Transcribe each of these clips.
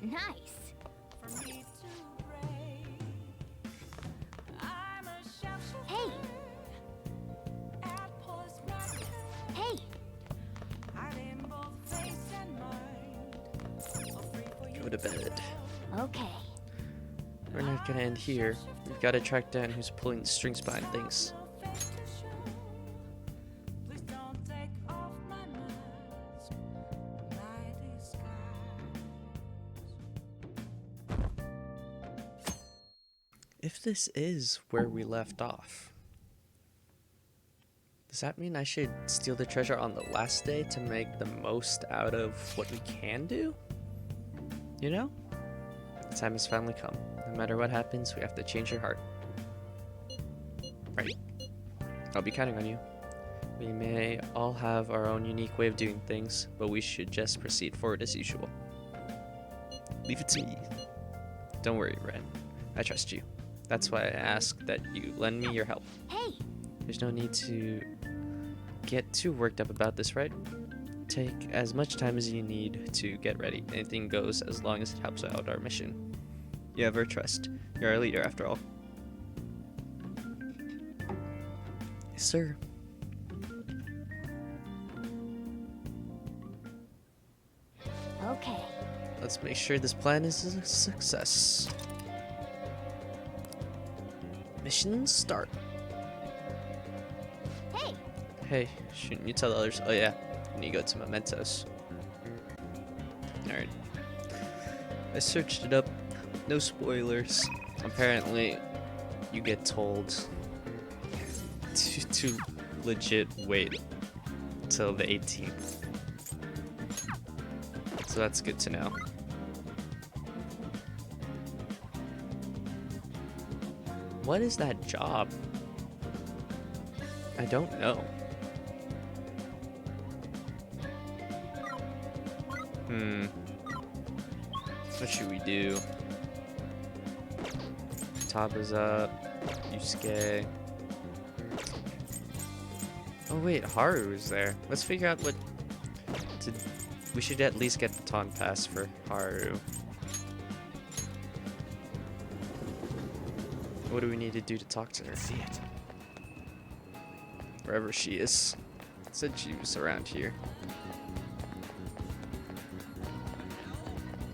Nice. Hey. Hey. Go to bed. Okay. We're not gonna end here. We've got to track down who's pulling the strings behind things. If this is where we left off, does that mean I should steal the treasure on the last day to make the most out of what we can do? You know? The time has finally come. No matter what happens, we have to change your heart. Right. I'll be counting on you. We may all have our own unique way of doing things, but we should just proceed forward as usual. Leave it to me. Don't worry, Ren. I trust you. That's why I ask that you lend me your help. Hey. There's no need to get too worked up about this, right? Take as much time as you need to get ready. Anything goes as long as it helps out our mission. You have our trust. You're our leader, after all. Yes, sir. Okay. Let's make sure this plan is a success. Mission start. Hey. Hey, shouldn't you tell the others? Oh yeah, you need to go to Mementos. Alright. I searched it up. No spoilers. Apparently, you get told to legit wait till the 18th. So that's good to know. What is that job? I don't know. What should we do? Top is up. Yusuke. Oh wait, Haru is there. Let's figure out what to... We should at least get the Baton Pass for Haru. What do we need to do to talk to her? See it. Wherever she is. Said she was around here.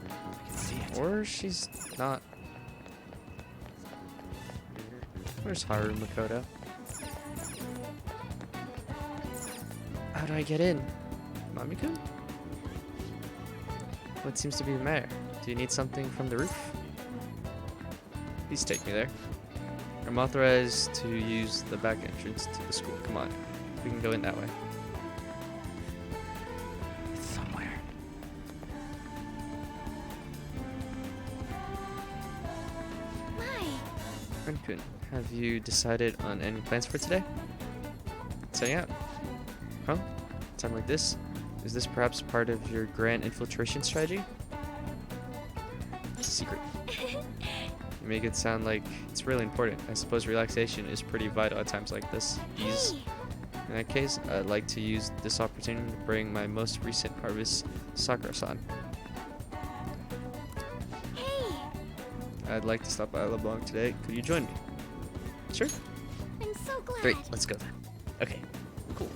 I can see it. Or she's not. Where's Haru Makoto? How do I get in? Mamiku? What seems to be the matter? Do you need something from the roof? Please take me there. I'm authorized to use the back entrance to the school. Come on, we can go in that way. It's somewhere. My. Ren-kun, have you decided on any plans for today? Setting out. Huh? Time like this? Is this perhaps part of your grand infiltration strategy? It's a secret. You make it sound like it's really important. I suppose relaxation is pretty vital at times like this. Ease. In that case, I'd like to use this opportunity to bring my most recent harvest, Sakura-san. Hey. I'd like to stop by LeBlanc today. Could you join me? Sure. I'm so glad. Great, let's go then. Okay, cool.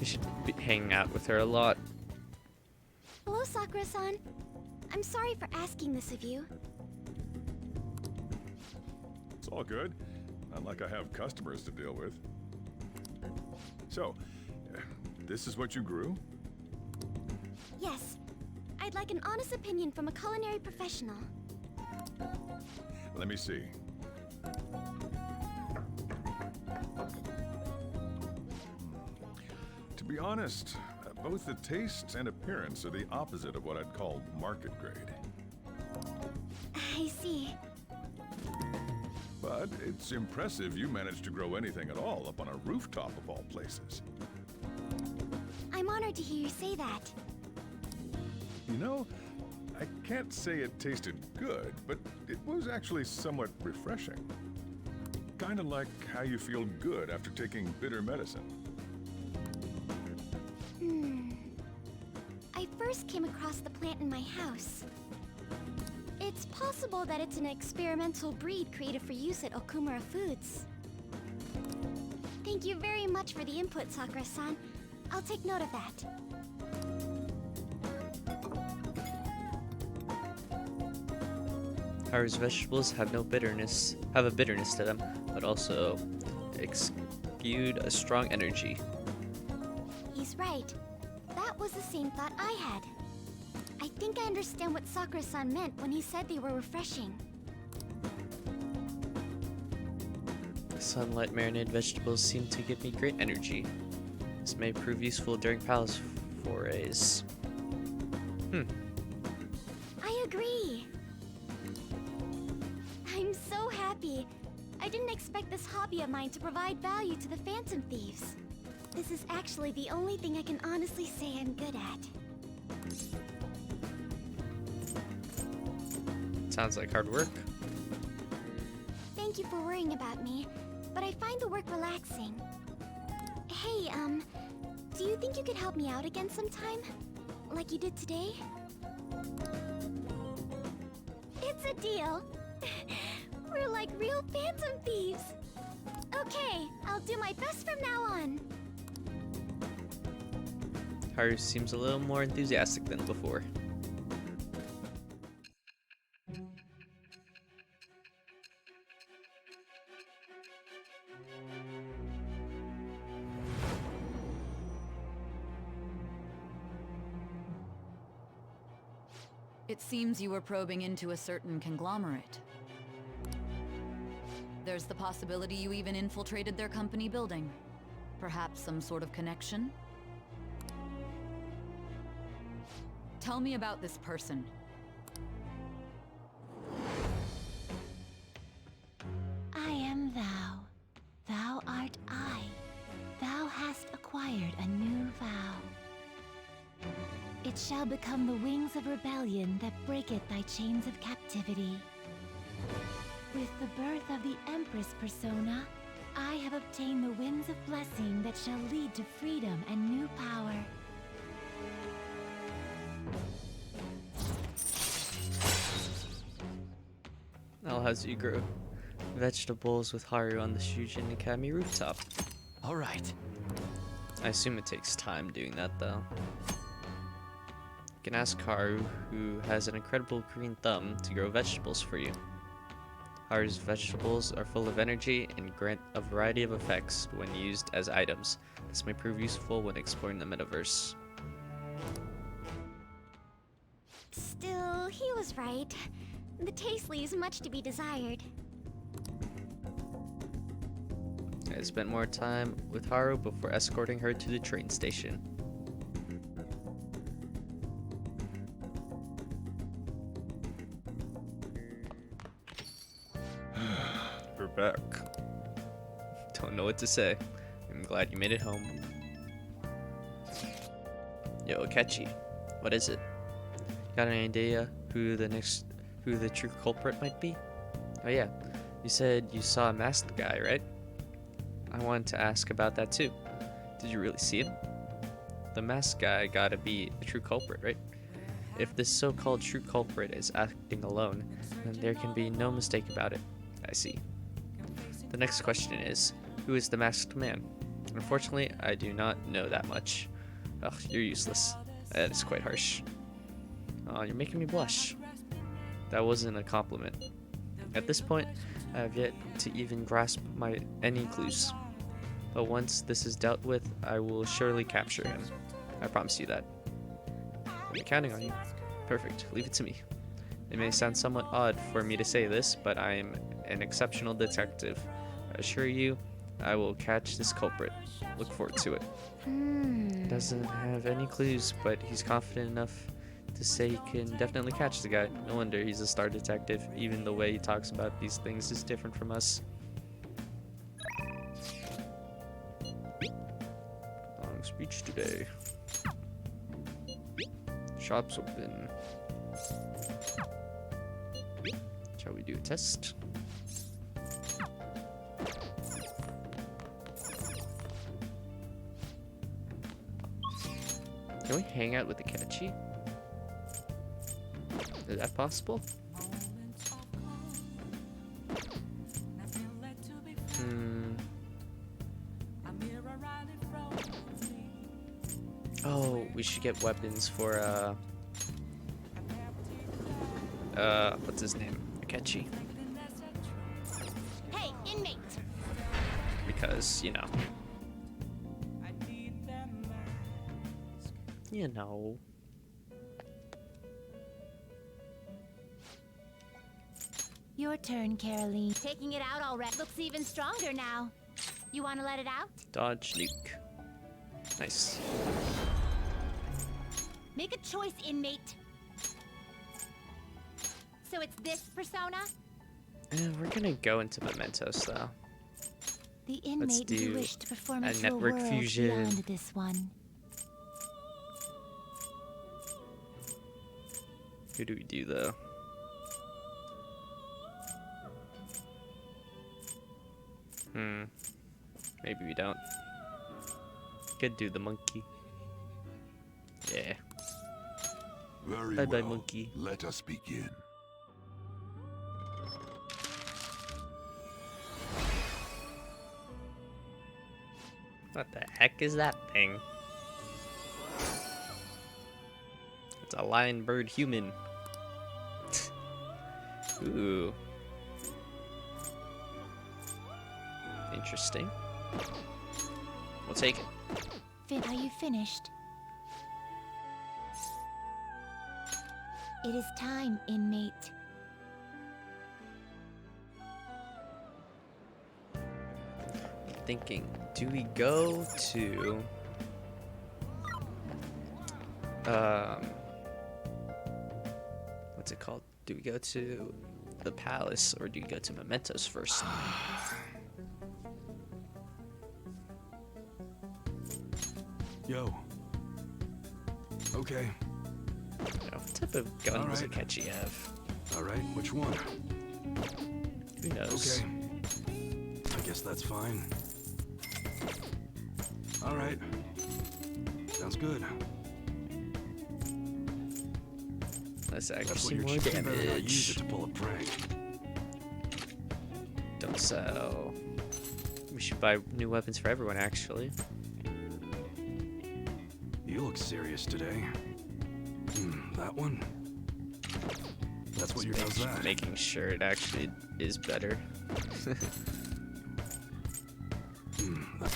We should be hanging out with her a lot. Hello, Sakura-san. I'm sorry for asking this of you. It's all good. Not like I have customers to deal with. So, this is what you grew? Yes. I'd like an honest opinion from a culinary professional. Let me see. To be honest, both the taste and appearance are the opposite of what I'd call market grade. I see. But it's impressive you managed to grow anything at all up on a rooftop of all places. I'm honored to hear you say that. You know, I can't say it tasted good, but it was actually somewhat refreshing. Kind of like how you feel good after taking bitter medicine. I I first came across the plant in my house. It's possible that it's an experimental breed created for use at Okumura Foods. Thank you very much for the input, Sakura-san. I'll take note of that. Haru's vegetables have a bitterness to them, but also exude a strong energy. He's right. That was the same thought I had. I think I understand what Sakura-san meant when he said they were refreshing. Sunlight marinated vegetables seem to give me great energy. This may prove useful during palace forays. I agree. I'm so happy. I didn't expect this hobby of mine to provide value to the Phantom Thieves. This is actually the only thing I can honestly say I'm good at. Sounds like hard work. Thank you for worrying about me, but I find the work relaxing. Hey, do you think you could help me out again sometime? Like you did today? It's a deal. We're like real Phantom Thieves. Okay, I'll do my best from now on. Haru seems a little more enthusiastic than before. It seems you were probing into a certain conglomerate. There's the possibility you even infiltrated their company building. Perhaps some sort of connection? Tell me about this person. I am thou. Thou art I. Thou hast acquired a new vow. It shall become the wings of rebellion that breaketh thy chains of captivity. With the birth of the Empress persona, I have obtained the winds of blessing that shall lead to freedom and new power. I'll have you grow vegetables with Haru on the Shujin Academy rooftop. All right. I assume it takes time doing that though. You can ask Haru, who has an incredible green thumb, to grow vegetables for you. Haru's vegetables are full of energy and grant a variety of effects when used as items. This may prove useful when exploring the Metaverse. Still, he was right. The taste leaves much to be desired. I spent more time with Haru before escorting her to the train station. We're back. Don't know what to say. I'm glad you made it home. Yo, Akechi, what is it? Got any idea who the true culprit might be? Oh yeah, you said you saw a masked guy, right? I wanted to ask about that too. Did you really see him? The masked guy gotta be the true culprit, right? If this so-called true culprit is acting alone, then there can be no mistake about it. I see. The next question is, who is the masked man? Unfortunately, I do not know that much. Ugh, you're useless. That is quite harsh. Oh, you're making me blush. That wasn't a compliment. At this point, I have yet to even grasp any clues. But once this is dealt with, I will surely capture him. I promise you that. I'm counting on you. Perfect. Leave it to me. It may sound somewhat odd for me to say this, but I am an exceptional detective. I assure you, I will catch this culprit. Look forward to it. Doesn't have any clues, but he's confident enough to say he can definitely catch the guy. No wonder he's a star detective. Even the way he talks about these things is different from us. Long speech today. Shop's open. Shall we do a test? Can we hang out with the Akechi? Is that possible? Oh, we should get weapons for what's his name? Akechi. Hey, inmate! Because, you know. You know. Your turn, Caroline. Taking it out already. Looks even stronger now. You want to let it out? Dodge nuke. Nice. Make a choice, inmate. So it's this persona? We're gonna go into Mementos though. The inmate do who wished to perform a into network a world fusion. beyond this one. Who do we do though? Maybe we don't. Could do the monkey. Yeah. Very Bye bye, well. monkey. Let us begin. What the heck is that thing? It's a lion bird human. Ooh. Interesting. We'll take it. Are you finished? It is time, inmate. Thinking, do we go to what's it called? Do we go to the palace or do we go to Mementos first? Yo. Okay. What type of gun does Alright. Akechi have? Alright, which one? Who knows? Okay. I guess that's fine. Alright. Sounds good. Let's That's actually what you're more you better not use it damage. to pull a prank. Don't sell. We should buy new weapons for everyone, actually. You look serious today. That one? That's what you does that. Making sure it actually is better.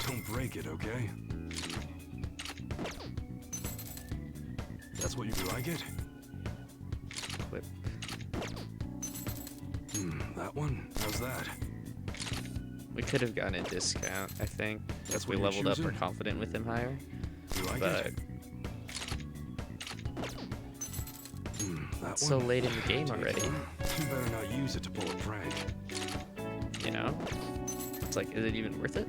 Don't break it, okay? That's what you like it? Whip. That one? How's that? We could have gotten a discount, I think. That's If we what you're leveled up, we're choosing? confident with him higher. You like But it? That it's so one? late in the game already, You better not use it to pull a prank. you know? It's like, is it even worth it?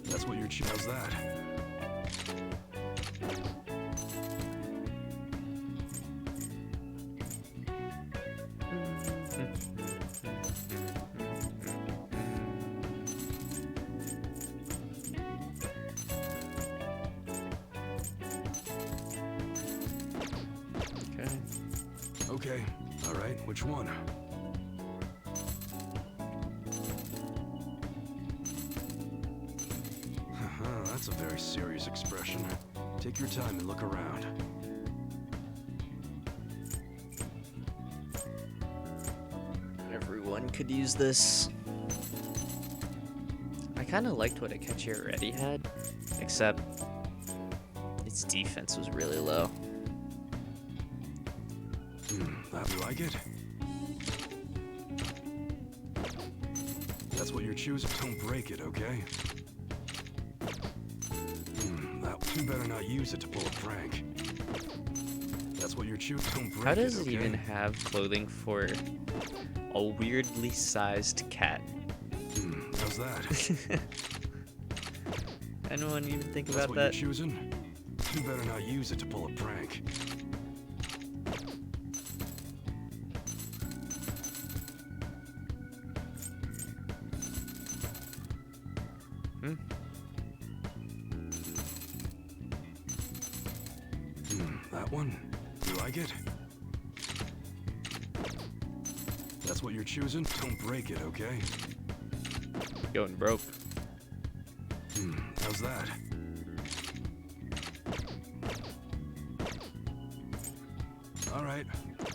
That's what you're how's that? Okay. Okay. Alright, which one? That's a very serious expression. Take your time and look around. Everyone could use this. I kind of liked what Akechi already had, except its defense was really low. That you like it? That's what you're choosing. Don't break it, okay? You better not use it to pull a prank. That's what you're choosing. Don't break How does it, it okay? even have clothing for a weirdly sized cat? How's that? Anyone even think That's about what that? you're choosing? You better not use it to pull a prank. one? You like it? That's what you're choosing? Don't break it, okay? Going broke. How's that? Alright,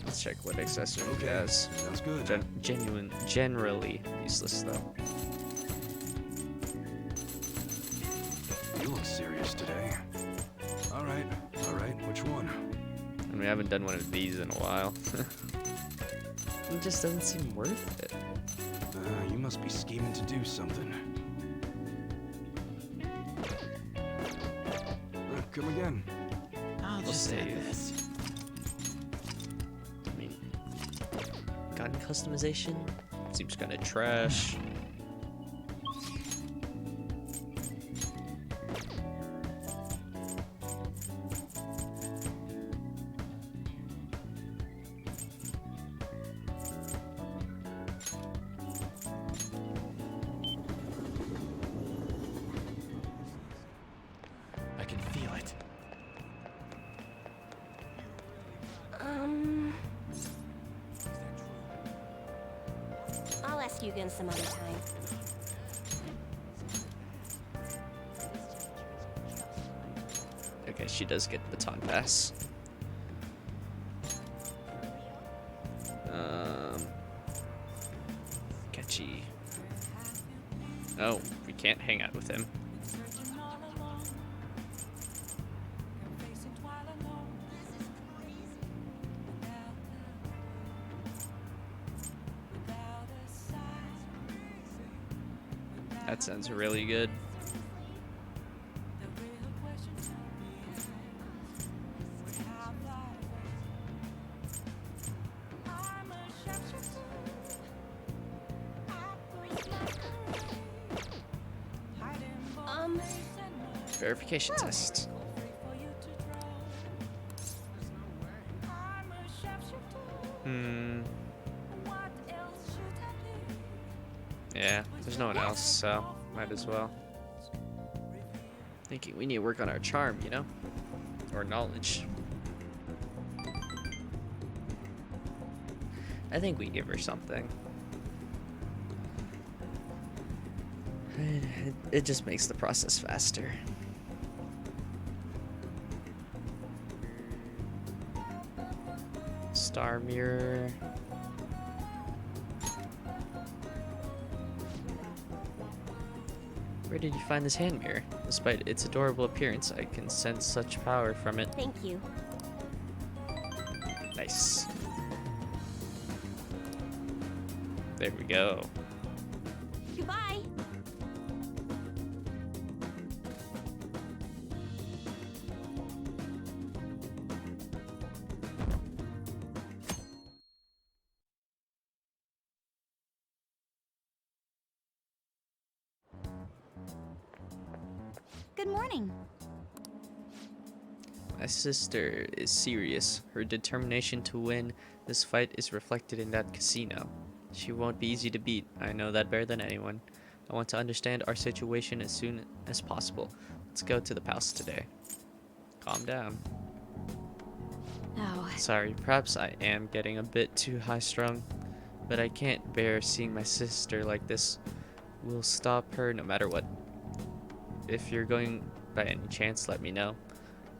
Let's check what accessory he okay. has. Sounds good. Generally useless though. You look serious today. Alright, which one? And we haven't done one of these in a while. It just doesn't seem worth it. You must be scheming to do something. Come again. I'll We'll just save save. this. I mean, gun customization seems kind of trash. I can feel it. I'll ask you again some other time. Okay, she does get baton pass. Catchy. Oh, we can't hang out with him. That sounds really good. Verification test. Yeah, there's no one else, so might as well. Thinking we need to work on our charm, you know? Or knowledge. I think we give her something. It just makes the process faster. Star mirror. Where did you find this hand mirror? Despite its adorable appearance, I can sense such power from it. Thank you. Nice. There we go. Goodbye. Good morning. My sister is serious. Her determination to win this fight is reflected in that casino. She won't be easy to beat. I know that better than anyone. I want to understand our situation as soon as possible. Let's go to the palace today. Calm down. Oh, Sorry, perhaps I am getting a bit too high-strung, but I can't bear seeing my sister like this. We'll stop her no matter what. If you're going by any chance, let me know.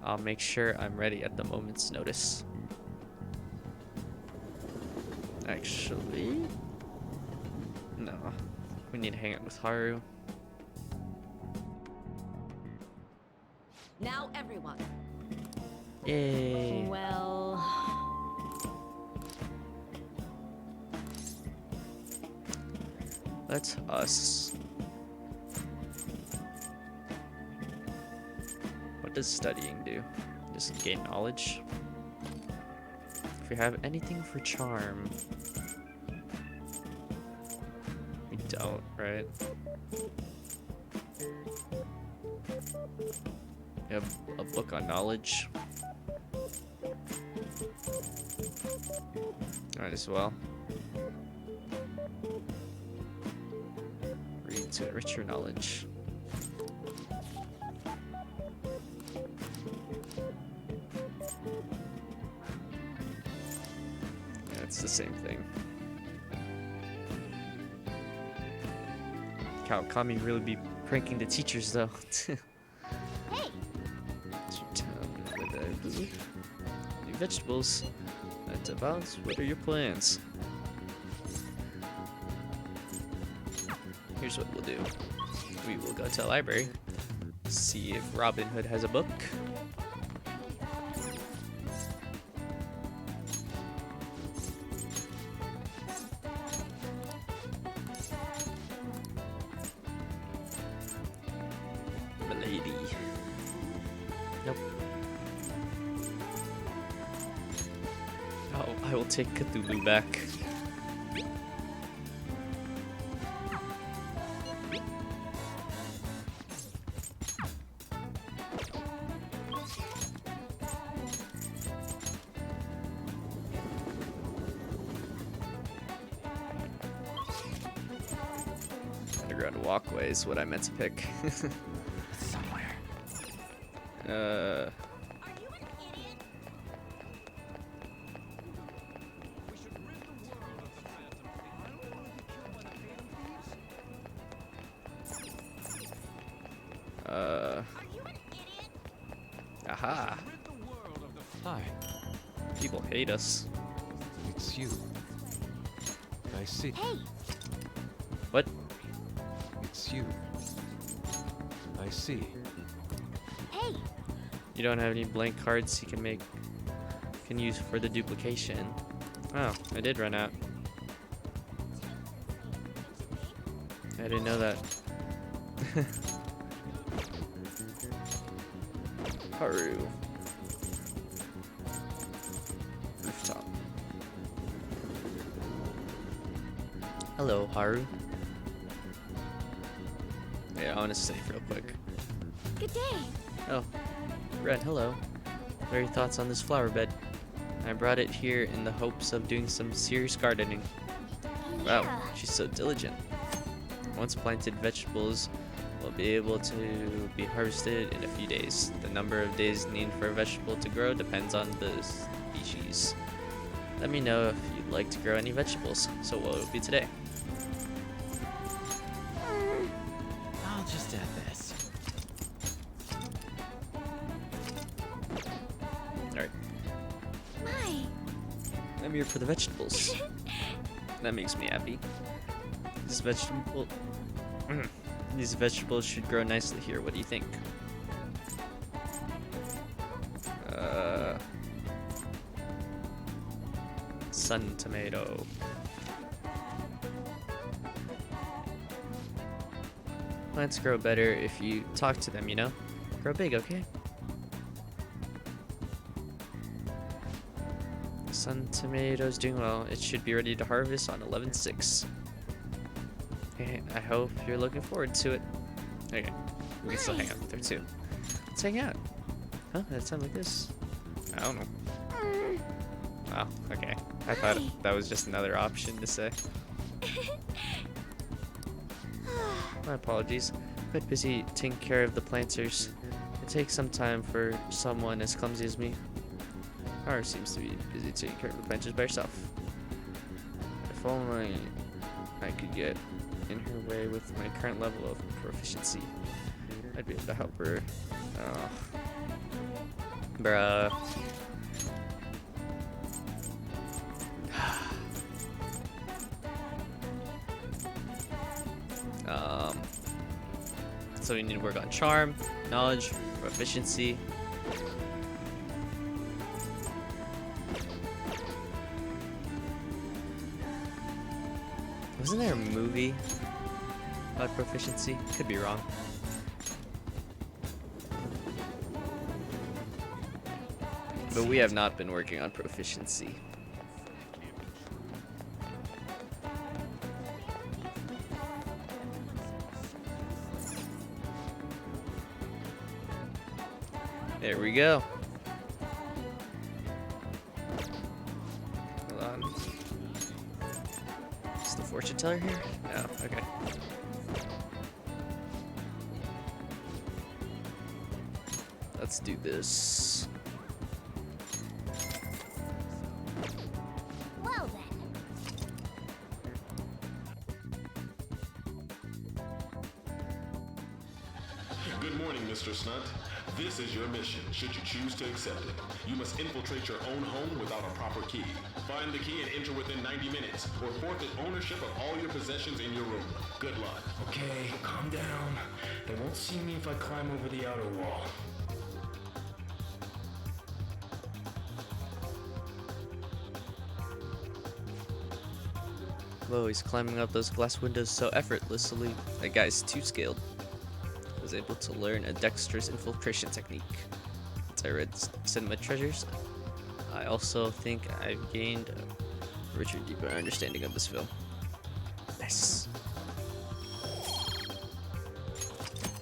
I'll make sure I'm ready at the moment's notice. Actually, no. We need to hang out with Haru. now everyone. Yay. Well, That's us. What does studying do? Just gain knowledge? If we have anything for charm. We don't, right? We have a book on knowledge. Might as well. Read to enrich your knowledge. It's the same thing. Kami really be pranking the teachers though. Hey! New vegetables. Bounce. What are your plans? Here's what we'll do. We will go to the library. See if Robin Hood has a book. Milady. Nope. Oh, I will take Cthulhu back. Underground walkway is what I meant to pick. Somewhere. Aha. Hi, People hate us. it's you. I see. Hey! What? It's you. I see. Hey! You don't have any blank cards you can use for the duplication. Oh, I did run out. I didn't know that. Haru. Rooftop. Hello, Haru. Yeah, I want to save real quick. Good day! Oh, Red, hello. What are your thoughts on this flower bed? I brought it here in the hopes of doing some serious gardening. Wow, Yeah. she's so diligent. Once planted, vegetables will be able to be harvested in a few days. The number of days needed for a vegetable to grow depends on the species. Let me know if you'd like to grow any vegetables. So what will it be today? I'll just add this. Alright, My! I'm here for the vegetables. That makes me happy. These vegetables should grow nicely here. What do you think? Sun tomato. Plants grow better if you talk to them, you know? Grow big, okay? Sun tomatoes doing well. It should be ready to harvest on 11/6. Okay, I hope you're looking forward to it. Okay, we can still hang out there too. Let's hang out. Huh? That sound like this? I don't know. Oh, okay. I thought that was just another option to say. My apologies. Quite busy taking care of the planters. It takes some time for someone as clumsy as me. Haru seems to be busy taking care of the planters by herself. If only I could get in her way with my current level of proficiency, I'd be able to help her. Oh. Bruh. So we need to work on charm, knowledge, proficiency. Wasn't there a movie about proficiency? Could be wrong. But we have not been working on proficiency. There we go. Hold on. Is the fortune teller here? No, okay. Let's do this. Well then. Good morning, Mr. Snunt. This is your mission, should you choose to accept it. You must infiltrate your own home without a proper key. Find the key and enter within 90 minutes, or forfeit ownership of all your possessions in your room. Good luck. Okay, calm down. They won't see me if I climb over the outer wall. Whoa, he's climbing up those glass windows so effortlessly. That guy's too skilled. Was able to learn a dexterous infiltration technique. Once I read Cinema Treasures, I also think I've gained a richer, deeper understanding of this film. Nice.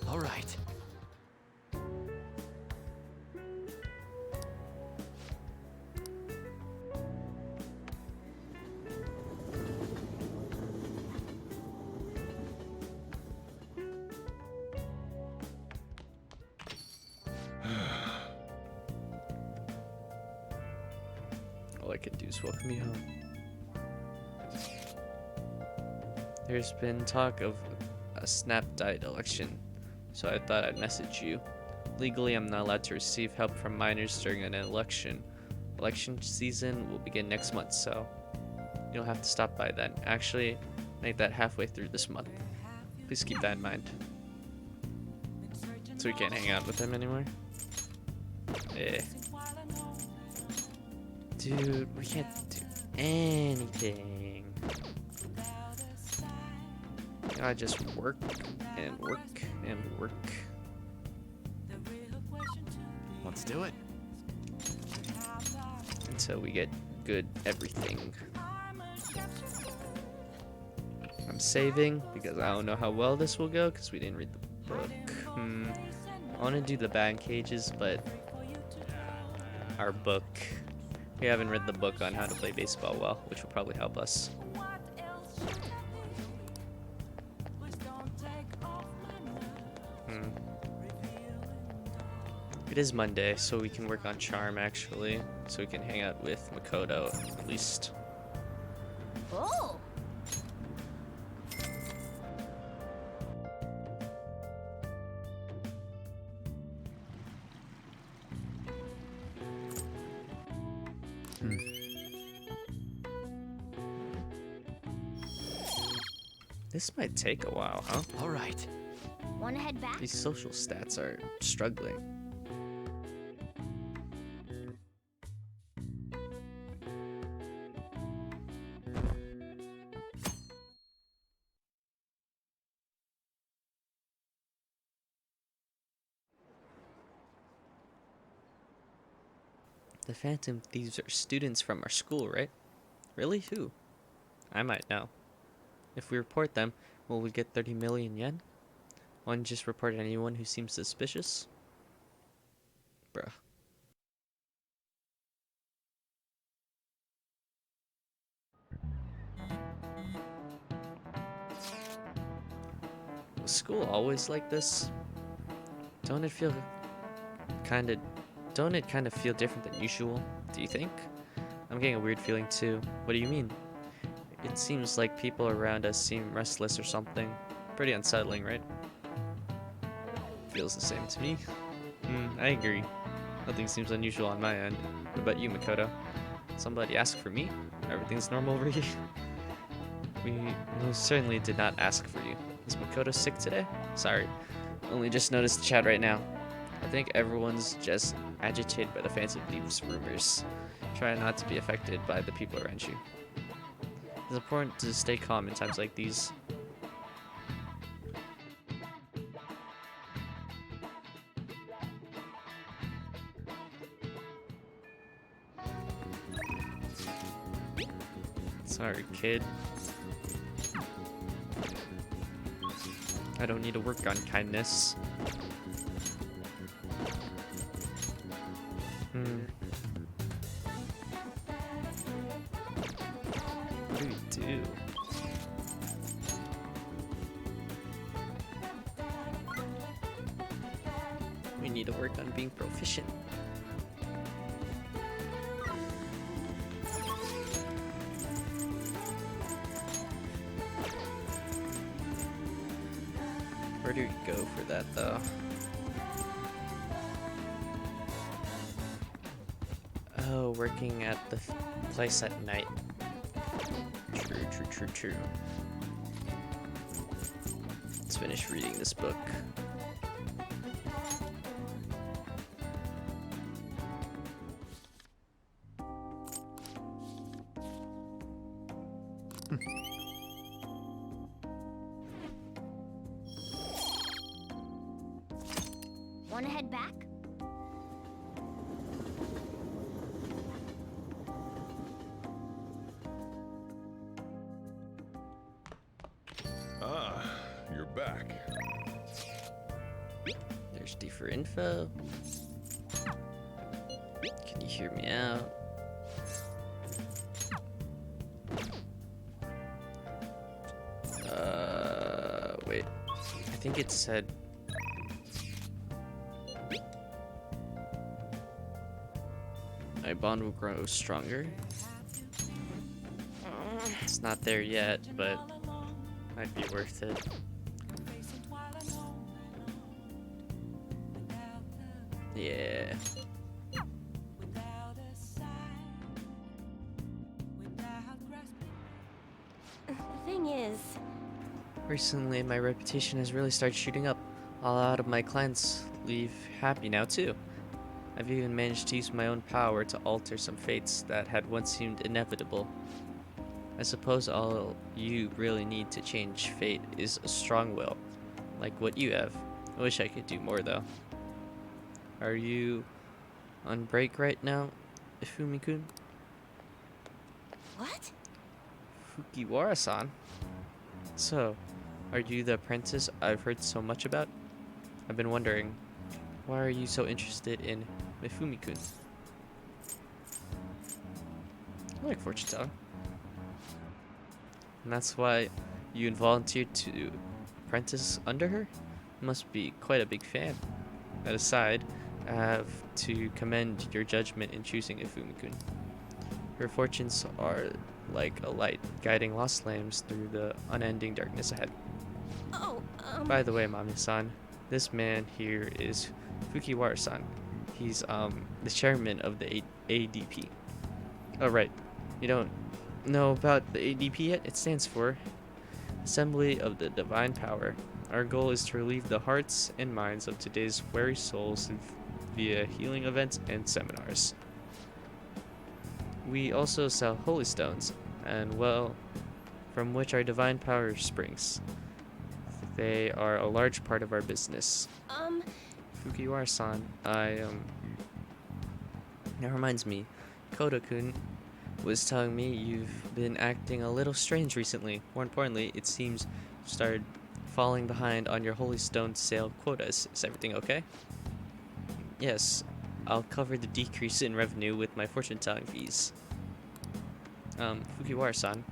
All right. All I can do is welcome you home. There's been talk of a snap diet election, so I thought I'd message you. Legally, I'm not allowed to receive help from minors during an election. Election season will begin next month, so you'll have to stop by then. Actually, make that halfway through this month. Please keep that in mind. So we can't hang out with him anymore? Eh. Dude, we can't do anything. I just work and work and work. Let's do it. Until we get good everything. I'm saving because I don't know how well this will go because we didn't read the book. I want to do the bad cages, but our book. We haven't read the book on how to play baseball well, which will probably help us. It is Monday, so we can work on Charm actually, so we can hang out with Makoto at least. Oh! This might take a while, huh? All right. Wanna head back? These social stats are struggling. The Phantom Thieves are students from our school, right? Really? Who? I might know. If we report them, will we get 30 million yen? One just report anyone who seems suspicious? Bruh. Was school always like this? Don't it kind of feel different than usual? Do you think? I'm getting a weird feeling too. What do you mean? It seems like people around us seem restless or something. Pretty unsettling, right? Feels the same to me. I agree. Nothing seems unusual on my end. What about you, Makoto? Somebody ask for me? Everything's normal over here? We most certainly did not ask for you. Is Makoto sick today? Sorry. Only just noticed the chat right now. I think everyone's just agitated by the Phantom Thieves rumors. Try not to be affected by the people around you. It's important to stay calm in times like these. Sorry, kid. I don't need to work on kindness. What do we do? We need to work on being proficient. Where do we go for that though? Oh, working at the place at night. True. Let's finish reading this book. Wanna head back? Ah, you're back. There's deeper info. Can you hear me out? Wait. I think it said my bond will grow stronger. It's not there yet, but might be worth it. Yeah. The thing is, Recently, my reputation has really started shooting up. A lot of my clients leave happy now, too. I've even managed to use my own power to alter some fates that had once seemed inevitable. I suppose all you really need to change fate is a strong will, like what you have. I wish I could do more, though. Are you on break right now, Ifumi-kun? what? Fukiwara-san? So, are you the apprentice I've heard so much about? I've been wondering, why are you so interested in Mifumi-kun? I like fortune telling. And that's why you volunteered to apprentice under her? You must be quite a big fan. That aside, I have to commend your judgment in choosing Ifumi-kun. Her fortunes are like a light, guiding lost lambs through the unending darkness ahead. Oh, By the way, Mami-san, this man here is Fukiwara-san. He's the chairman of the ADP. Oh right, you don't know about the ADP yet? It stands for Assembly of the Divine Power. Our goal is to relieve the hearts and minds of today's weary souls via healing events and seminars. We also sell holy stones, and well, from which our divine power springs. They are a large part of our business. Fukiwara-san, that reminds me, Koda-kun was telling me you've been acting a little strange recently. More importantly, it seems you've started falling behind on your holy stone sale quotas. Is everything okay? Yes, I'll cover the decrease in revenue with my fortune-telling fees. Fukiwara-san,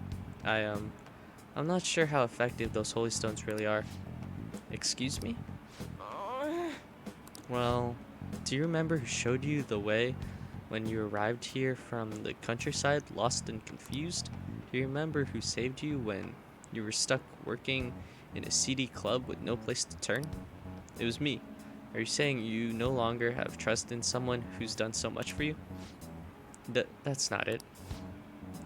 I'm not sure how effective those holy stones really are. Excuse me? Well, do you remember who showed you the way when you arrived here from the countryside, lost and confused? Do you remember who saved you when you were stuck working in a seedy club with no place to turn? It was me. Are you saying you no longer have trust in someone who's done so much for you? That's not it.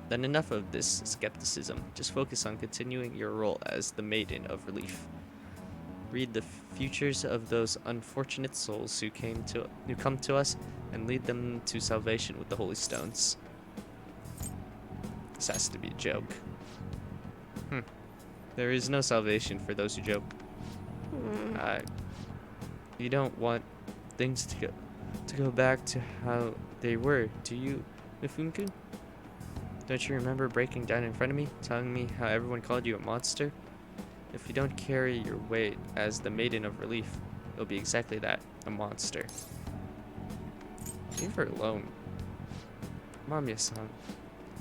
Then enough of this skepticism. Just focus on continuing your role as the Maiden of Relief. Read the futures of those unfortunate souls who come to us and lead them to salvation with the holy stones. This has to be a joke. There is no salvation for those who joke. You don't want things to go back to how they were, do you, Mifumi-kun? Don't you remember breaking down in front of me, telling me how everyone called you a monster? If you don't carry your weight as the Maiden of Relief, it'll be exactly that, a monster. Leave her alone. Mamiya-san.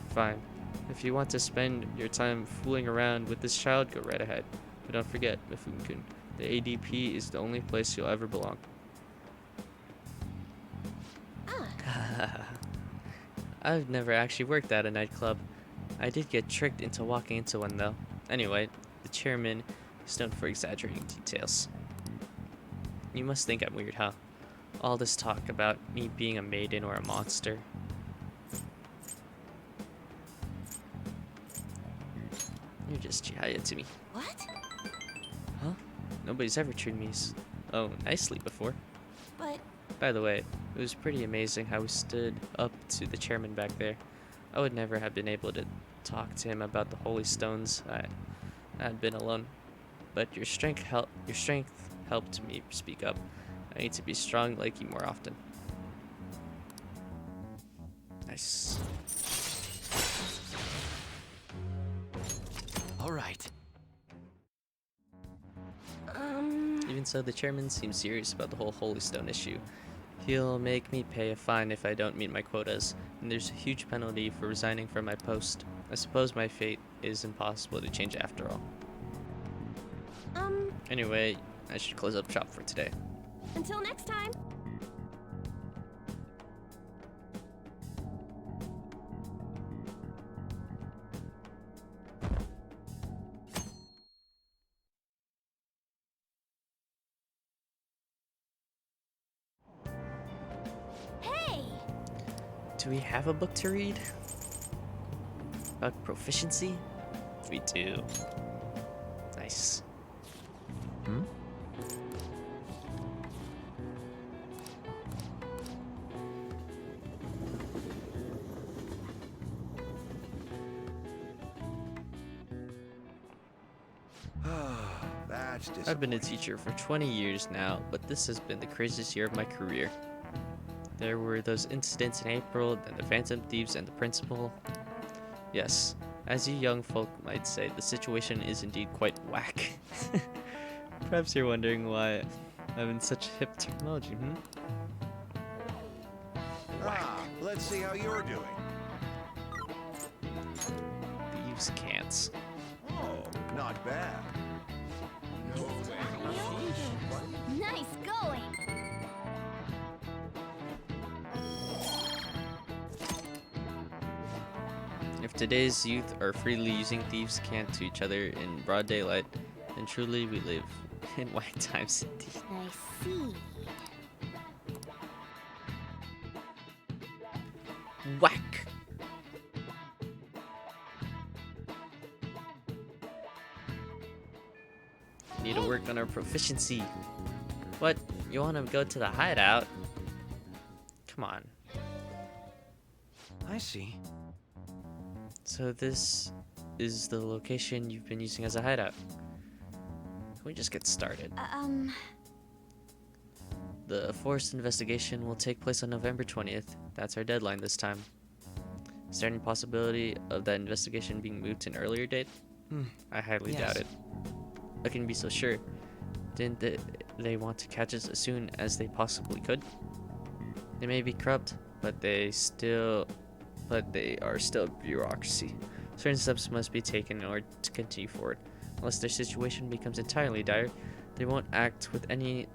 Fine. If you want to spend your time fooling around with this child, go right ahead. But don't forget, Mifumi-kun, the ADP is the only place you'll ever belong. I've never actually worked at a nightclub. I did get tricked into walking into one though. Anyway, the chairman is known for exaggerating details. You must think I'm weird, huh? All this talk about me being a maiden or a monster. You're just Chihaya to me. What? Huh? Nobody's ever treated me nicely before. But By the way, it was pretty amazing how we stood up to the chairman back there. I would never have been able to talk to him about the holy stones. I had been alone. But your strength helped me speak up. I need to be strong like you more often. Nice. All right. Even so, the chairman seems serious about the whole holy stone issue. He'll make me pay a fine if I don't meet my quotas, and there's a huge penalty for resigning from my post. I suppose my fate is impossible to change after all. Anyway, I should close up shop for today. Until next time. Hey! Do we have a book to read? About proficiency? We do. Nice. Hmm? That's I've been a teacher for 20 years now, but this has been the craziest year of my career. There were those incidents in April, then the Phantom Thieves and the principal. Yes, as you young folk might say, the situation is indeed quite whack. Perhaps you're wondering why I'm in such hip terminology, Let's see how you're doing. Thieves can't. Oh, not bad. Nice going! If today's youth are freely using thieves' cant to each other in broad daylight, then truly we live in whack times indeed. I see. Whack! Need to work on our proficiency. What? You want to go to the hideout? Come on. I see. So this is the location you've been using as a hideout. Can we just get started? The forest investigation will take place on November 20th. That's our deadline this time. Is there any possibility of that investigation being moved to an earlier date? I highly doubt it. I can be so sure. Didn't they want to catch us as soon as they possibly could? They may be corrupt, but they are still bureaucracy. Certain steps must be taken in order to continue forward. Unless their situation becomes entirely dire, they won't act with any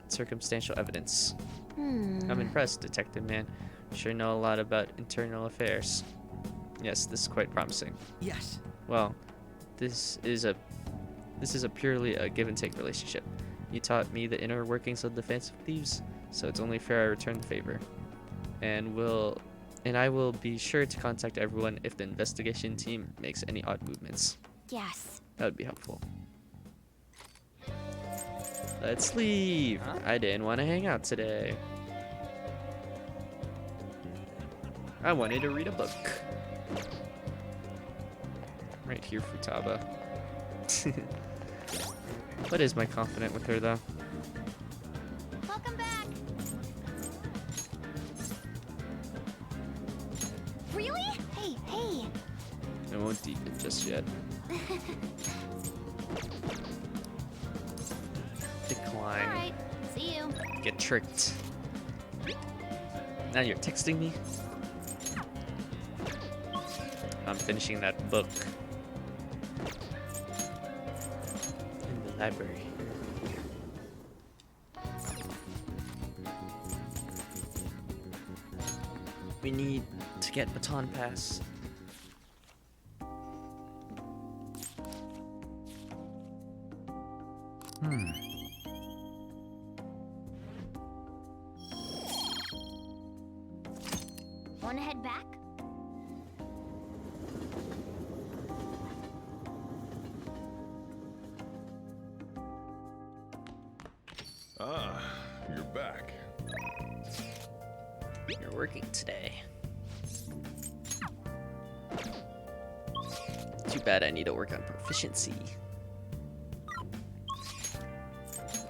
circumstantial evidence. I'm impressed, Detective Man. You sure know a lot about internal affairs. Yes, this is quite promising. Yes. Well, this is a purely a give and take relationship. You taught me the inner workings of the Phantom Thieves, so it's only fair I return the favor. And I will be sure to contact everyone if the investigation team makes any odd movements. Yes. That would be helpful. Let's leave. I didn't want to hang out today. I wanted to read a book. Right here, Futaba. What is my confident with her, though? Welcome back! Really? Hey, hey! I won't deepen just yet. Decline. Alright, see you. Get tricked. Now you're texting me? I'm finishing that book. In the library. We need to get Baton Pass. Wanna head back? Ah, you're back. You're working today. Too bad I need to work on proficiency.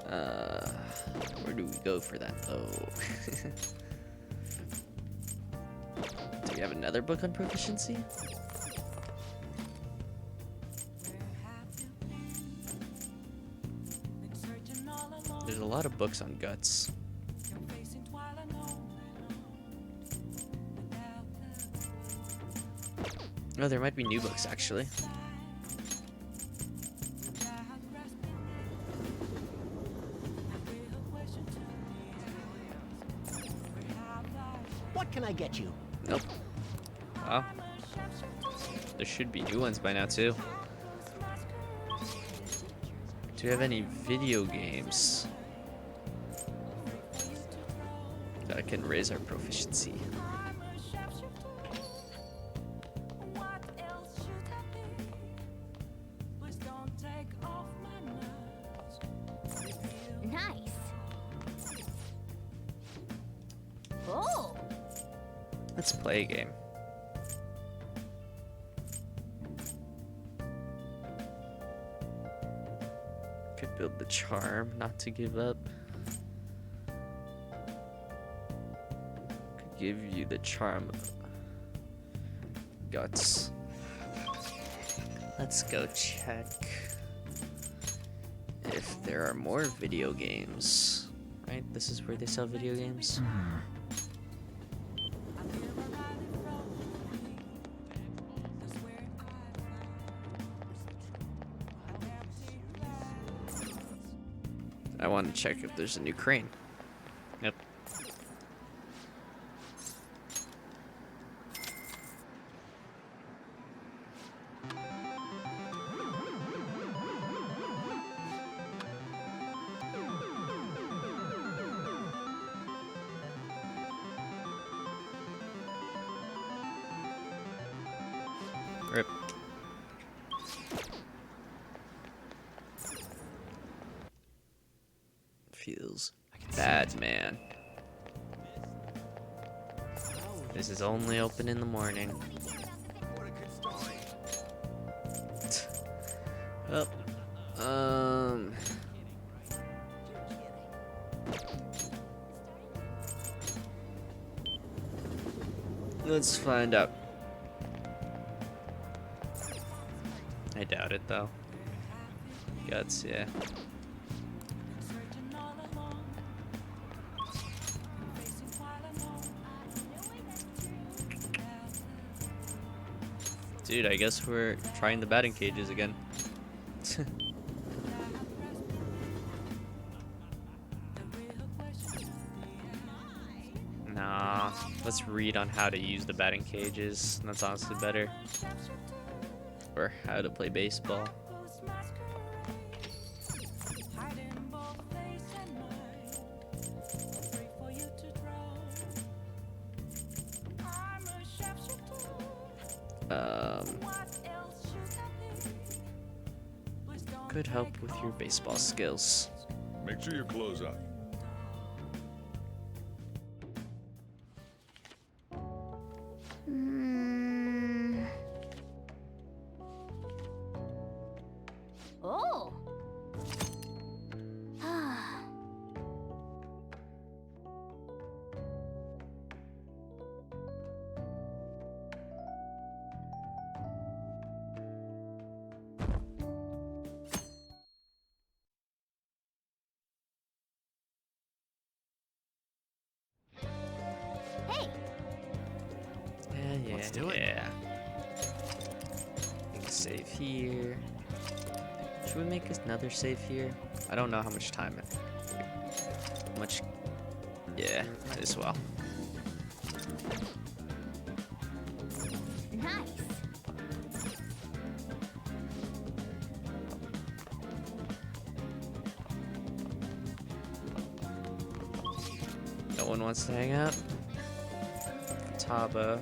Where do we go for that though? Do we have another book on proficiency? There's a lot of books on guts. Oh, there might be new books actually. What can I get you? Nope. Wow. There should be new ones by now too. Do you have any video games that can raise our proficiency? Nice. Oh. Let's play a game. Could build the charm not to give up. Could give you the charm of guts. Let's go check if there are more video games. Right? This is where they sell video games. I want to check if there's a new crane. Yep. Rip. Feels bad, man. This is only open in the morning. Oh. Let's find out. I doubt it though. Guts, yeah. Dude, I guess we're trying the batting cages again. Nah, let's read on how to use the batting cages. That's honestly better. Or how to play baseball. Could help with your baseball skills. Make sure your clothes up. Oh. Hey. Yeah, Let's do it. yeah. Make a save here. Should we make another save here? I don't know how much time it. Much. Yeah, might as well. Nice. No one wants to hang out. Taba.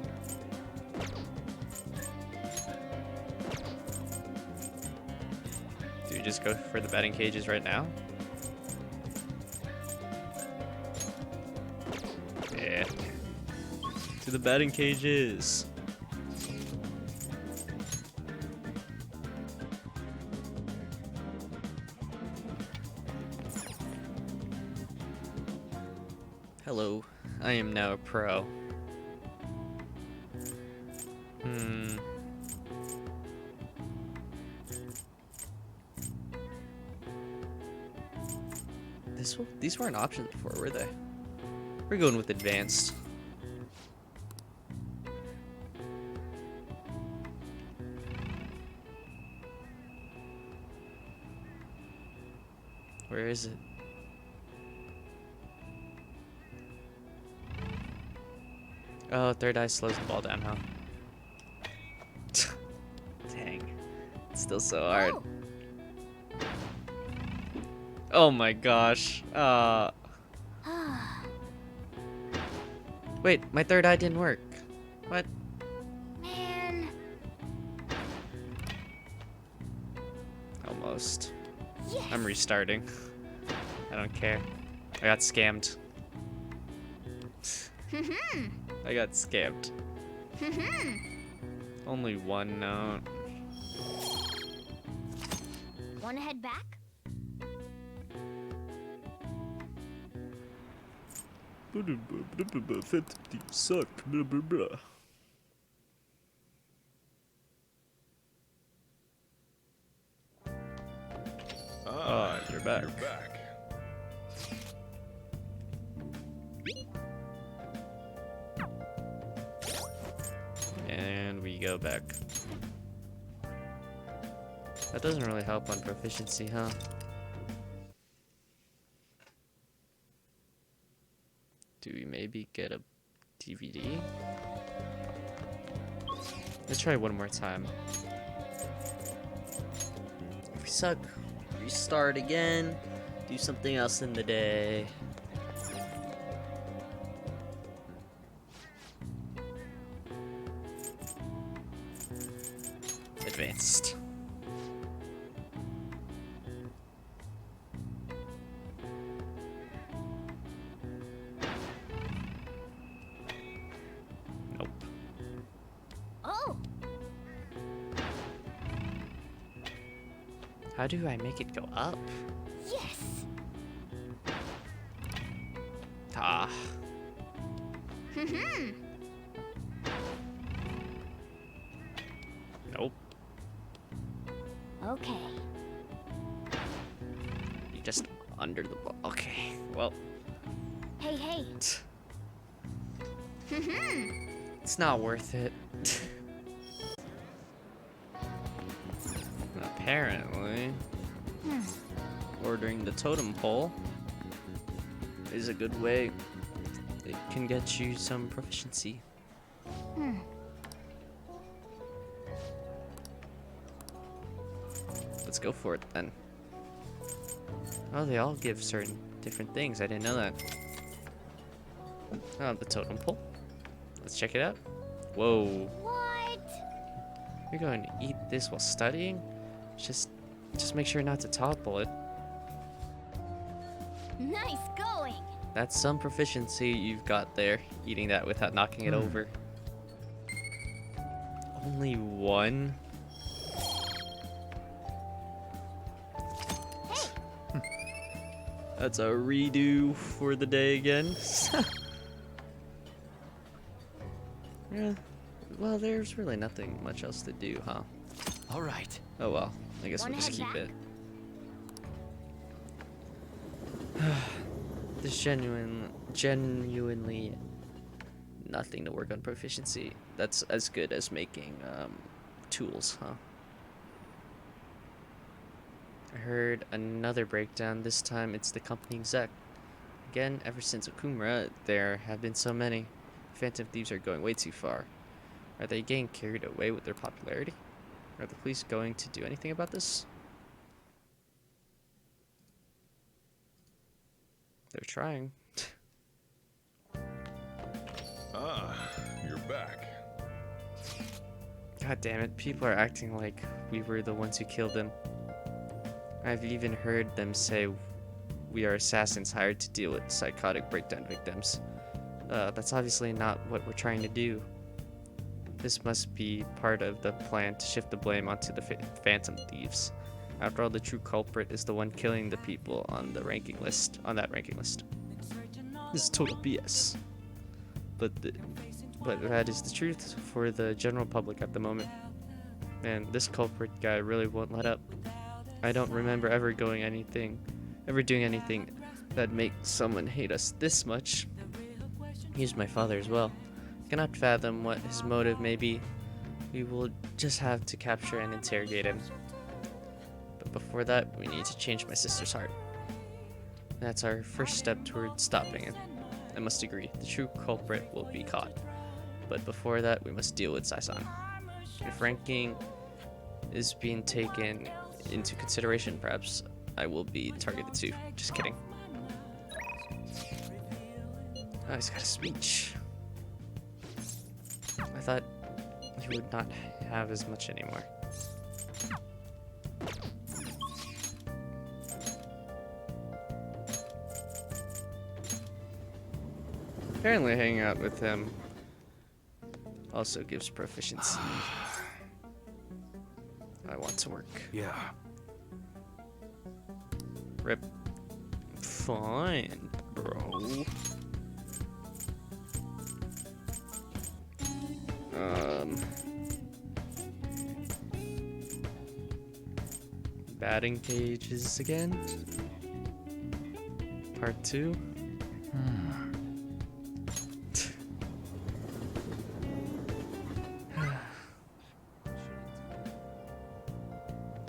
Do we just go for the batting cages right now? Yeah. To the batting cages. Hello, I am now a pro. These weren't options before, were they? We're going with advanced. Where is it? Oh, third eye slows the ball down, huh? Dang. It's still so hard. Oh my gosh. Wait, my third eye didn't work. What? Man. Almost. Yes. I'm restarting. I don't care. I got scammed. I got scammed. Only one note. Wanna head back? Phantom Thieves suck. Blah blah blah. Ah, you're back. And we go back. That doesn't really help on proficiency, huh? Do we maybe get a DVD? Let's try one more time. If we suck, restart again. Do something else in the day. Advanced. Nope. Oh. How do I make it go up? Yes. Ah. Nope. Okay. You just under the ball. Okay. Well. Hey, hey. It's not worth it. Apparently, ordering the totem pole is a good way. It can get you some proficiency. Let's go for it then. Oh, they all give certain different things. I didn't know that. Oh, the totem pole. Let's check it out. Whoa. What? You're going to eat this while studying? Just make sure not to topple it. Nice going. That's some proficiency you've got there, eating that without knocking it over. Only one? That's a redo for the day again. Yeah. Well, there's really nothing much else to do, huh? All right. Oh well. I guess we'll just keep it. There's genuinely nothing to work on proficiency. That's as good as making tools, huh? I heard another breakdown. This time it's the company exec. Again, ever since Okumura, there have been so many. Phantom Thieves are going way too far. Are they getting carried away with their popularity? Are the police going to do anything about this? They're trying. Ah, you're back. God damn it, people are acting like we were the ones who killed him. I've even heard them say we are assassins hired to deal with psychotic breakdown victims. That's obviously not what we're trying to do. This must be part of the plan to shift the blame onto the Phantom Thieves. After all, the true culprit is the one killing the people on the ranking list. This is total BS. But that is the truth for the general public at the moment. And this culprit guy really won't let up. I don't remember ever doing anything that makes someone hate us this much. He's my father as well. I cannot fathom what his motive may be. We will just have to capture and interrogate him. But before that, we need to change my sister's heart. That's our first step toward stopping him. I must agree, the true culprit will be caught. But before that, we must deal with Saison. If ranking is being taken into consideration, perhaps I will be targeted too. Just kidding. Oh, he's got a speech. I thought he would not have as much anymore. Apparently hanging out with him also gives proficiency. I want to work. Yeah. Rip. Fine, bro. Batting cages again. Part 2.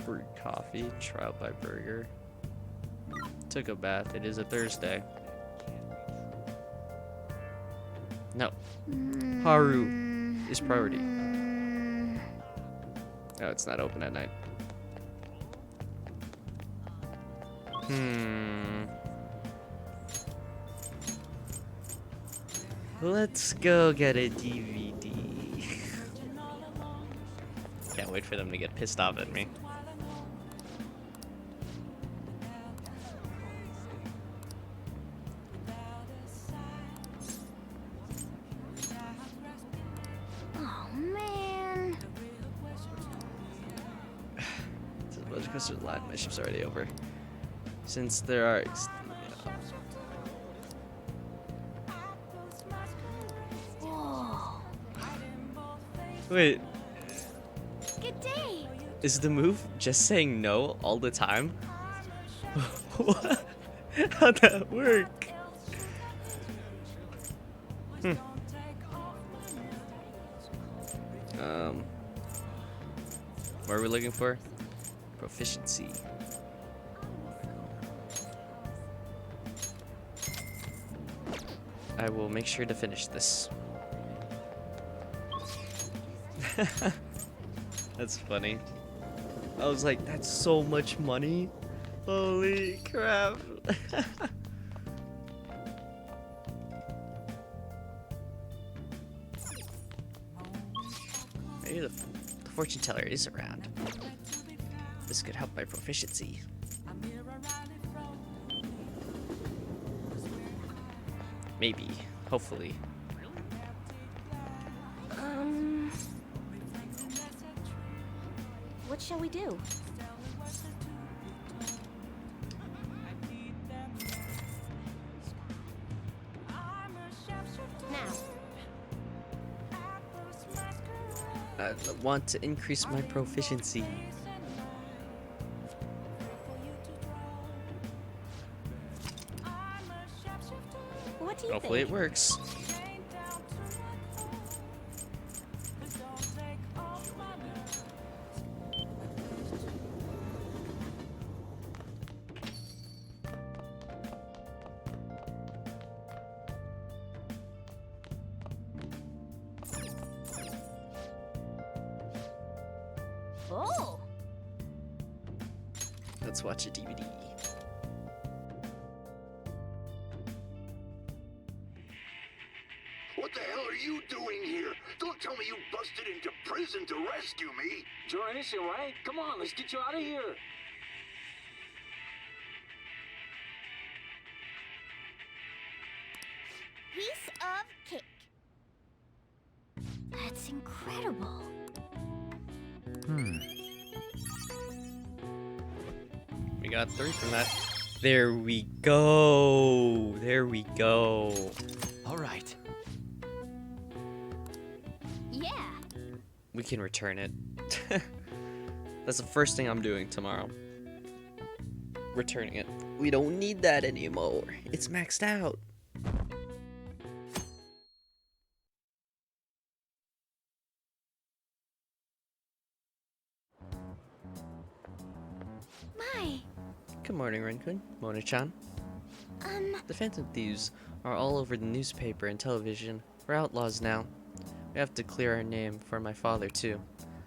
Brewed coffee, trial by burger. Took a bath. It is a Thursday. No. Haru is priority. Oh, it's not open at night. Let's go get a DVD. Can't wait for them to get pissed off at me. Oh man. So the budget coaster line, my shift's already over. Since there are Whoa. Wait, Good day. is the move just saying no all the time? What? How'd that work? What are we looking for? Proficiency. I will make sure to finish this. That's funny. I was like, that's so much money. Holy crap. Maybe the fortune teller is around. This could help my proficiency. Maybe. Hopefully. What shall we do? Now. I want to increase my proficiency. What do you Hopefully think? it works. Oh. Let's watch a DVD. What the hell are you doing here? Don't tell me you busted into prison to rescue me. Join us, right? Come on, let's get you out of here. Peace of cake. That's incredible. We got 3 from that. There we go. There we go. All right. Yeah. We can return it. That's the first thing I'm doing tomorrow. Returning it. We don't need that anymore. It's maxed out. My. Good morning, Renkun. Mona-chan. The Phantom Thieves are all over the newspaper and television. We're outlaws now. We have to clear our name for my father, too.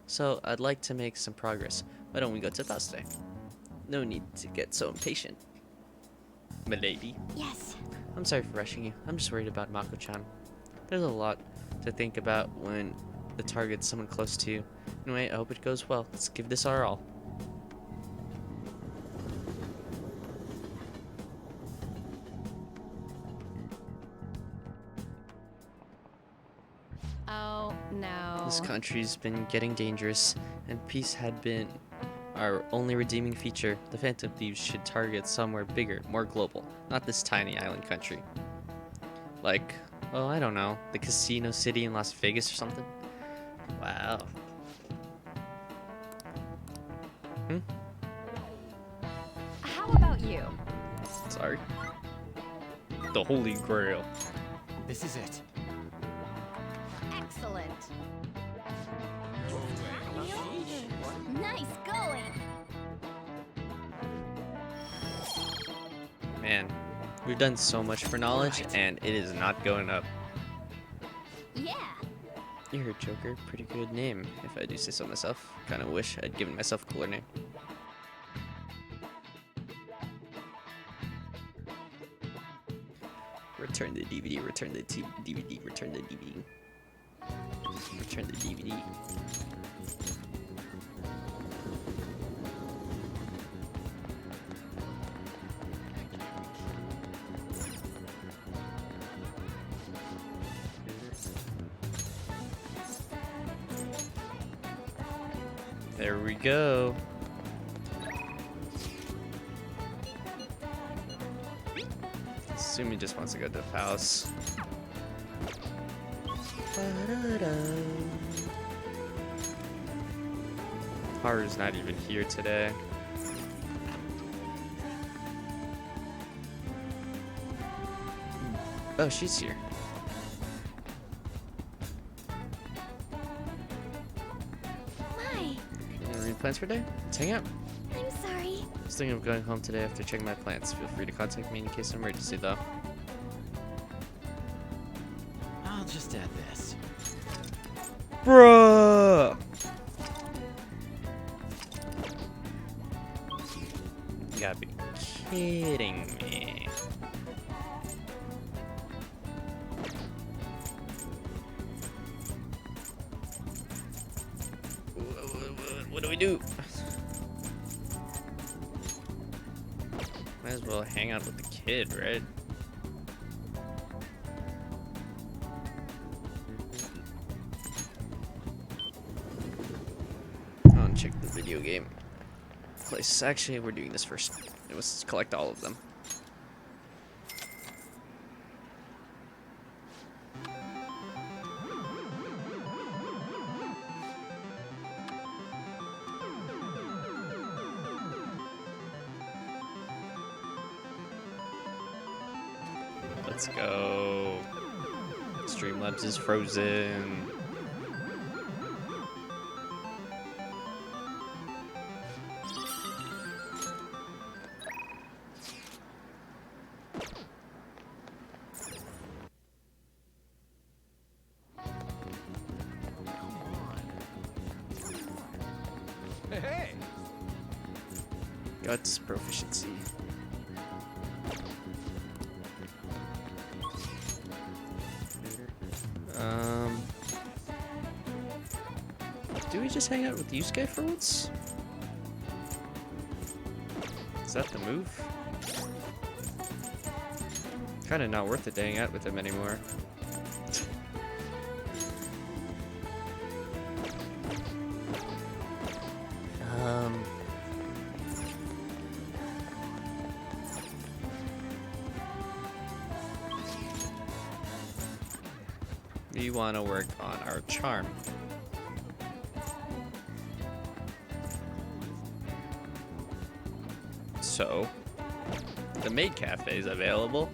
So, I'd like to make some progress. Why don't we go to Thursday? No need to get so impatient. Milady. Yes. I'm sorry for rushing you. I'm just worried about Mako-chan. There's a lot to think about when the target's someone close to you. Anyway, I hope it goes well. Let's give this our all. Oh, no. This country's been getting dangerous, and peace had been our only redeeming feature. The Phantom Thieves should target somewhere bigger, more global, not this tiny island country. Like, oh, I don't know, the casino city in Las Vegas or something? Wow. How about you? Sorry. The Holy Grail. This is it. Excellent. Nice going. Man, we've done so much for knowledge, and it is not going up. Yeah. You heard Joker, pretty good name, if I do say so myself. Kinda wish I'd given myself a cooler name. Return the DVD, return the DVD, return the DVD. Return the DVD. There we go. Assume he just wants to go to the house. Haru's not even here today. Oh, she's here. My. Any plans for today? Let's hang out. I'm sorry. I was thinking of going home today after checking my plans. Feel free to contact me in case of emergency, though. I'll just add this. Bruh! You gotta be kidding me. What do we do? Might as well hang out with the kid, right? Oh, check the video game place. Actually, we're doing this first. Let's collect all of them. Let's go. Streamlabs is frozen. Hey! Guts proficiency. Do we just hang out with Yusuke for once? Is that the move? Kinda not worth it to hang out with him anymore. we want to work on our charm. So, the maid cafe is available.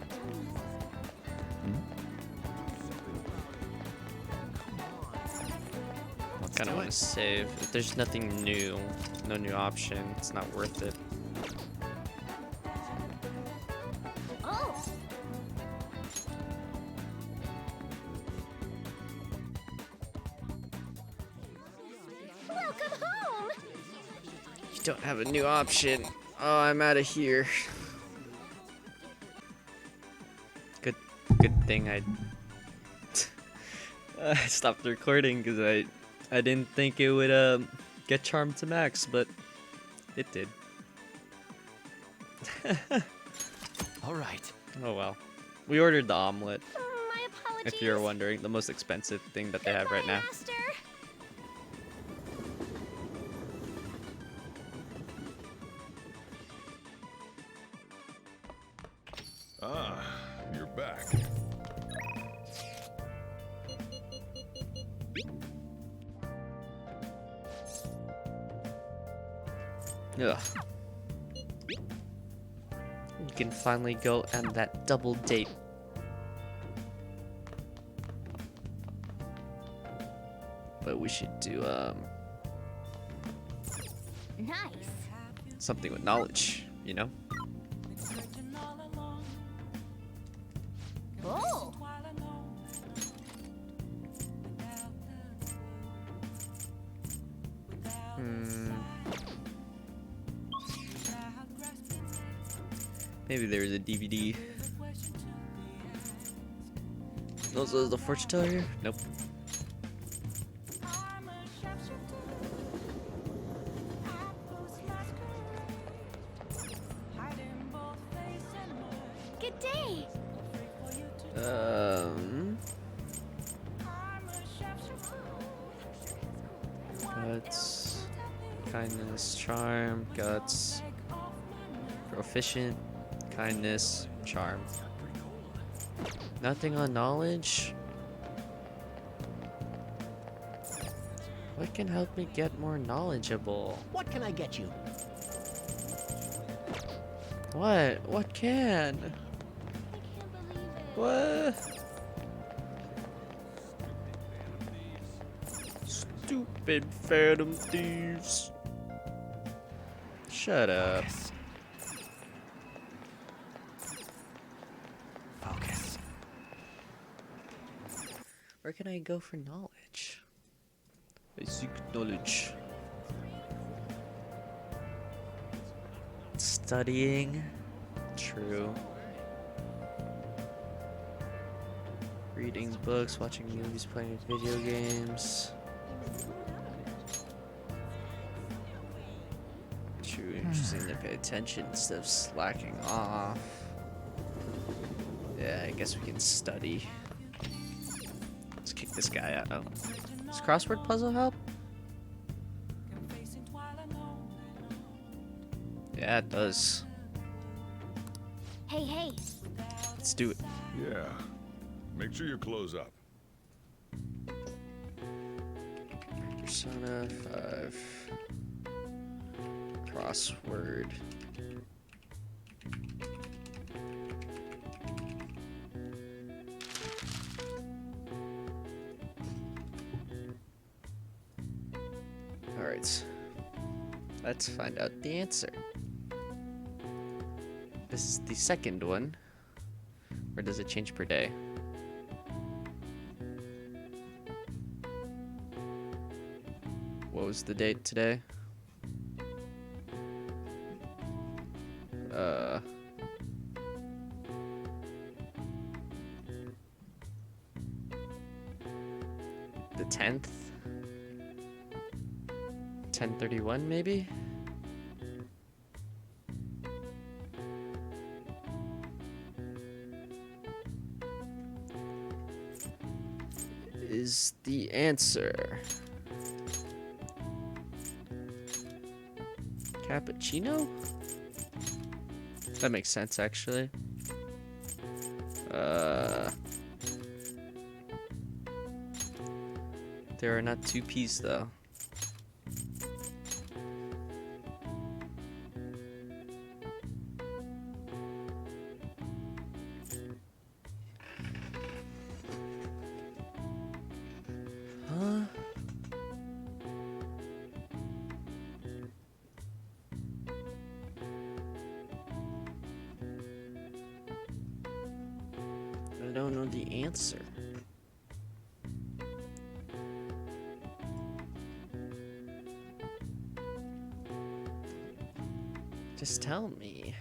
Kind of want to save. If there's nothing new, no new option, it's not worth it. Oh! Welcome home! You don't have a new option. Oh, I'm out of here. Good thing I stopped recording because I didn't think it would get charmed to max, but it did. All right. Oh well. We ordered the omelet. My apologies. If you're wondering, the most expensive thing that they have right now. Master. Ah, you're back. Ugh. We can finally go on that double date. But we should do Nice. something with knowledge, you know? Oh! Maybe there's a DVD. Also, is the fortune teller here? Nope. Good day. Guts, kindness, charm, guts, proficient, kindness, charm. Nothing on knowledge? What can help me get more knowledgeable? What can I get you? What? What can? What? Stupid Phantom Thieves. Shut up. Focus. Where can I go for knowledge? I seek knowledge. Studying. True. Reading books, watching movies, playing video games. True, choosing to pay attention instead of slacking off. Yeah, I guess we can study. Let's kick this guy out. Oh. Does crossword puzzle help? Yeah, it does. Hey, hey. Let's do it. Yeah. Make sure you close up. Persona 5. Crossword. Alright. Let's find out the answer. This is the second one. Or does it change per day? What was the date today? The 10th? 10/31 maybe? Is the answer cappuccino? That makes sense actually. There are not 2 P's though. Huh? I don't know the answer. Just tell me.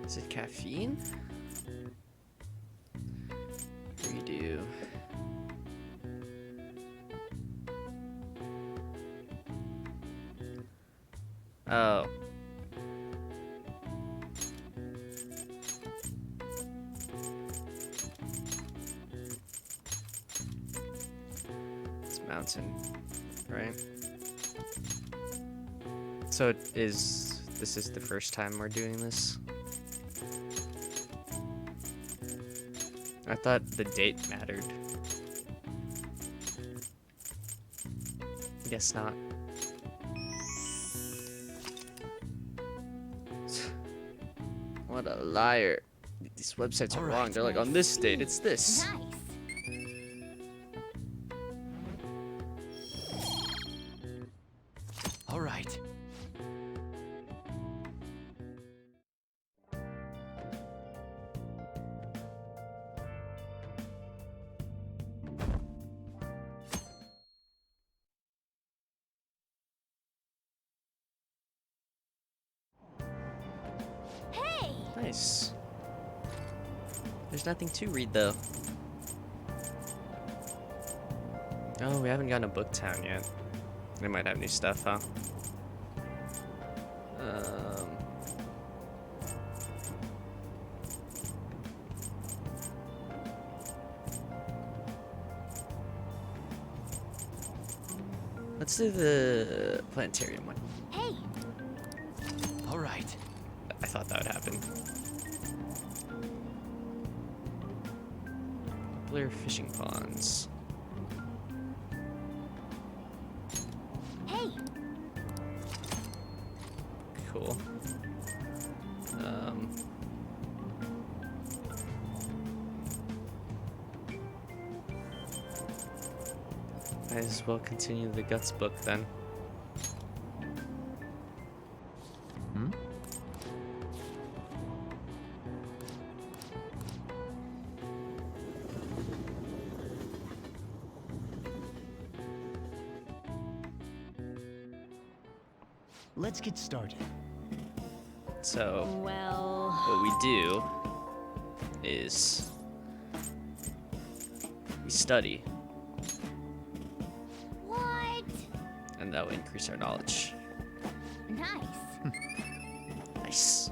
Is it caffeine? Redo. Oh. It's mountain, right? So this is the first time we're doing this? I thought the date mattered. Guess not. What a liar. These websites are wrong. They're like, on this date, it's this. Nice. All right. Hey! Nice. There's nothing to read though. Oh, we haven't gotten a book town yet. They might have new stuff, huh? Let's do the planetarium one. Hey! All right. I thought that would happen. Popular fishing ponds. Hey! Cool. Might as well continue the Guts book then. Hmm? Let's get started. So, Well, what we do is we study, What? and that will increase our knowledge. Nice. Nice.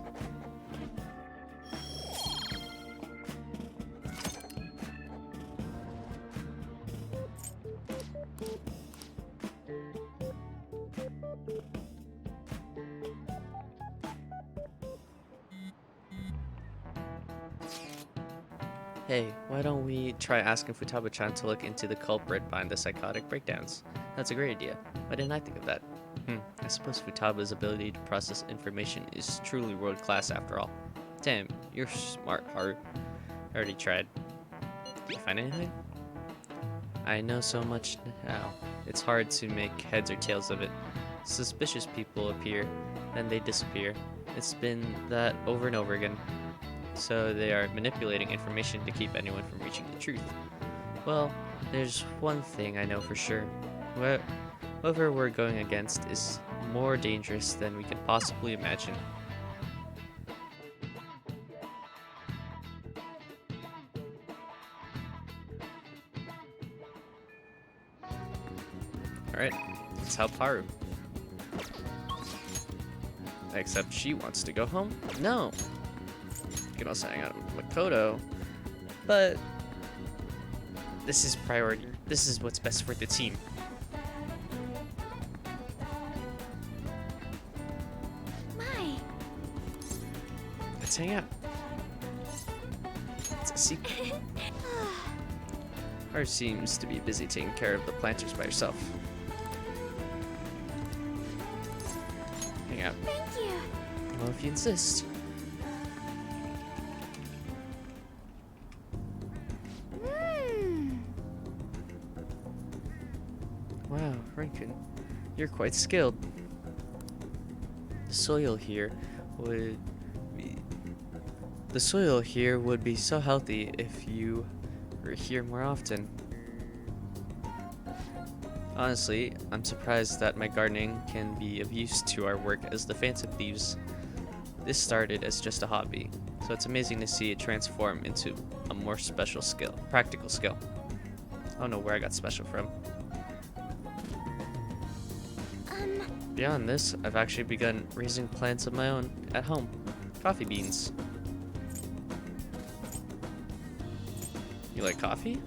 Hey, why don't we try asking Futaba-chan to look into the culprit behind the psychotic breakdowns? That's a great idea. Why didn't I think of that? I suppose Futaba's ability to process information is truly world-class after all. Damn, you're smart, Haru. I already tried. Did you find anything? I know so much now. It's hard to make heads or tails of it. Suspicious people appear, then they disappear. It's been that over and over again. So they are manipulating information to keep anyone from reaching the truth. Well, there's one thing I know for sure. Whoever we're going against is more dangerous than we can possibly imagine. Alright, let's help Haru. Except she wants to go home? No! You can also hang out with Makoto, but this is priority. This is what's best for the team. My. Let's hang out. See? Her seems to be busy taking care of the planters by herself. Hang out. Thank you. Well, if you insist. Wow, Rinkun, you're quite skilled. The soil here would be so healthy if you were here more often. Honestly, I'm surprised that my gardening can be of use to our work as the Phantom Thieves. This started as just a hobby, so it's amazing to see it transform into a more practical skill. I don't know where I got special from. Beyond this, I've actually begun raising plants of my own at home. Coffee beans. You like coffee?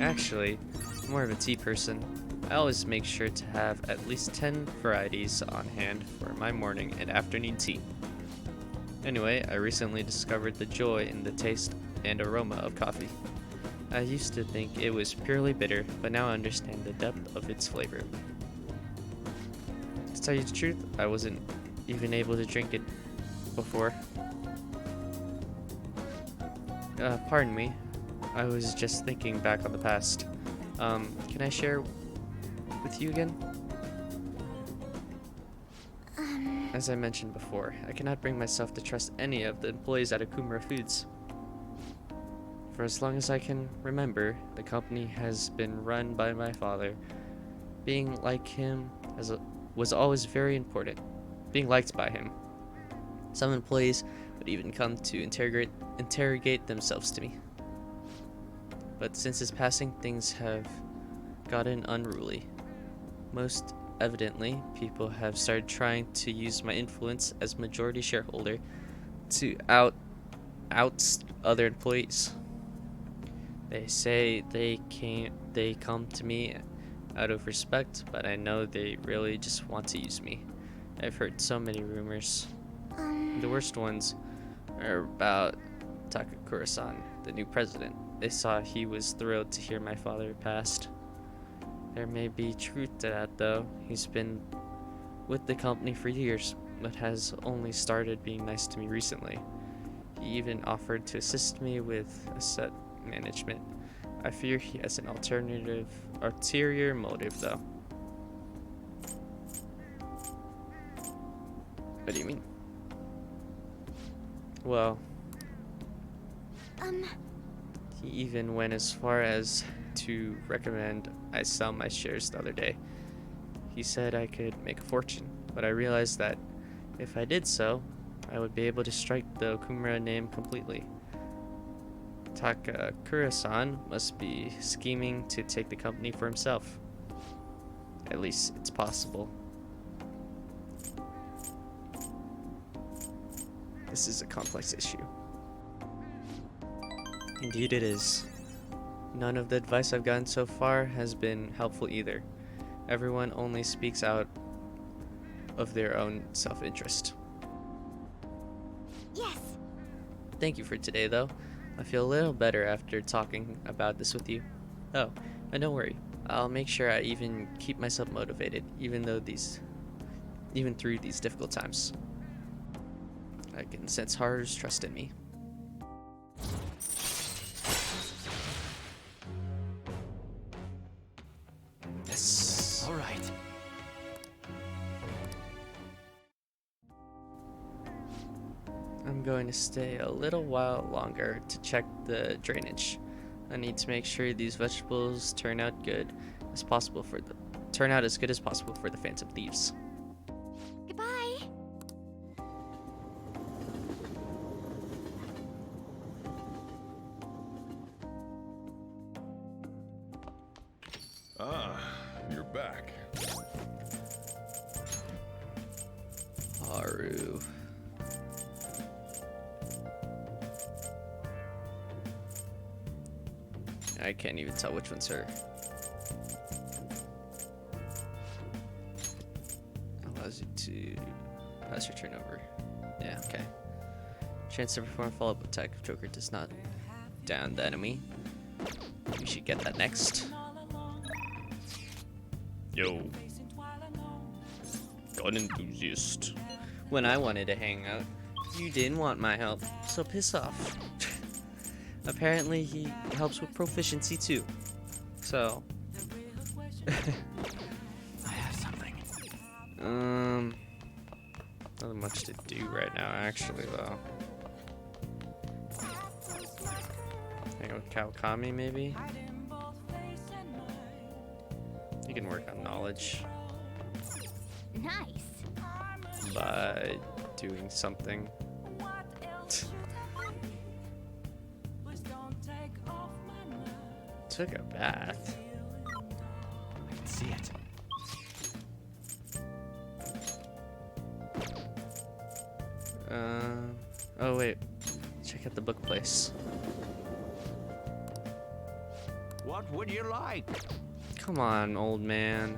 Actually, I'm more of a tea person. I always make sure to have at least 10 varieties on hand for my morning and afternoon tea. Anyway, I recently discovered the joy in the taste and aroma of coffee. I used to think it was purely bitter, but now I understand the depth of its flavor. To tell you the truth, I wasn't even able to drink it before. Pardon me. I was just thinking back on the past. Can I share with you again? As I mentioned before, I cannot bring myself to trust any of the employees at Okumura Foods. For as long as I can remember, the company has been run by my father. Being like him was always very important. Being liked by him. Some employees would even come to interrogate themselves to me. But since his passing, things have gotten unruly. Most evidently, people have started trying to use my influence as majority shareholder to out other employees. They say they come to me out of respect, but I know they really just want to use me. I've heard so many rumors. The worst ones are about Takakura-san, the new president. They saw he was thrilled to hear my father passed. There may be truth to that, though. He's been with the company for years, but has only started being nice to me recently. He even offered to assist me with asset management. I fear he has an ulterior motive, though. What do you mean? Well, he even went as far as to recommend I sell my shares the other day. He said I could make a fortune, but I realized that if I did so, I would be able to strike the Okumura name completely. Takakura-san must be scheming to take the company for himself. At least it's possible. This is a complex issue. Indeed it is. None of the advice I've gotten so far has been helpful either. Everyone only speaks out of their own self-interest. Yes. Thank you for today, though. I feel a little better after talking about this with you. Oh, and don't worry. I'll make sure I even keep myself motivated, even through these difficult times. I can sense Haru's trust in me. Yes. All right. I'm going to stay a little while longer to check the drainage. I need to make sure these vegetables turn out as good as possible for the Phantom Thieves. Goodbye. Ah, you're back. Haru. I can't even tell which one's her. Allows you to pass your turn over. Yeah, okay. Chance to perform follow-up attack if Joker does not down the enemy. We should get that next. Yo. Gun enthusiast. When I wanted to hang out, you didn't want my help, so piss off. Apparently he helps with proficiency too. So. I have something. Nothing much to do right now, actually, though. Hang out with Kawakami, maybe? You can work on knowledge Nice. by doing something. Took a bath. I can see it. Oh wait, check out the book place. What would you like? Come on, old man.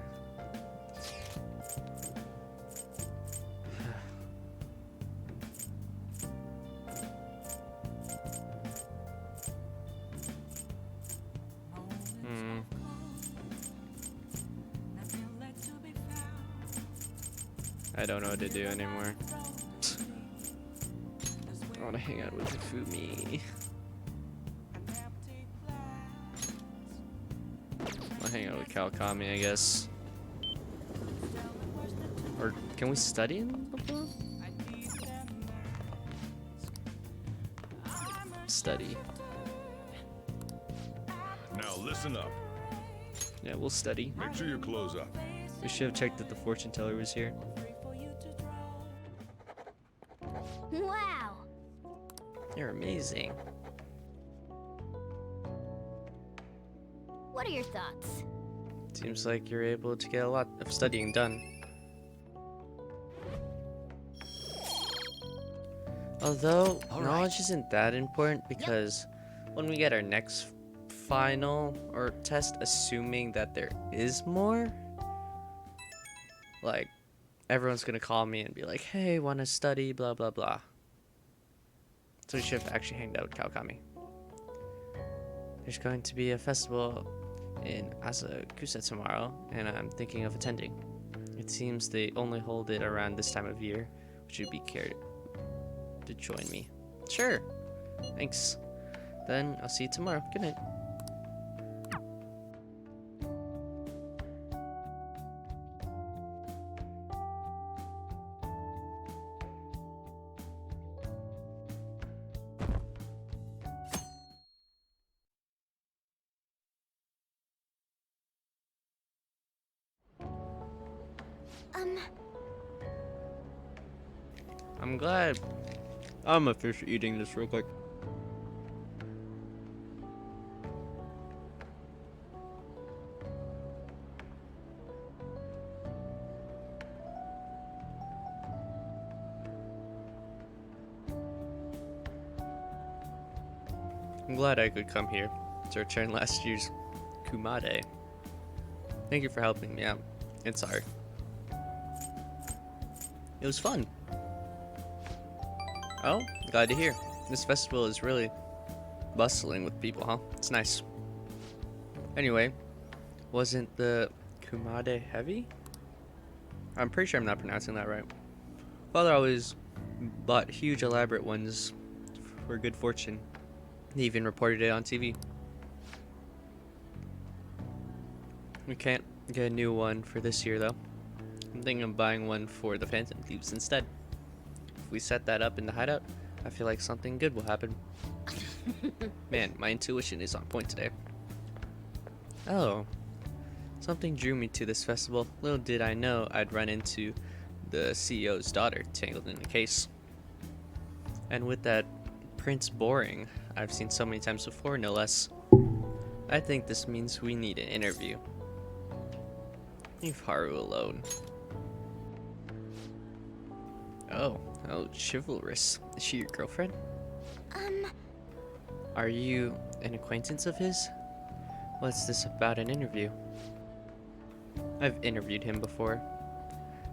I don't know what to do anymore. I want to hang out with Fumi. I'll hang out with Kawakami, I guess. Or can we study in the book? Study. Now listen up. Yeah, we'll study. Make sure you close up. We should have checked that the fortune teller was here. Wow. You're amazing. What are your thoughts? Seems like you're able to get a lot of studying done. Although, knowledge isn't that important because when we get our next final or test, assuming that there is more, like, everyone's gonna call me and be like, hey, wanna study, blah, blah, blah. So we should have actually hanged out with Kawakami. There's going to be a festival in Asakusa tomorrow, and I'm thinking of attending. It seems they only hold it around this time of year. Would you be cared to join me? Sure. Thanks. Then I'll see you tomorrow. Good night. I'm glad I'm a fish eating this real quick. I'm glad I could come here to return last year's Kumade. Thank you for helping me out. And sorry. It was fun. Oh, glad to hear. This festival is really bustling with people, huh? It's nice. Anyway, wasn't the Kumade heavy? I'm pretty sure I'm not pronouncing that right. Father always bought huge elaborate ones for good fortune. He even reported it on TV. We can't get a new one for this year though. I'm thinking of buying one for the Phantom Thieves instead. If we set that up in the hideout, I feel like something good will happen. Man, my intuition is on point today. Oh, something drew me to this festival. Little did I know I'd run into the CEO's daughter tangled in a case. And with that Prince Boring I've seen so many times before, no less. I think this means we need an interview. Leave Haru alone. Oh, chivalrous. Is she your girlfriend? Are you an acquaintance of his? What's this about an interview? I've interviewed him before.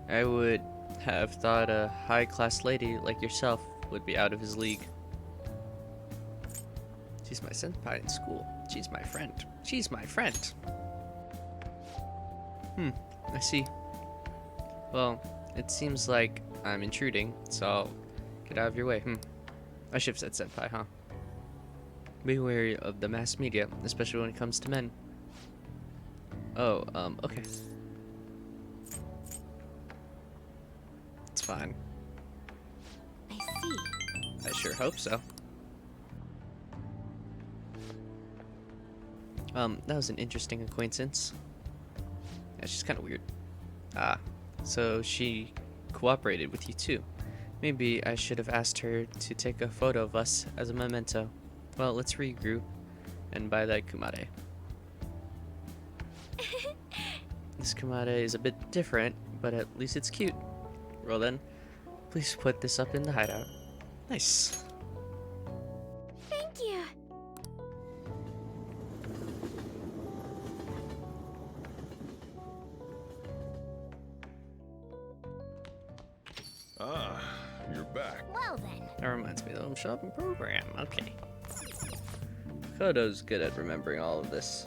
I would have thought a high-class lady like yourself would be out of his league. She's my senpai in school. She's my friend. She's my friend. I see. Well, it seems like I'm intruding, so I'll get out of your way. I should have said senpai, huh? Be wary of the mass media, especially when it comes to men. Oh, okay. It's fine. I see. I sure hope so. That was an interesting acquaintance. Yeah, she's kind of weird. Ah, so she cooperated with you too. Maybe I should have asked her to take a photo of us as a memento. Well, let's regroup and buy that kumare. This kumare is a bit different, but at least it's cute. Well then, please put this up in the hideout. Nice. Thank you. Ah, you're back. Well then. That reminds me of the home shopping program. Okay. Kodo's good at remembering all of this.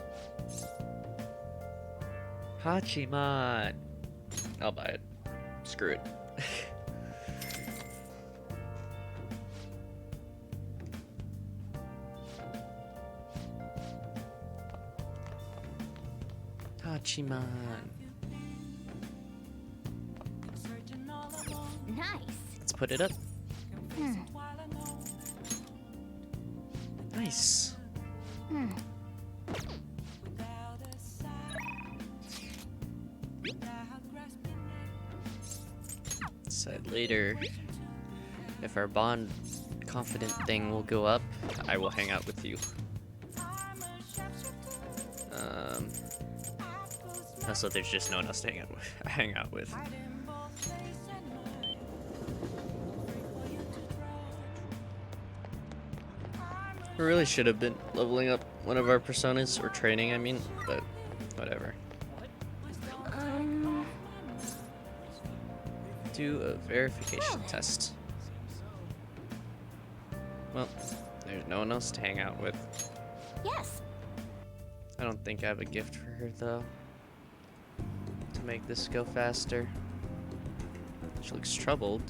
Hachiman. I'll buy it. Screw it. Hachiman. Nice. Let's put it up. Nice. Said later, if our bond confident thing will go up, I will hang out with you. Also, there's just no one else to hang out with. We really should have been leveling up one of our personas, or training, I mean, but whatever. Do a verification test. Well, there's no one else to hang out with. Yes. I don't think I have a gift for her, though, to make this go faster. She looks troubled.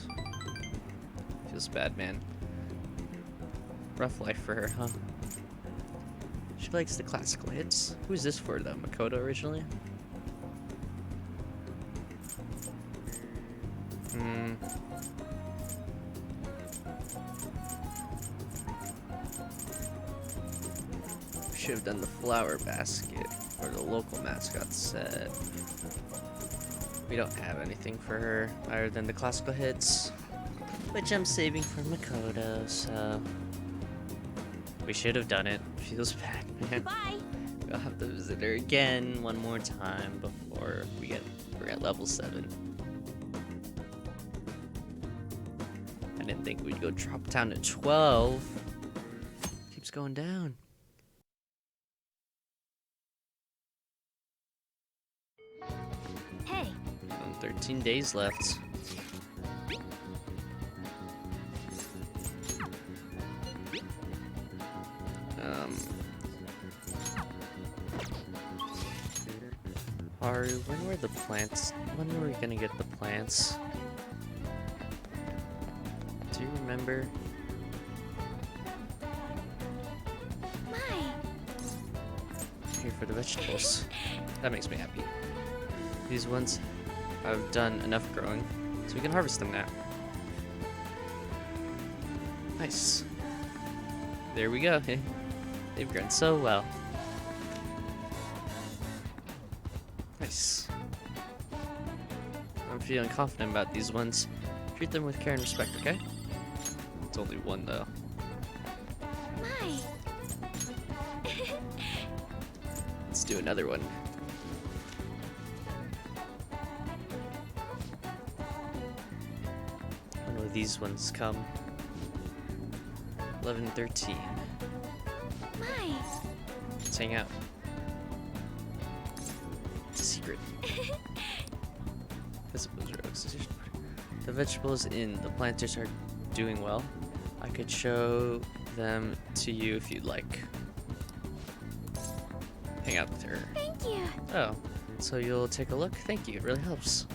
Feels bad, man. Rough life for her, huh? She likes the classical hits. Who's this for, though? Makoto originally? Should have done the flower basket or the local mascot set. We don't have anything for her other than the classical hits, which I'm saving for Makoto, so we should have done it. Feels bad, man. Bye. We'll have to visit her again one more time before we're at level 7. I didn't think we'd go drop down to 12. Keeps going down. Hey. 13 days left. Haru, when were the plants? When were we gonna get the plants? Do you remember? My. Here for the vegetables. That makes me happy. These ones have done enough growing, so we can harvest them now. Nice. There we go. They've grown so well. Nice. I'm feeling confident about these ones. Treat them with care and respect, okay? It's only one, though. My. Let's do another one. When will these ones come? 11, 13. My. Let's hang out. It's a secret. The vegetables in the planters are doing well. I could show them to you if you'd like. Hang out with her. Thank you. Oh, so you'll take a look? Thank you, it really helps.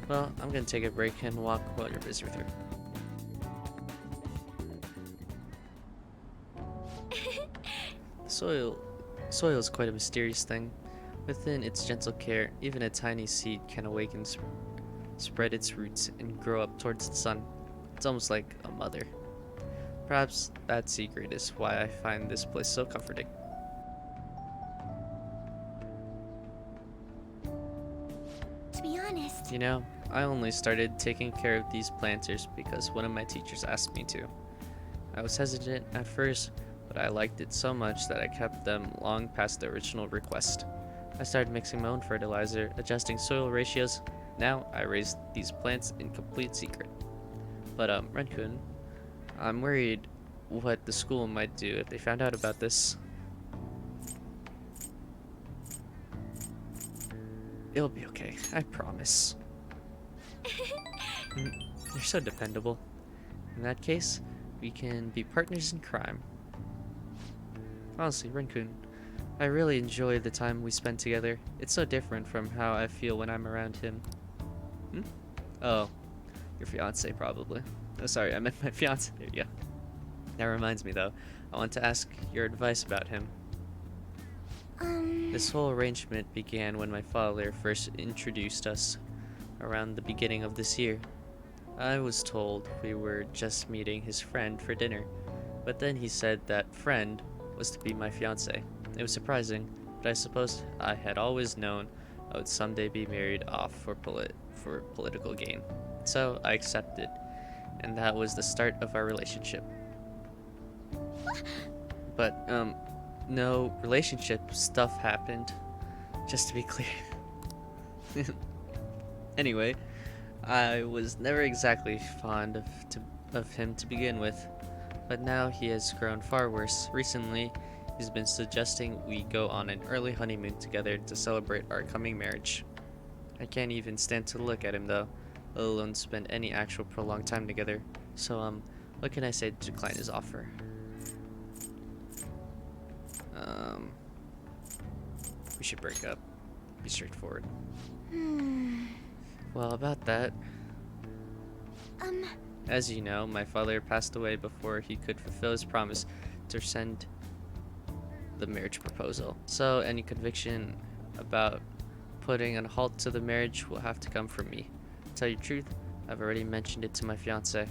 Well, I'm gonna take a break and walk while you're busy with her. Soil is quite a mysterious thing. Within its gentle care, even a tiny seed can awaken, spread its roots, and grow up towards the sun. It's almost like a mother. Perhaps that secret is why I find this place so comforting. To be honest, You know, I only started taking care of these planters because one of my teachers asked me to. I was hesitant at first, but I liked it so much that I kept them long past the original request. I started mixing my own fertilizer, adjusting soil ratios. Now I raise these plants in complete secret. But Renkun, I'm worried what the school might do if they found out about this. It'll be okay, I promise. You're so dependable. In that case, we can be partners in crime. Honestly, Renkun, I really enjoy the time we spend together. It's so different from how I feel when I'm around him. Oh, your fiance probably. Oh, sorry, I meant my fiance. There you go. That reminds me though, I want to ask your advice about him. This whole arrangement began when my father first introduced us around the beginning of this year. I was told we were just meeting his friend for dinner, but then he said that friend was to be my fiance. It was surprising, but I suppose I had always known I would someday be married off for political gain. So I accepted, and that was the start of our relationship. But, no relationship stuff happened, just to be clear. Anyway, I was never exactly fond of him to begin with, but now he has grown far worse. Recently, he's been suggesting we go on an early honeymoon together to celebrate our coming marriage. I can't even stand to look at him though, let alone spend any actual prolonged time together. So, what can I say to decline his offer? We should break up. Be straightforward. Well, about that, as you know, my father passed away before he could fulfill his promise to send the marriage proposal. So any conviction about putting a halt to the marriage will have to come from me. To tell you the truth, I've already mentioned it to my fiance,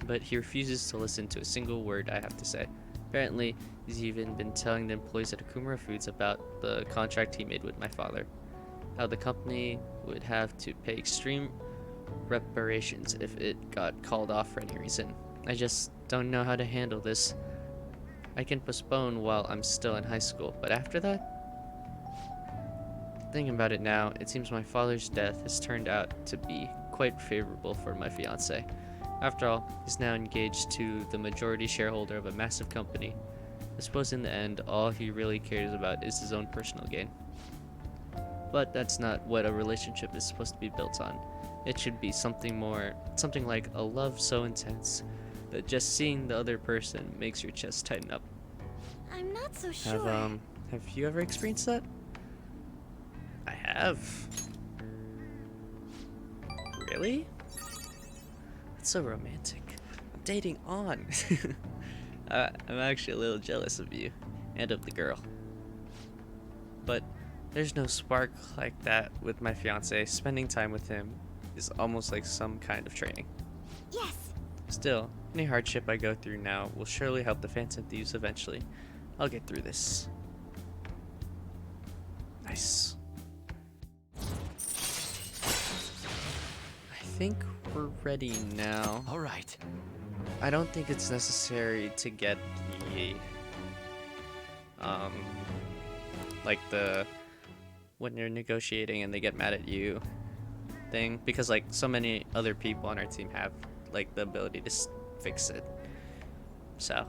but he refuses to listen to a single word I have to say. Apparently, he's even been telling the employees at Akumura Foods about the contract he made with my father. How the company would have to pay extreme reparations if it got called off for any reason. I just don't know how to handle this. I can postpone while I'm still in high school, but after that? Thinking about it now, it seems my father's death has turned out to be quite favorable for my fiance. After all, he's now engaged to the majority shareholder of a massive company. I suppose in the end, all he really cares about is his own personal gain. But that's not what a relationship is supposed to be built on. It should be something like a love so intense that just seeing the other person makes your chest tighten up. I'm not so sure. Have you ever experienced that? I have. Really? That's so romantic. I'm dating on. I'm actually a little jealous of you and of the girl. But there's no spark like that with my fiance. Spending time with him is almost like some kind of training. Yes. Still, any hardship I go through now will surely help the Phantom Thieves eventually. I'll get through this. Nice. I think we're ready now. All right. I don't think it's necessary to get the like the when you're negotiating and they get mad at you thing, because like so many other people on our team have like the ability to fix it. So,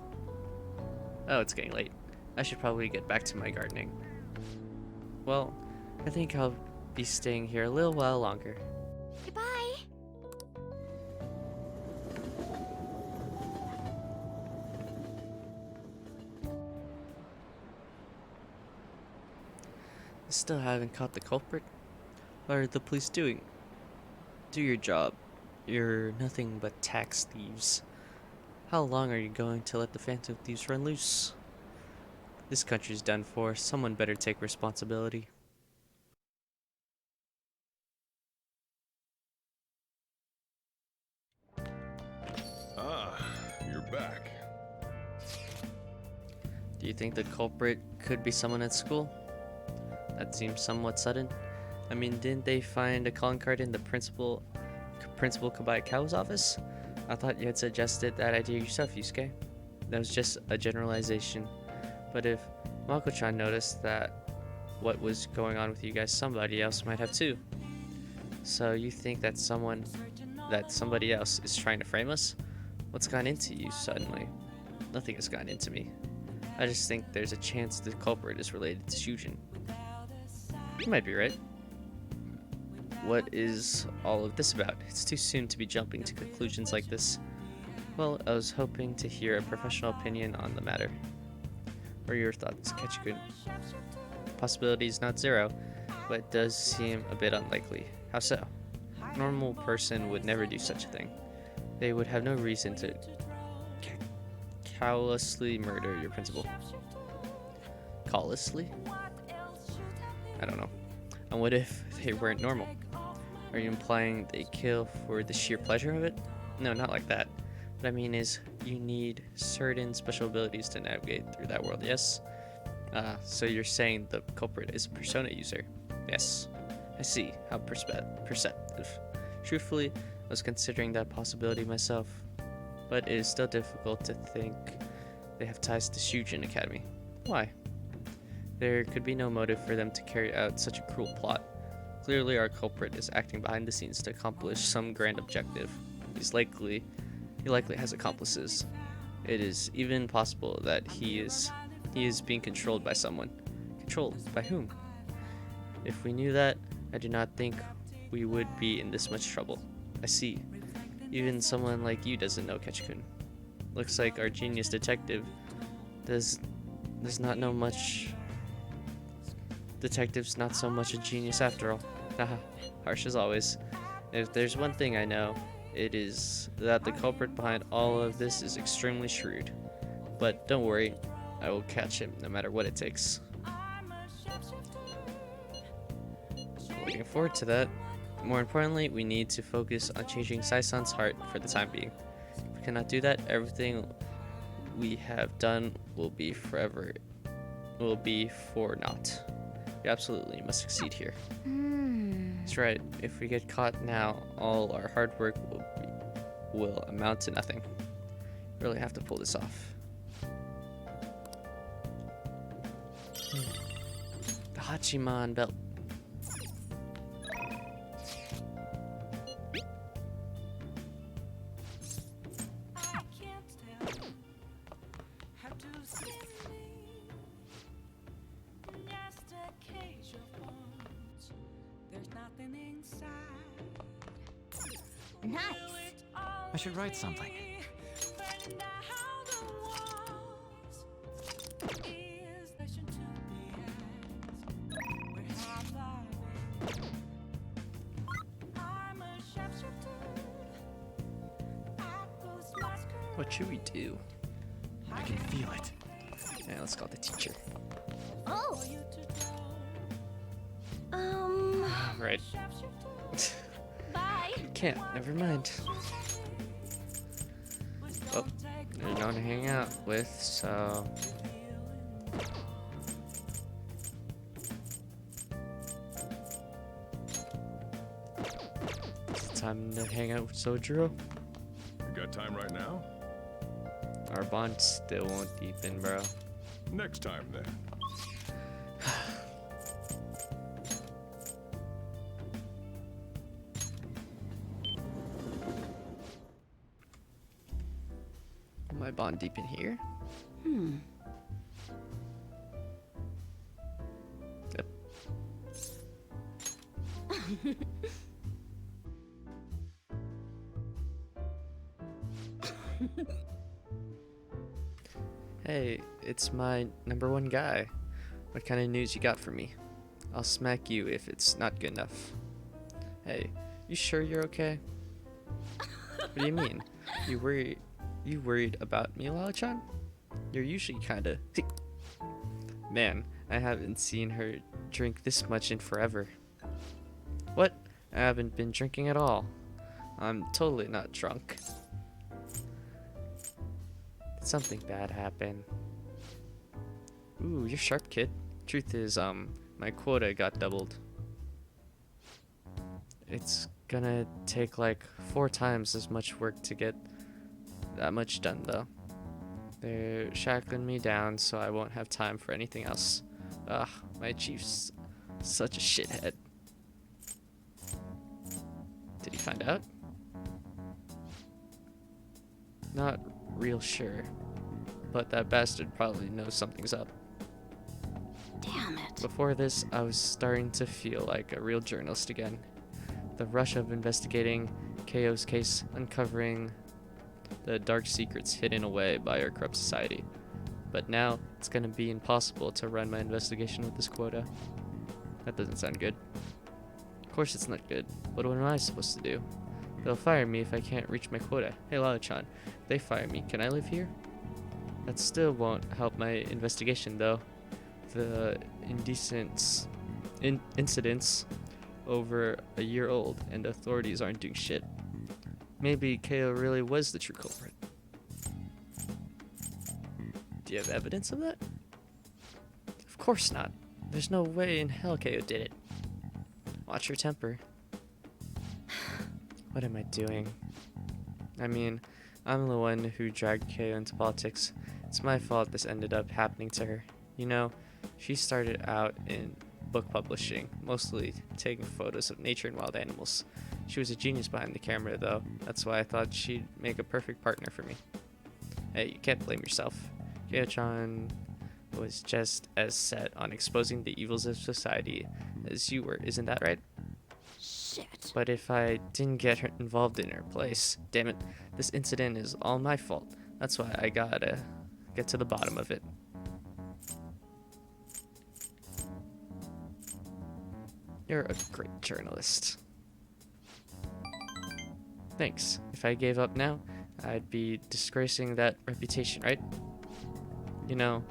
oh, it's getting late. I should probably get back to my gardening. Well, I think I'll be staying here a little while longer. Goodbye. Still haven't caught the culprit? What are the police doing? Do your job. You're nothing but tax thieves. How long are you going to let the Phantom Thieves run loose? This country's done for. Someone better take responsibility. Ah, you're back. Do you think the culprit could be someone at school? That seems somewhat sudden. I mean, didn't they find a calling card in the Principal Kabaikawa's office? I thought you had suggested that idea yourself, Yusuke. That was just a generalization. But if Mako-chan noticed that what was going on with you guys, somebody else might have too. So you think that somebody else is trying to frame us? What's gone into you suddenly? Nothing has gone into me. I just think there's a chance the culprit is related to Shujin. You might be right. What is all of this about? It's too soon to be jumping to conclusions like this. Well, I was hoping to hear a professional opinion on the matter. What are your thoughts, Ketchukun? Possibility is not zero, but it does seem a bit unlikely. How so? A normal person would never do such a thing. They would have no reason to callously murder your principal. Callously? I don't know. And what if they weren't normal? Are you implying they kill for the sheer pleasure of it? No, not like that. What I mean is, you need certain special abilities to navigate through that world, yes? So you're saying the culprit is a persona user? Yes. I see. How perceptive. Truthfully, I was considering that possibility myself. But it is still difficult to think they have ties to Shujin Academy. Why? There could be no motive for them to carry out such a cruel plot. Clearly our culprit is acting behind the scenes to accomplish some grand objective. He likely has accomplices. It is even possible that he is being controlled by someone. Controlled by whom? If we knew that, I do not think we would be in this much trouble. I see. Even someone like you doesn't know Ketchukun. Looks like our genius detective does not know much. Detective's not so much a genius after all. Haha, harsh as always. If there's one thing I know, it is that the culprit behind all of this is extremely shrewd. But don't worry, I will catch him no matter what it takes. Looking forward to that. More importantly, we need to focus on changing Sai-san's heart for the time being. If we cannot do that, everything we have done will be for naught. We absolutely must succeed here. That's right. If we get caught now, all our hard work will amount to nothing. We really have to pull this off. The Hachiman belt. Nice. I should write something. What should we do? I can feel it. Yeah, let's call the teacher. Oh. Right. Bye. Can't. Never mind. Oh, there's no one to hang out with, so. It's time to hang out with Sojiro. You got time right now? Our bond still won't deepen, bro. Next time, then. My bond deepen here? Yep. Hey, it's my #1 guy. What kind of news you got for me? I'll smack you if it's not good enough. Hey, you sure you're okay? What do you mean? You worried about me, Lala-chan? You're usually kinda... Man, I haven't seen her drink this much in forever. What? I haven't been drinking at all. I'm totally not drunk. Did something bad happen? Ooh, you're sharp, kid. Truth is, my quota got doubled. It's gonna take like 4 times as much work to get that much done, though. They're shackling me down so I won't have time for anything else. Ugh, my chief's such a shithead. Did he find out? Not real sure, but that bastard probably knows something's up. Damn it. Before this, I was starting to feel like a real journalist again. The rush of investigating KO's case, uncovering the dark secrets hidden away by our corrupt society. But now, it's gonna be impossible to run my investigation with this quota. That doesn't sound good. Of course it's not good, but what am I supposed to do? They'll fire me if I can't reach my quota. Hey Lala-chan, if they fire me, can I live here? That still won't help my investigation though. The incidents over a year old and authorities aren't doing shit. Maybe KO really was the true culprit. Do you have evidence of that? Of course not. There's no way in hell KO did it. Watch your temper. What am I doing? I mean, I'm the one who dragged KO into politics. It's my fault this ended up happening to her. You know, she started out in book publishing, mostly taking photos of nature and wild animals. She was a genius behind the camera though, that's why I thought she'd make a perfect partner for me. Hey, you can't blame yourself. KO-chan was just as set on exposing the evils of society as you were, isn't that right? Shit. But if I didn't get her involved in her place, damn it, this incident is all my fault. That's why I gotta get to the bottom of it. You're a great journalist. Thanks. If I gave up now, I'd be disgracing that reputation, right? You know,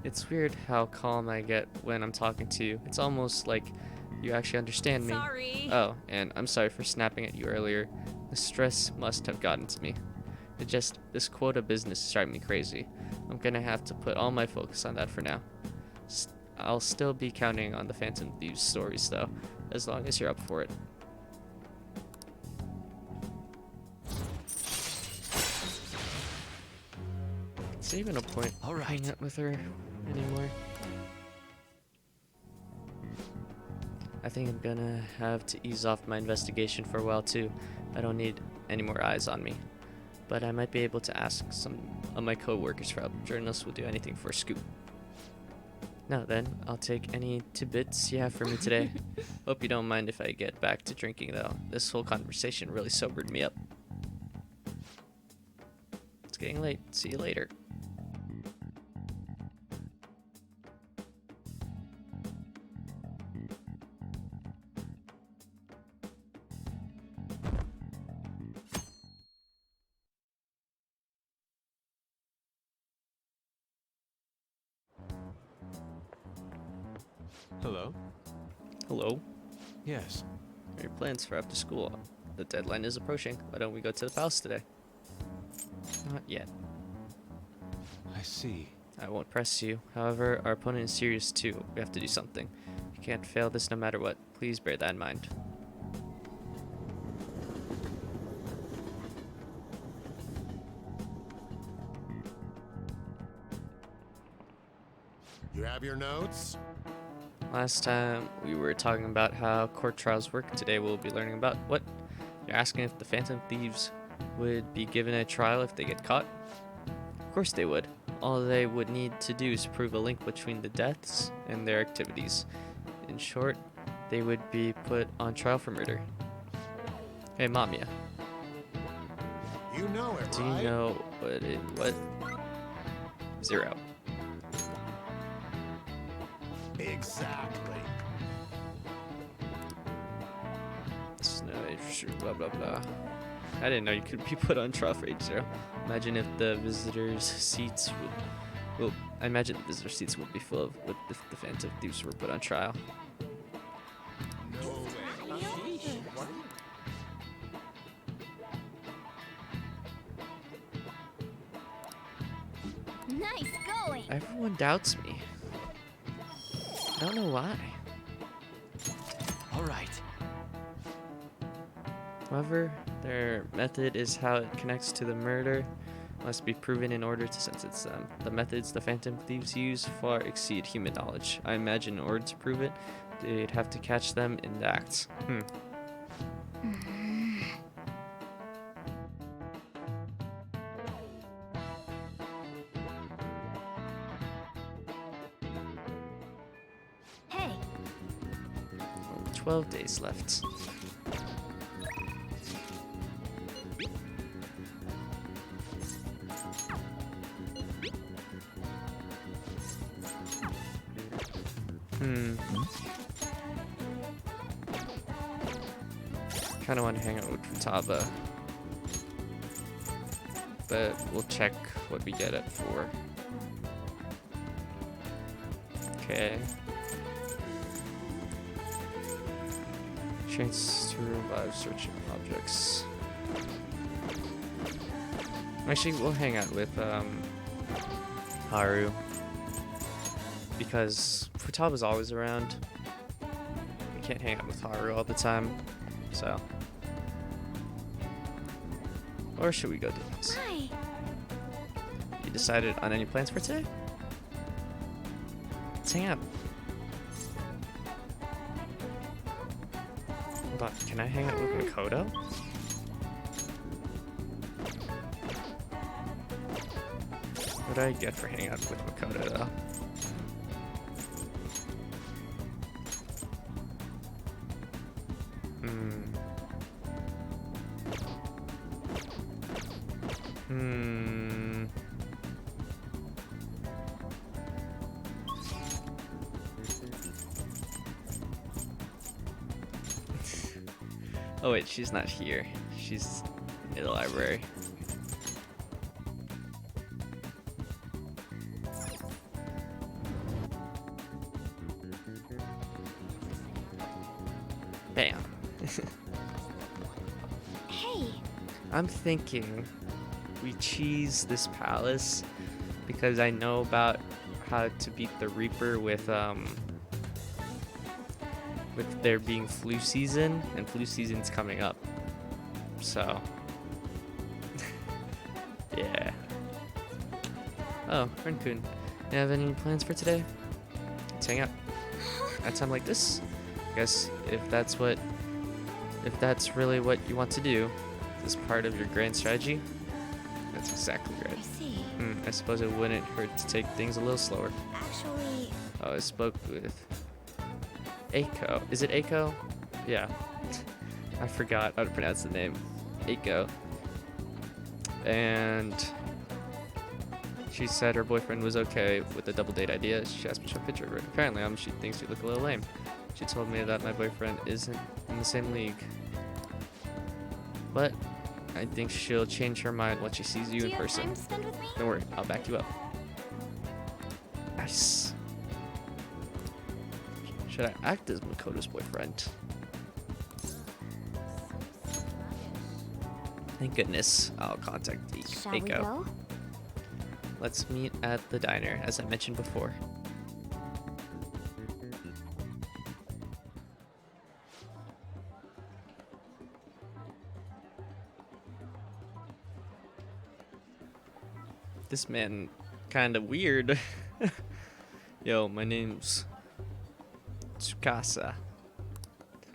it's weird how calm I get when I'm talking to you. It's almost like you actually understand me. Sorry. Oh, and I'm sorry for snapping at you earlier. The stress must have gotten to me. This quota business is driving me crazy. I'm gonna have to put all my focus on that for now. I'll still be counting on the Phantom Thieves stories though, as long as you're up for it. Is there even a point hanging out with her anymore? I think I'm gonna have to ease off my investigation for a while too. I don't need any more eyes on me. But I might be able to ask some of my co-workers for help. Journalists will do anything for a scoop. Now then, I'll take any tidbits you have for me today. Hope you don't mind if I get back to drinking though. This whole conversation really sobered me up. It's getting late. See you later. Hello? Hello. Yes. What are your plans for after school? The deadline is approaching. Why don't we go to the palace today? Not yet. I see. I won't press you. However, our opponent is serious too. We have to do something. You can't fail this no matter what. Please bear that in mind. You have your notes? Last time we were talking about how court trials work. Today we'll be learning about what? You're asking if the Phantom Thieves would be given a trial if they get caught? Of course they would. All they would need to do is prove a link between the deaths and their activities. In short, they would be put on trial for murder. Hey, Mamiya. You know it, Do right? you know what? 0. Exactly. true, blah blah blah. I didn't know you could be put on trial for H0. Imagine if the visitors' seats would... Well, I imagine the visitor seats would be full of if the Phantom Thieves were put on trial. Nice going. Everyone doubts me. I don't know why. All right. However, their method is how it connects to the murder must be proven in order to sentence them. The methods the Phantom Thieves use far exceed human knowledge. I imagine in order to prove it, they'd have to catch them in the act. Hey. 12 days left. Kind of want to hang out with Futaba, but we'll check what we get at 4. Okay. Chance to revive searching objects. Actually, we'll hang out with Haru because Futaba's always around. We can't hang out with Haru all the time, so. Or should we go do this? Hi. You decided on any plans for today? Let's hang out. Hold on, can I hang out with Makoto? What do I get for hanging out with Makoto though? Oh wait, she's not here. She's in the library. Bam. Hey. I'm thinking we cheese this palace because I know about how to beat the Reaper with there being flu season, and flu season's coming up. So yeah. Oh, Ren-kun, you have any plans for today? Let's hang out. At a time like this, I guess if that's really what you want to do, this part of your grand strategy, that's exactly right. I see. I suppose it wouldn't hurt to take things a little slower. Actually... Oh, I spoke with Eiko. Is it Eiko? Yeah. I forgot how to pronounce the name. Eiko. And she said her boyfriend was okay with the double date idea. She asked me to show a picture of her. Apparently, she thinks you look a little lame. She told me that my boyfriend isn't in the same league. But I think she'll change her mind once she sees you in person. Time to spend with me? Don't worry, I'll back you up. Nice. Should I act as Makoto's boyfriend? Thank goodness I'll contact Shall we Eiko. go? Let's meet at the diner, as I mentioned before. This man kinda weird. Yo, my name's Tsukasa.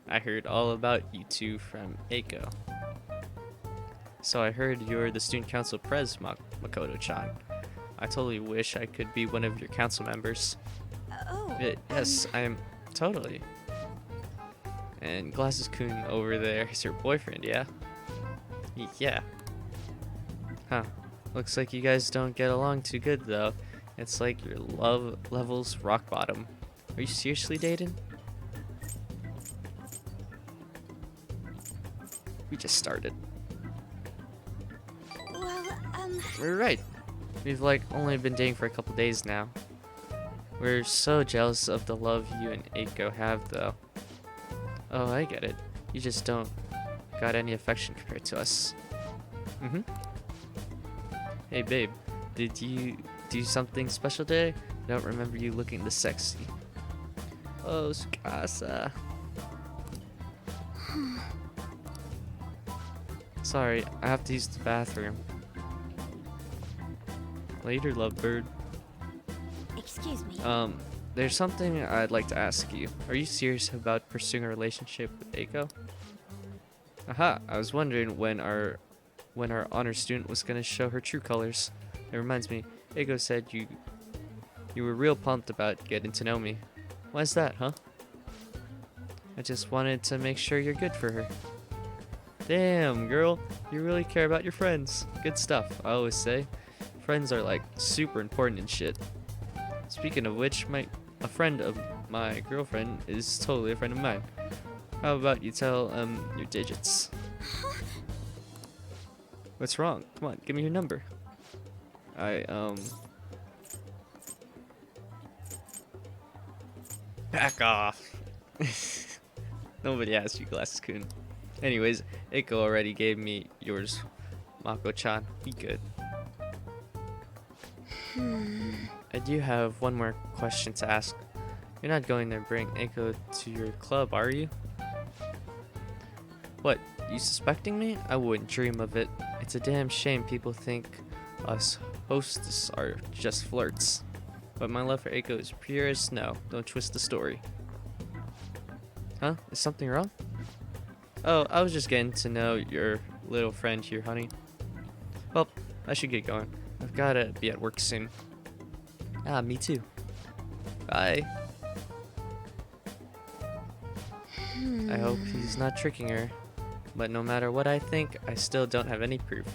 I heard all about you two from Eiko. So I heard you're the student council pres, Makoto-chan. I totally wish I could be one of your council members. Oh. Yes, I am. Totally. And Glasses-kun over there is your boyfriend, yeah? Yeah. Huh. Looks like you guys don't get along too good, though. It's like your love level's rock bottom. Are you seriously dating? We just started. Well, We're right. We've like only been dating for a couple days now. We're so jealous of the love you and Eiko have, though. Oh, I get it. You just don't got any affection compared to us. Hey, babe. Did you do something special today? I don't remember you looking this sexy. Oh, Tsukasa. Sorry, I have to use the bathroom. Later, lovebird. excuse me. There's something I'd like to ask you. Are you serious about pursuing a relationship with Eiko? Aha, I was wondering when our honor student was gonna show her true colors. It reminds me, Eiko said you were real pumped about getting to know me. Why's that, huh? I just wanted to make sure you're good for her. Damn, girl, you really care about your friends. Good stuff, I always say. Friends are like super important and shit. Speaking of which, a friend of my girlfriend is totally a friend of mine. How about you tell your digits? What's wrong? Come on, give me your number. Back off. Nobody asked you, Glasses-kun. Anyways, Eiko already gave me yours, Mako-chan. Be good. I do have one more question to ask. You're not going to bring Eiko to your club, are you? What, you suspecting me? I wouldn't dream of it. It's a damn shame people think us hostess are just flirts. But my love for Eiko is pure as snow. Don't twist the story. Huh? Is something wrong? Oh, I was just getting to know your little friend here, honey. Well, I should get going. I've gotta be at work soon. Ah, me too. Bye. I hope he's not tricking her. But no matter what I think, I still don't have any proof.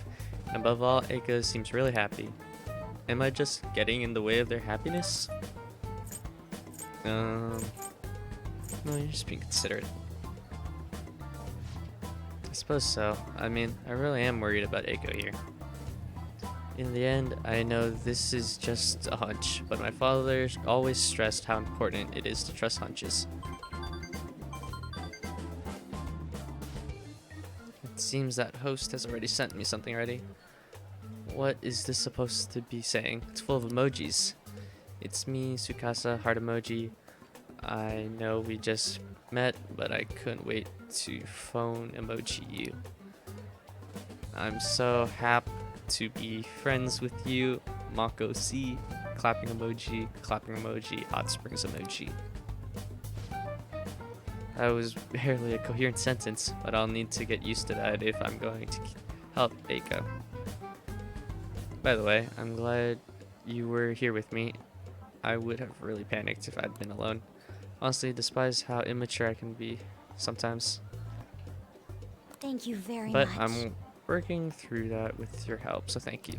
And above all, Eiko seems really happy. Am I just getting in the way of their happiness? No, you're just being considerate. I suppose so. I mean, I really am worried about Eiko here. In the end, I know this is just a hunch, but my father always stressed how important it is to trust hunches. It seems that host has already sent me something already. What is this supposed to be saying? It's full of emojis. It's me, Tsukasa, heart emoji. I know we just met, but I couldn't wait to phone emoji you. I'm so happy to be friends with you. Mako C, clapping emoji, hot springs emoji. That was barely a coherent sentence, but I'll need to get used to that if I'm going to help Eiko. By the way, I'm glad you were here with me. I would have really panicked if I'd been alone. Honestly, despise how immature I can be sometimes. Thank you very But much. I'm working through that with your help, so thank you.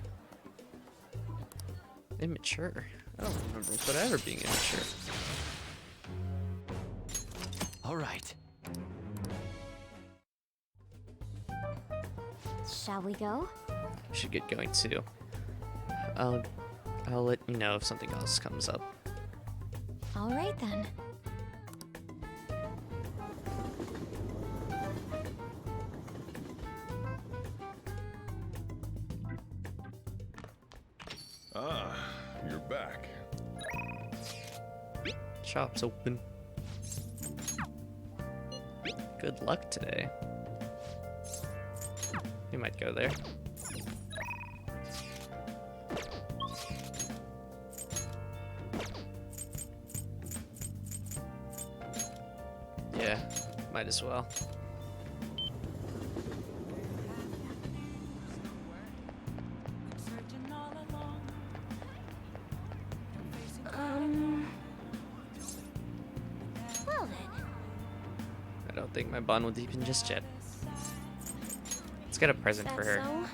Immature? I don't remember whatever being immature. All right. Shall we go? Should get going too. I'll let you know if something else comes up. All right then. Ah, you're back. Shop's open. Good luck today. We might go there. Yeah, might as well. Well then. I don't think my bond will deepen just yet. Let's get a present for her. So?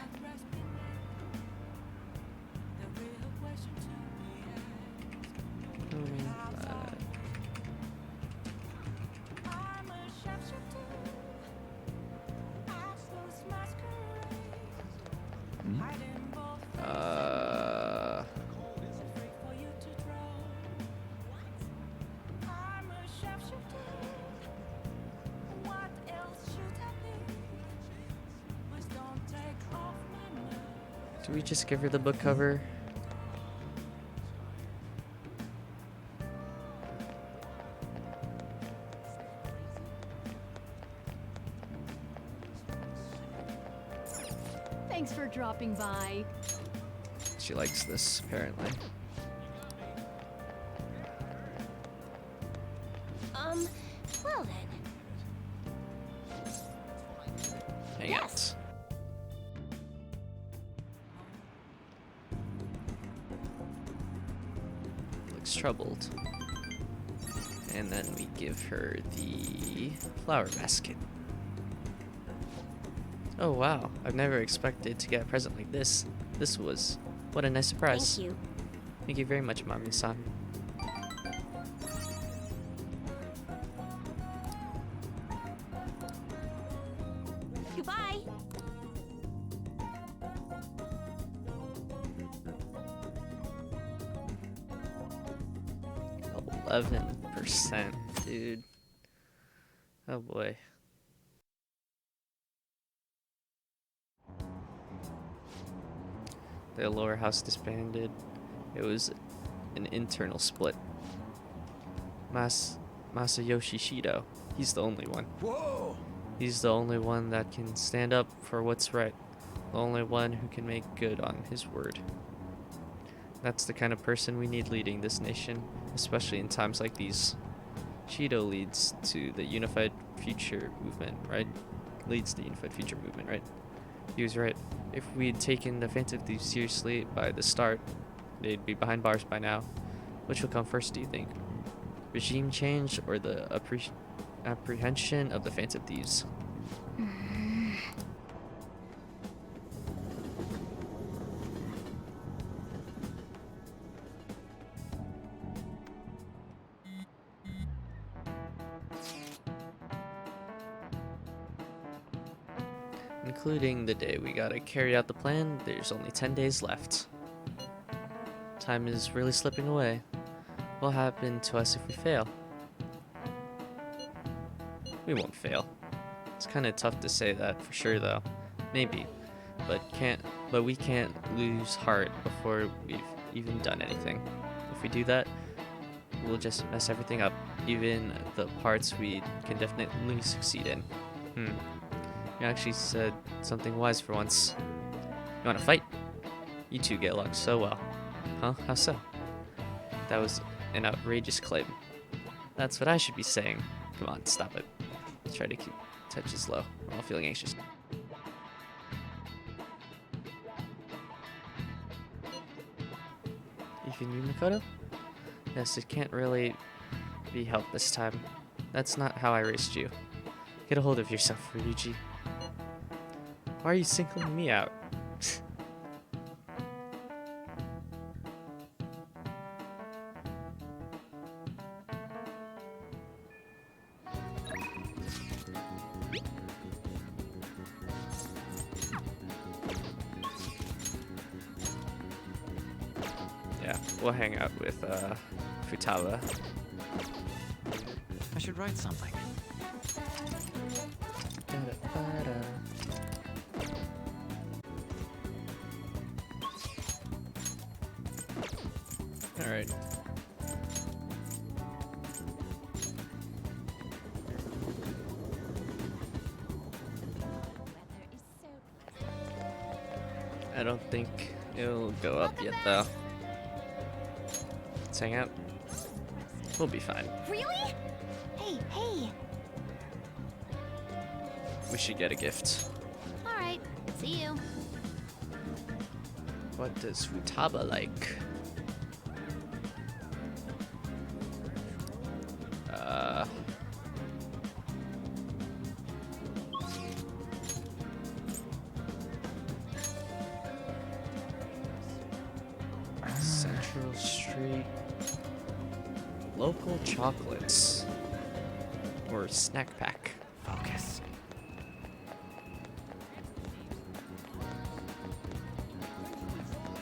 Do we just give her the book cover? Thanks for dropping by. She likes this, apparently. Well then. Hang out. Looks troubled. And then we give her the flower basket. Oh wow, I've never expected to get a present like this. What a nice surprise. Thank you. Thank you very much, Mami-san. Goodbye. 11%, dude. Oh boy. The lower house disbanded. It was an internal split. Masayoshi Shido. He's the only one. Whoa! He's the only one that can stand up for what's right. The only one who can make good on his word. That's the kind of person we need leading this nation, especially in times like these. Shido leads to the unified future movement, right? Leads the unified future movement, right? He was right. If we'd taken the Phantom Thieves seriously by the start, they'd be behind bars by now. Which will come first, do you think? Regime change or the apprehension of the Phantom Thieves? Including the day we gotta carry out the plan, there's only 10 days left. Time is really slipping away. What'll happen to us if we fail? We won't fail. It's kinda tough to say that for sure though. Maybe. But we can't lose heart before we've even done anything. If we do that, we'll just mess everything up. Even the parts we can definitely succeed in. You actually said something wise for once. You wanna fight? You two get along so well. Huh? How so? That was an outrageous claim. That's what I should be saying. Come on, stop it. Try to keep touches low. I'm all feeling anxious. Even you, Makoto? Yes, it can't really be helped this time. That's not how I raised you. Get a hold of yourself, Ryuji. Why are you singling me out? Yeah, we'll hang out with Futaba. I should write something. All right. I don't think it'll go up yet, though. Let's hang out. We'll be fine. Really? Hey. We should get a gift. All right. See you. What does Futaba like? Central Street. Local chocolates. Or snack pack. Focus.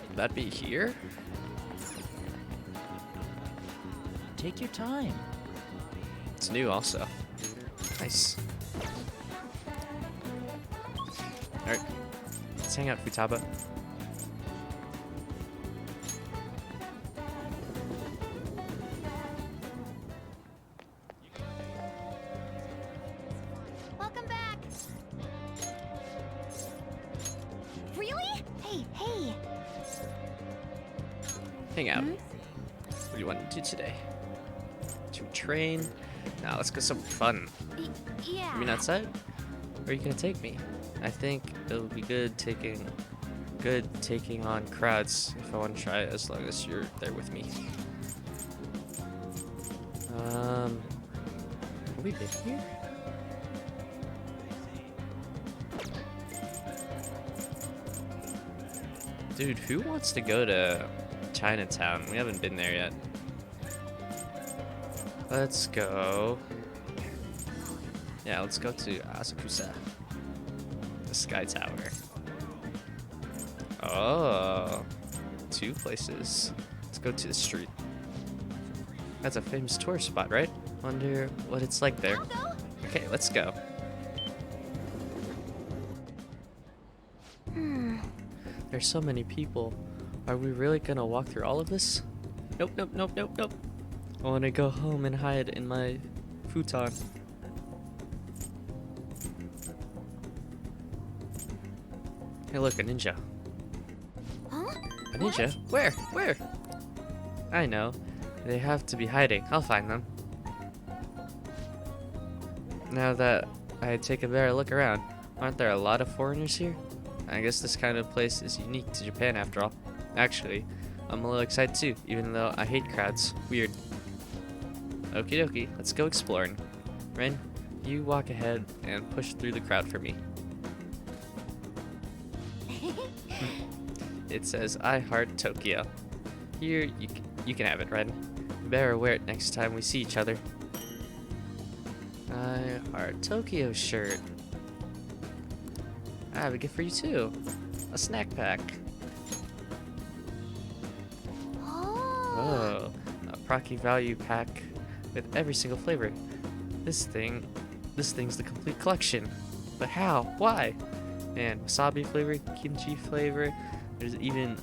Would that be here? Take your time. It's new also. Nice. Alright. Let's hang out, Futaba. hang out. What do you want to do today? To train? Now let's go somewhere fun. Yeah. You mean outside? Where are you gonna take me? I think it'll be good taking on crowds if I want to try it, as long as you're there with me. Have we been here? Dude, who wants to go to Chinatown? We haven't been there yet. Let's go. Yeah, let's go to Asakusa. The Sky Tower. Oh, 2 places. Let's go to the street. That's a famous tourist spot, right? Wonder what it's like there. Okay, let's go. There's so many people. Are we really gonna walk through all of this? Nope, nope, nope, nope, nope. I wanna go home and hide in my futon. Hey look, a ninja. Huh? A ninja? Where? Where? I know. They have to be hiding. I'll find them. Now that I take a better look around, aren't there a lot of foreigners here? I guess this kind of place is unique to Japan after all. Actually, I'm a little excited too, even though I hate crowds. Weird. Okie dokie, let's go exploring. Ren, you walk ahead and push through the crowd for me. It says, I heart Tokyo. Here, you can have it, Ren. Better wear it next time we see each other. I heart Tokyo shirt. I have a gift for you too. A snack pack. Oh, a Procky value pack with every single flavor. This thing's the complete collection. But how? Why? And wasabi flavor, kimchi flavor. There's even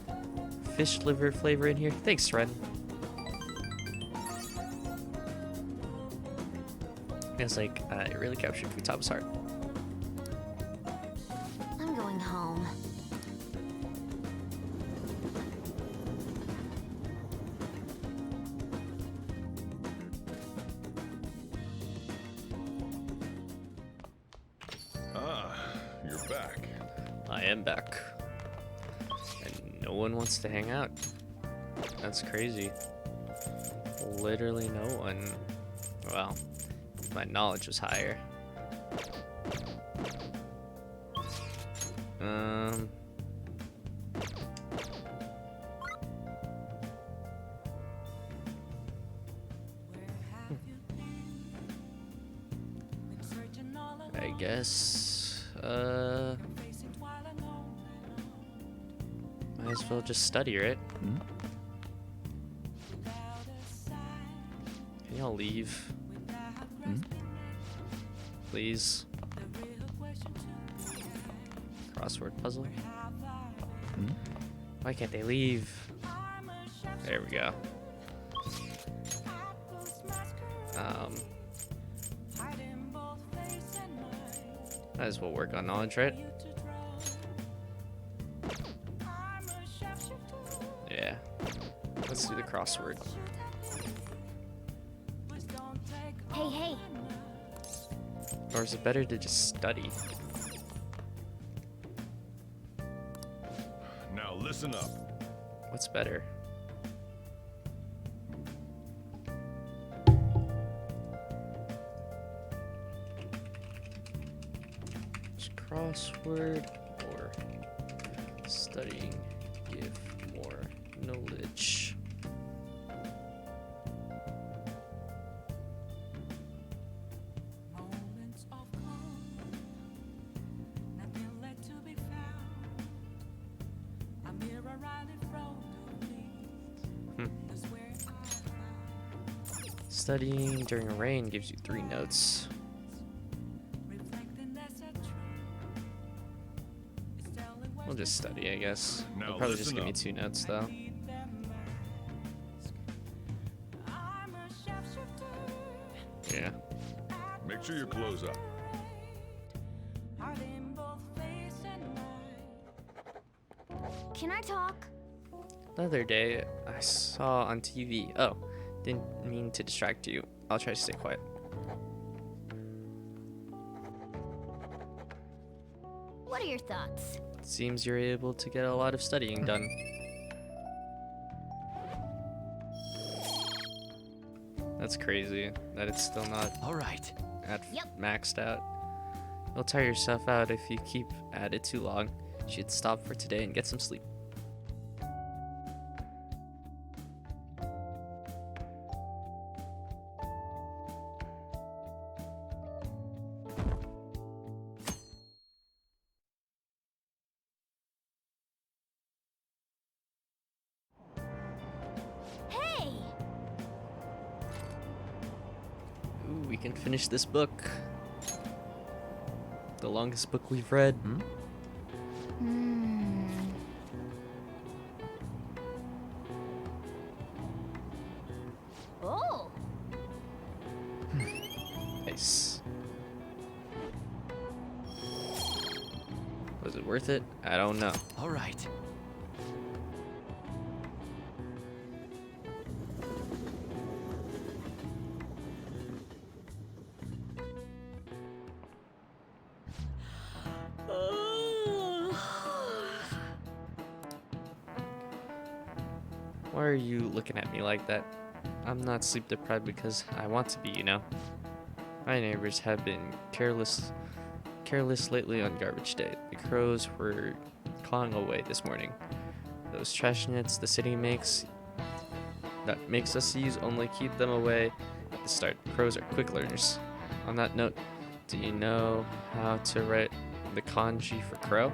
fish liver flavor in here. Thanks, Ren. It's like it really captured Futama's heart. I'm going home. Ah, you're back. I am back. And no one wants to hang out. That's crazy. Literally no one. Well, if my knowledge was higher. I guess, might as well just study, right? Can y'all leave? Please. Crossword puzzle? Why can't they leave? There we go. Might as well work on knowledge, right? Yeah. Let's do the crossword. Hey, hey. Or is it better to just study? Now listen up. What's better? Crossword or studying give more knowledge? Studying during rain gives you 3 notes. We'll just study, I guess. They'll probably just give me 2 notes, though. Yeah. Make sure you close up. Can I talk? The other day, I saw on TV. Oh, didn't mean to distract you. I'll try to stay quiet. What are your thoughts? Seems you're able to get a lot of studying done. That's crazy that it's still not maxed out. You'll tire yourself out if you keep at it too long. You should stop for today and get some sleep. Hey! Ooh, we can finish this book. The longest book we've read. Oh! Nice. Was it worth it? I don't know. All right. Why are you looking at me like that? I'm not sleep deprived because I want to be, you know. My neighbors have been careless lately on garbage day. The crows were clawing away this morning. Those trash nets the city makes us use only keep them away at the start. Crows are quick learners. On that note, do you know how to write the kanji for crow?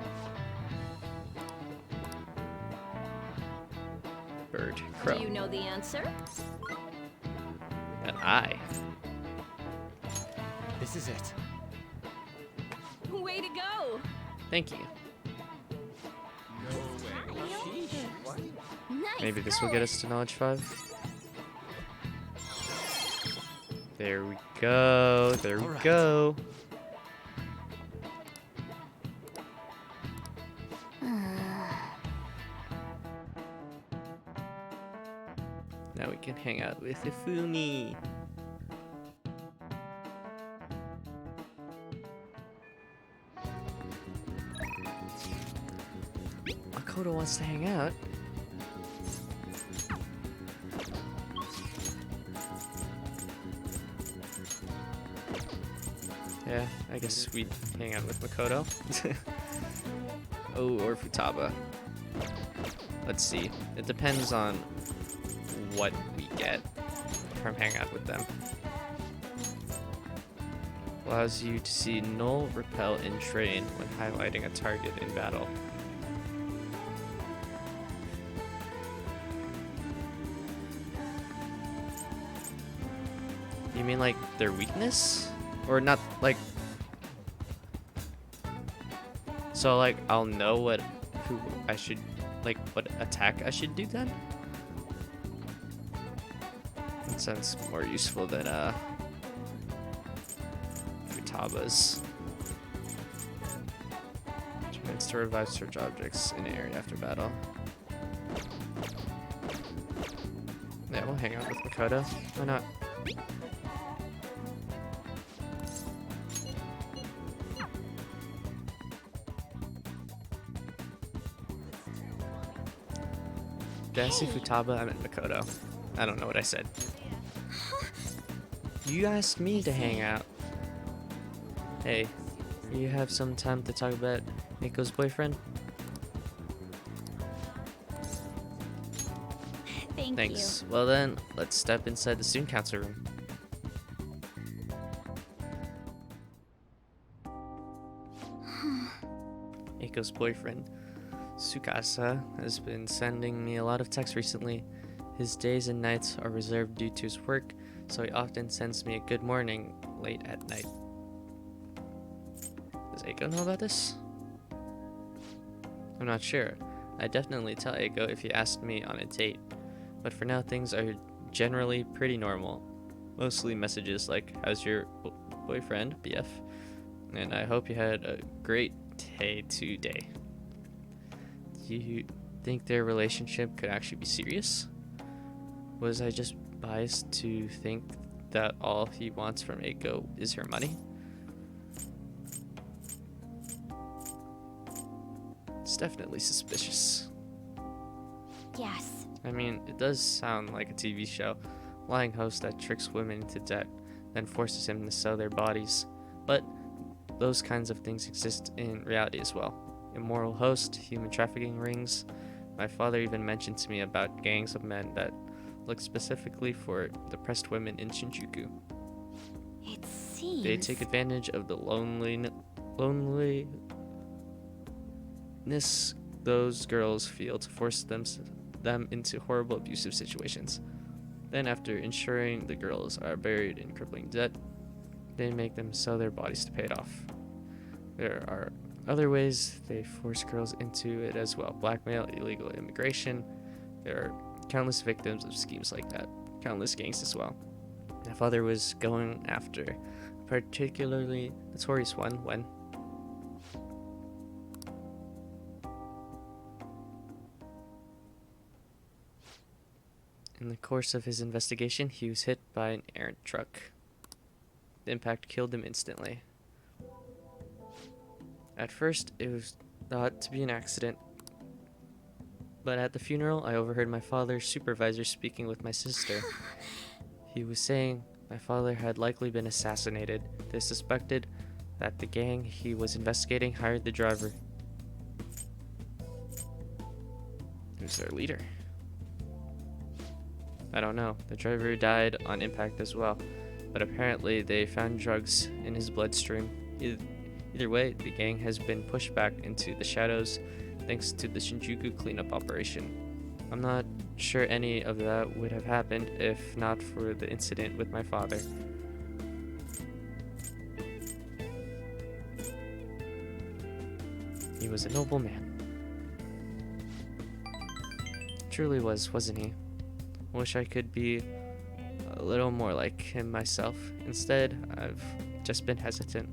Bird, crow. Do you know the answer? An eye. This is it. Way to go! Thank you. Nice. Maybe this will get us to knowledge 5. There we go. There we go. Now we can hang out with Ifuni. Makoto wants to hang out. Yeah, I guess we'd hang out with Makoto. Oh, or Futaba. Let's see. It depends on what we get from hanging out with them. Allows you to see null, repel, and train when highlighting a target in battle. You mean like their weakness? Or not like... So like I'll know what attack I should do then? That sounds more useful than Futaba's. Chance to revive search objects in an area after battle. Yeah, we'll hang out with Makoto. Why not? Did I say Futaba? I meant Makoto. I don't know what I said. You asked me to hang out. Hey, you have some time to talk about Miko's boyfriend? Thanks. Well then, let's step inside the student council room. Miko's boyfriend, Tsukasa, has been sending me a lot of texts recently. His days and nights are reserved due to his work, so he often sends me a good morning late at night. Does Eiko know about this? I'm not sure. I'd definitely tell Eiko if he asked me on a date, but for now things are generally pretty normal. Mostly messages like, how's your boyfriend, BF? And I hope you had a great day today. think their relationship could actually be serious? Was I just biased to think that all he wants from Eiko is her money? It's definitely suspicious. Yes. I mean, it does sound like a TV show. Lying host that tricks women into debt, then forces him to sell their bodies. But those kinds of things exist in reality as well. Immoral host, human trafficking rings. My father even mentioned to me about gangs of men that look specifically for depressed women in Shinjuku. It seems... They take advantage of the loneliness those girls feel to force them into horrible abusive situations. Then, after ensuring the girls are buried in crippling debt, they make them sell their bodies to pay it off. There are other ways they force girls into it as well. Blackmail, illegal immigration. There are countless victims of schemes like that. Countless gangs as well. My father was going after a particularly notorious one when in the course of his investigation, he was hit by an errant truck. The impact killed him instantly. At first, it was thought to be an accident, but at the funeral, I overheard my father's supervisor speaking with my sister. He was saying my father had likely been assassinated. They suspected that the gang he was investigating hired the driver. Who's their leader? I don't know. The driver died on impact as well, but apparently they found drugs in his bloodstream. Either way, the gang has been pushed back into the shadows thanks to the Shinjuku cleanup operation. I'm not sure any of that would have happened if not for the incident with my father. He was a noble man. Truly was, wasn't he? I wish I could be a little more like him myself. Instead, I've just been hesitant.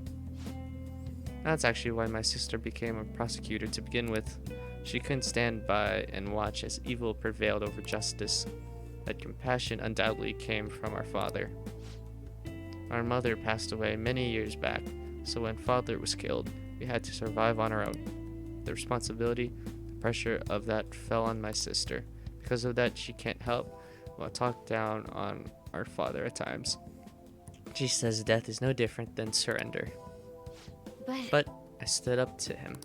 That's actually why my sister became a prosecutor to begin with. She couldn't stand by and watch as evil prevailed over justice. That compassion undoubtedly came from our father. Our mother passed away many years back, so when father was killed, we had to survive on our own. The responsibility, the pressure of that fell on my sister. Because of that, she can't help but talk down on our father at times. She says death is no different than surrender. But I stood up to him.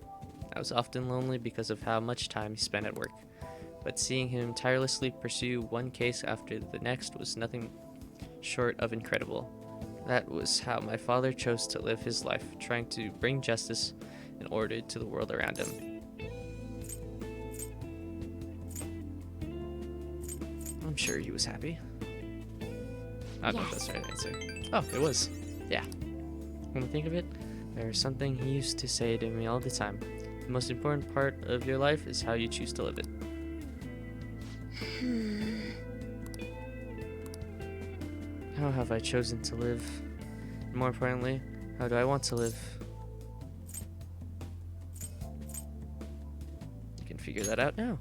I was often lonely because of how much time he spent at work. But seeing him tirelessly pursue one case after the next was nothing short of incredible. That was how my father chose to live his life, trying to bring justice and order to the world around him. I'm sure he was happy. I don't know if that's the right answer. Oh, it was. Yeah. When I think of it, there's something he used to say to me all the time. The most important part of your life is how you choose to live it. How have I chosen to live? And more importantly, how do I want to live? You can figure that out now.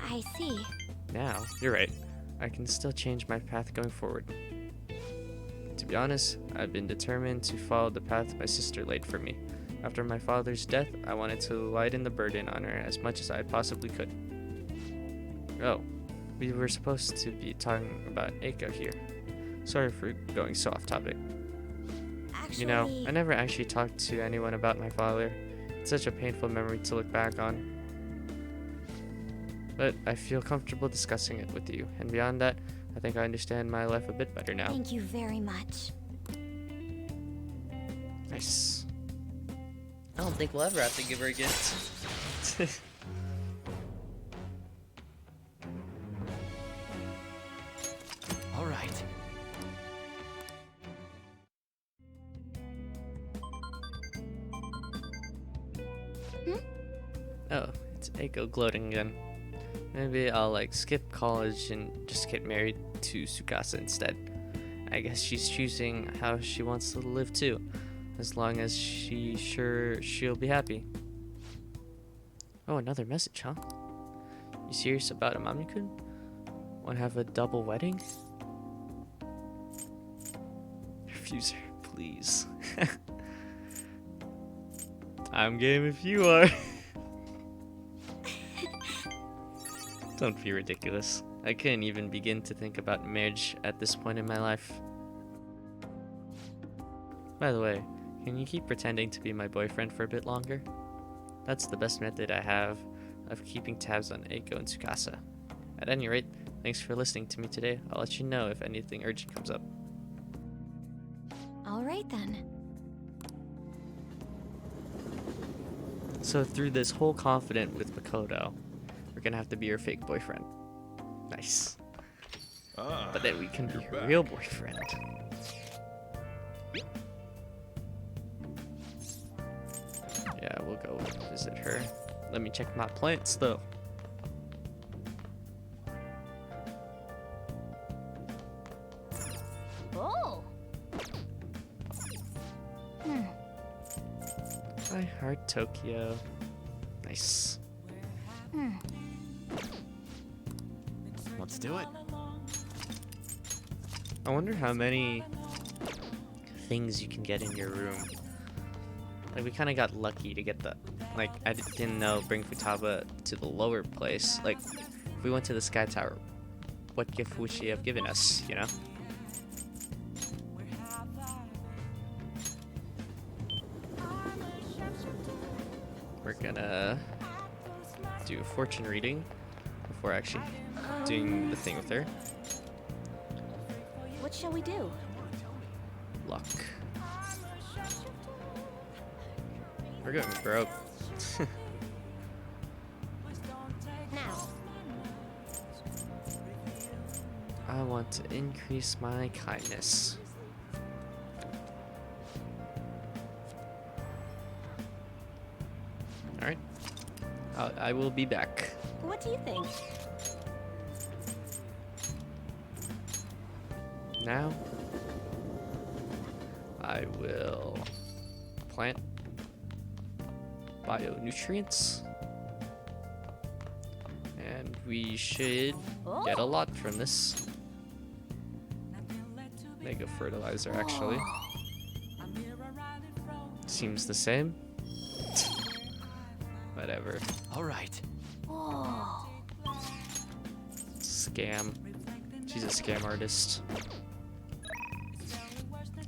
I see. Now, you're right. I can still change my path going forward. To be honest, I've been determined to follow the path my sister laid for me. After my father's death, I wanted to lighten the burden on her as much as I possibly could. Oh, we were supposed to be talking about Eiko here. Sorry for going so off topic. Actually... You know, I never actually talked to anyone about my father. It's such a painful memory to look back on. But I feel comfortable discussing it with you, and beyond that, I think I understand my life a bit better now. Thank you very much. Nice. I don't think we'll ever have to give her a gift. All right. Oh, it's Eiko gloating again. Maybe I'll skip college and just get married to Tsukasa instead. I guess she's choosing how she wants to live too, as long as she'll be happy. Oh, another message, huh? You serious about Amami-kun? Want to have a double wedding? Refuse her, please. I'm game if you are. Don't be ridiculous. I couldn't even begin to think about marriage at this point in my life. By the way, can you keep pretending to be my boyfriend for a bit longer? That's the best method I have of keeping tabs on Eiko and Tsukasa. At any rate, thanks for listening to me today. I'll let you know if anything urgent comes up. Alright then. So through this whole confident with Makoto, we're gonna have to be your fake boyfriend. Nice. But then we can be her real boyfriend. Yeah, we'll go visit her. Let me check my plants though. Oh. I heart Tokyo. Nice. Let's do it. I wonder how many things you can get in your room. Like, we kind of got lucky to get the... Like, I didn't know bring Futaba to the lower place. Like, if we went to the Sky Tower, what gift would she have given us, you know? We're gonna do a fortune reading before actually doing the thing with her. What shall we do? Luck. We're going broke. Now. I want to increase my kindness. Alright. I will be back. What do you think? Now, I will plant bionutrients, and we should get a lot from this. Mega fertilizer, actually. Seems the same. Whatever. All right. Scam. She's a scam artist.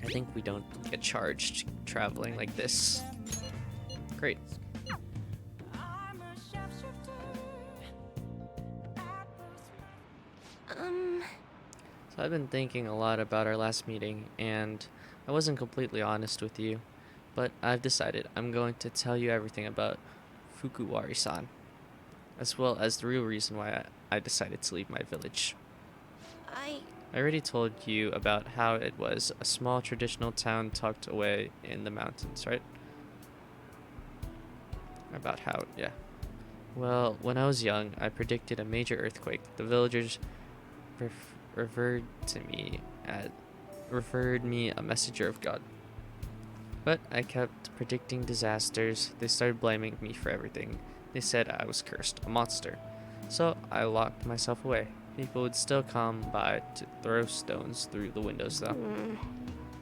I think we don't get charged traveling like this. Great. So I've been thinking a lot about our last meeting, and I wasn't completely honest with you, but I've decided I'm going to tell you everything about Fukuwari-san, as well as the real reason why I decided to leave my village. I already told you about how it was a small traditional town tucked away in the mountains, right? About how, yeah. Well, when I was young, I predicted a major earthquake. The villagers referred me a messenger of God. But I kept predicting disasters. They started blaming me for everything. They said I was cursed, a monster. So I locked myself away. People would still come by to throw stones through the windows though.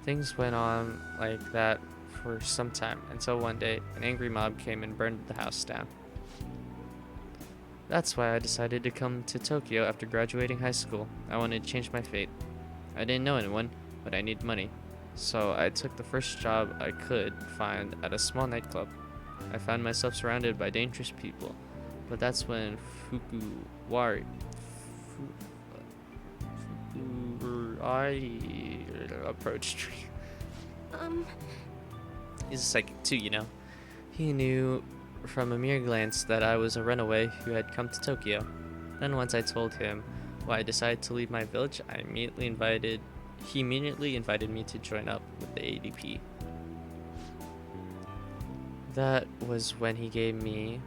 Things went on like that for some time until one day an angry mob came and burned the house down. That's why I decided to come to Tokyo after graduating high school. I wanted to change my fate. I didn't know anyone, but I needed money. So I took the first job I could find at a small nightclub. I found myself surrounded by dangerous people, but that's when Fukuwari approached me. He's a psychic too, you know. He knew from a mere glance that I was a runaway who had come to Tokyo. Then once I told him why I decided to leave my village, he immediately invited me to join up with the ADP. That was when he gave me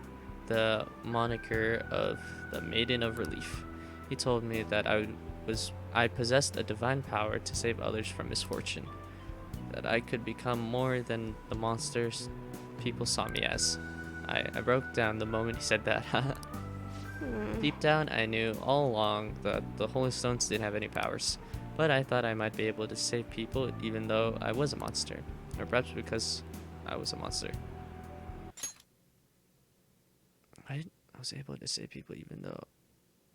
the moniker of the Maiden of Relief. He told me that I possessed a divine power to save others from misfortune, that I could become more than the monsters people saw me as. I broke down the moment he said that. Deep down, I knew all along that the Holy Stones didn't have any powers, but I thought I might be able to save people even though I was a monster, or perhaps because I was a monster. I was able to save people even though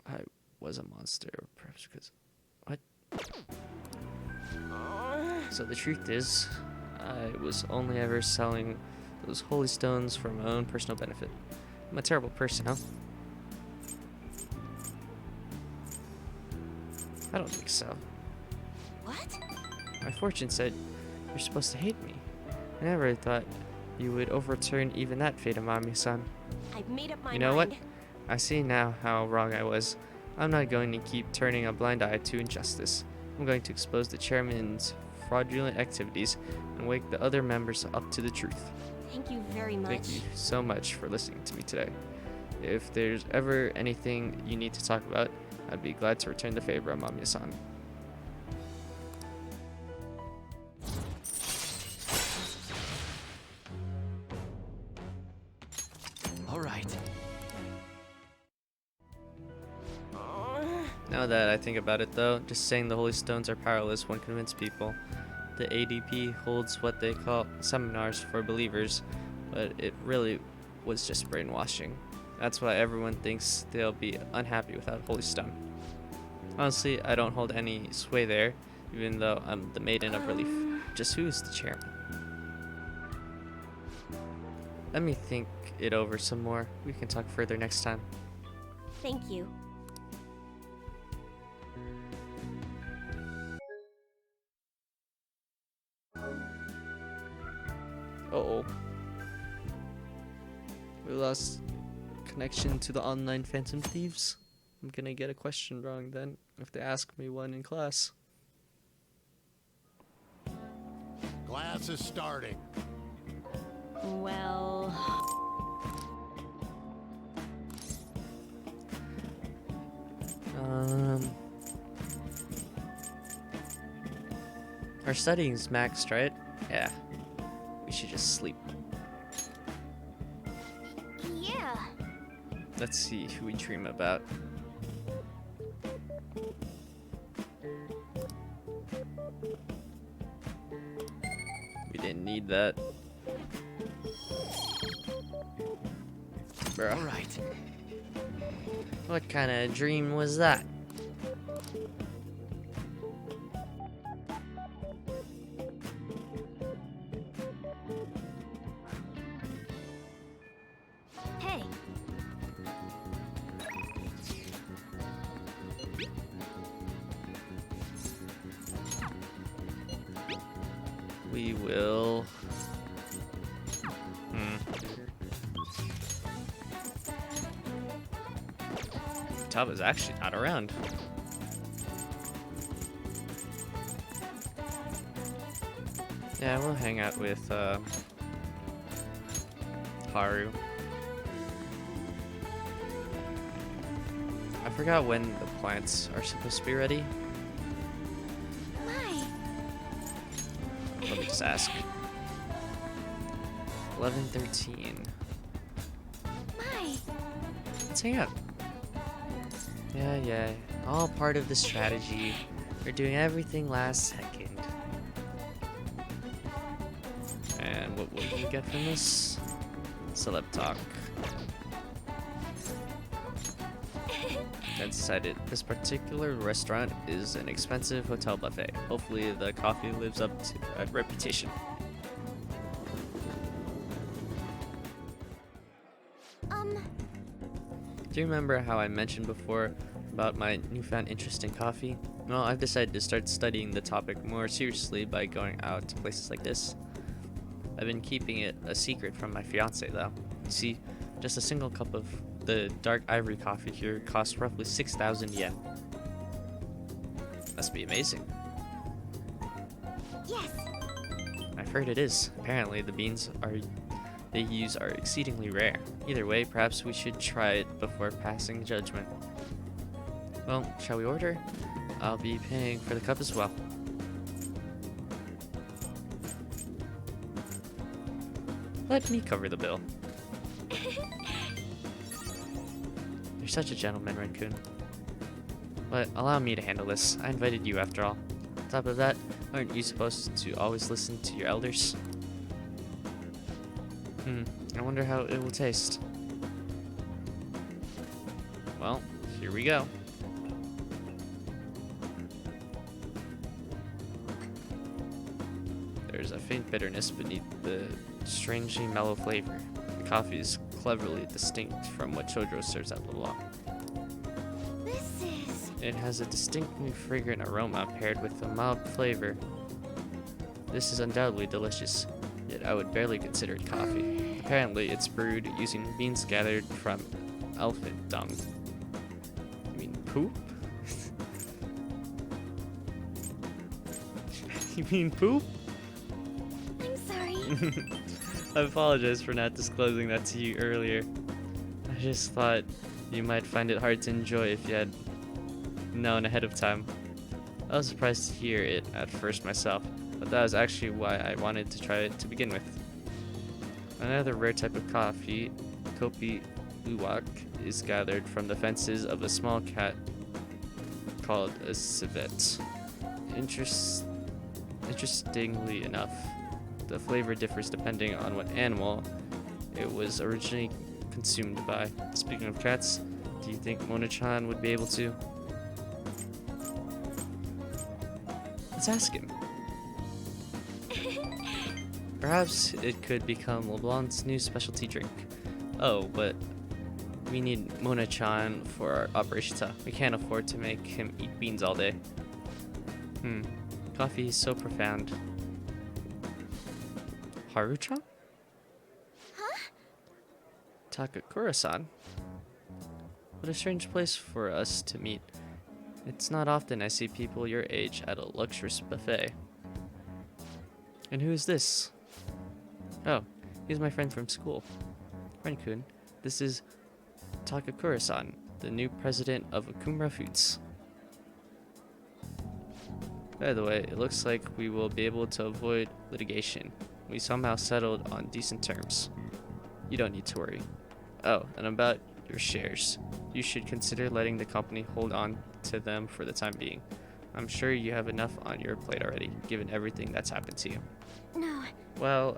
I was a monster, or perhaps because... What? So the truth is, I was only ever selling those holy stones for my own personal benefit. I'm a terrible person, huh? I don't think so. What? My fortune said you're supposed to hate me. I never thought you would overturn even that fate of Mami-san. I've made up my mind. You know what? I see now how wrong I was. I'm not going to keep turning a blind eye to injustice. I'm going to expose the chairman's fraudulent activities and wake the other members up to the truth. Thank you very much. Thank you so much for listening to me today. If there's ever anything you need to talk about, I'd be glad to return the favor, Mami-san. All right. Now that I think about it though, just saying the Holy Stones are powerless won't convince people. The ADP holds what they call seminars for believers, but it really was just brainwashing. That's why everyone thinks they'll be unhappy without Holy Stone. Honestly, I don't hold any sway there, even though I'm the Maiden of Relief. Just who is the chairman? Let me think it over some more. We can talk further next time. Thank you. Uh-oh. We lost connection to the online Phantom Thieves. I'm gonna get a question wrong then, if they ask me one in class. Class is starting. Well... Our studying's maxed, right? Yeah. We should just sleep. Yeah. Let's see who we dream about. We didn't need that. Bruh. All right. What kind of dream was that? Hey. We will... Taba's actually not around. Yeah, we'll hang out with Haru. I forgot when the plants are supposed to be ready. My. Let me just ask. 11:13. My. Let's hang out. Yeah. All part of the strategy. We're doing everything last second. And what will we get from this? Celeb talk. I decided this particular restaurant is an expensive hotel buffet. Hopefully the coffee lives up to that reputation. Do you remember how I mentioned before about my newfound interest in coffee? Well, I've decided to start studying the topic more seriously by going out to places like this. I've been keeping it a secret from my fiance though. You see, just a single cup of the dark ivory coffee here costs roughly 6,000 yen. Must be amazing. Yes. I've heard it is. Apparently the beans they use are exceedingly rare. Either way, perhaps we should try it before passing judgment. Well, shall we order? I'll be paying for the cup as well. Let me cover the bill. You're such a gentleman, Raccoon. But allow me to handle this. I invited you after all. On top of that, aren't you supposed to always listen to your elders? I wonder how it will taste. Well, here we go. There's a faint bitterness beneath the strangely mellow flavor. The coffee is cleverly distinct from what Chodro serves at LeBlanc. This is... It has a distinctly fragrant aroma paired with a mild flavor. This is undoubtedly delicious, yet I would barely consider it coffee. Apparently, it's brewed using beans gathered from elephant dung. You mean poop? You mean poop? I'm sorry. I apologize for not disclosing that to you earlier. I just thought you might find it hard to enjoy if you had known ahead of time. I was surprised to hear it at first myself, but that was actually why I wanted to try it to begin with. Another rare type of coffee, Kopi Luwak, is gathered from the fences of a small cat called a civet. Interestingly enough, the flavor differs depending on what animal it was originally consumed by. Speaking of cats, do you think Mona-chan would be able to? Let's ask him. Perhaps it could become LeBlanc's new specialty drink. Oh, but we need Mona-chan for our operation. We can't afford to make him eat beans all day. Coffee is so profound. Haru-chan? Huh? Takakura-san? What a strange place for us to meet. It's not often I see people your age at a luxurious buffet. And who is this? Oh, he's my friend from school. Friend-kun, this is Takakura-san, the new president of Akumura Foods. By the way, it looks like we will be able to avoid litigation. We somehow settled on decent terms. You don't need to worry. Oh, and about your shares. You should consider letting the company hold on to them for the time being. I'm sure you have enough on your plate already, given everything that's happened to you. No. Well,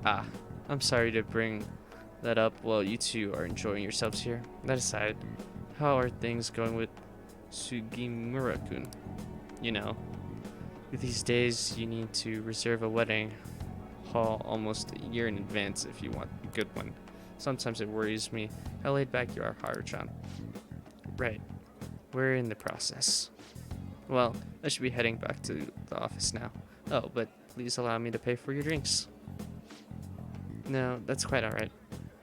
I'm sorry to bring that up while you two are enjoying yourselves here. That aside, how are things going with Sugimura-kun? You know, these days you need to reserve a wedding hall almost a year in advance if you want a good one. Sometimes it worries me how laid back you are, Haru-chan. Right. We're in the process. Well, I should be heading back to the office now. Oh, but please allow me to pay for your drinks. No, that's quite alright.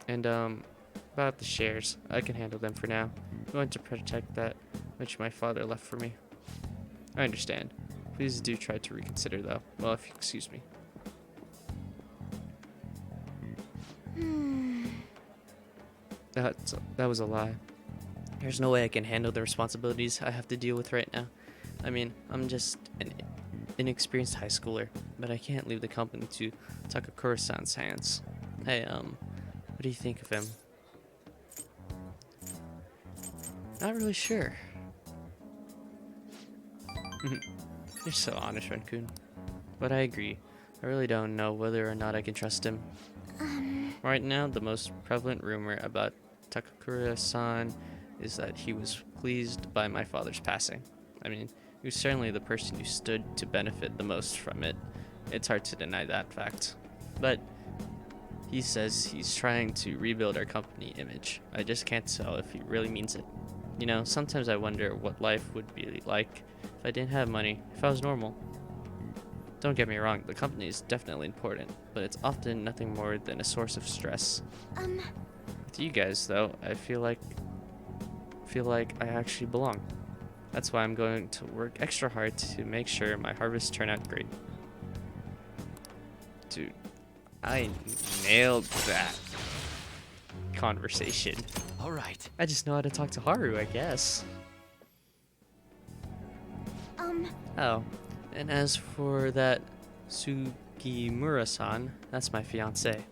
And, about the shares, I can handle them for now. I'm going to protect that which my father left for me. I understand. Please do try to reconsider, though. Well, if you excuse me. That was a lie. There's no way I can handle the responsibilities I have to deal with right now. I mean, I'm just an inexperienced high schooler, but I can't leave the company to Takakura-san's hands. Hey, what do you think of him? Not really sure. You're so honest, Ren-kun. But I agree. I really don't know whether or not I can trust him. Right now, the most prevalent rumor about Takakura-san is that he was pleased by my father's passing. I mean, he was certainly the person who stood to benefit the most from it. It's hard to deny that fact. But he says he's trying to rebuild our company image. I just can't tell if he really means it. You know, sometimes I wonder what life would be like if I didn't have money, if I was normal. Don't get me wrong, the company is definitely important, but it's often nothing more than a source of stress. With you guys, though, I feel like I actually belong. That's why I'm going to work extra hard to make sure my harvests turn out great. Dude, I nailed that conversation. All right. I just know how to talk to Haru, I guess. Oh, and as for that Sugimura-san, that's my fiance.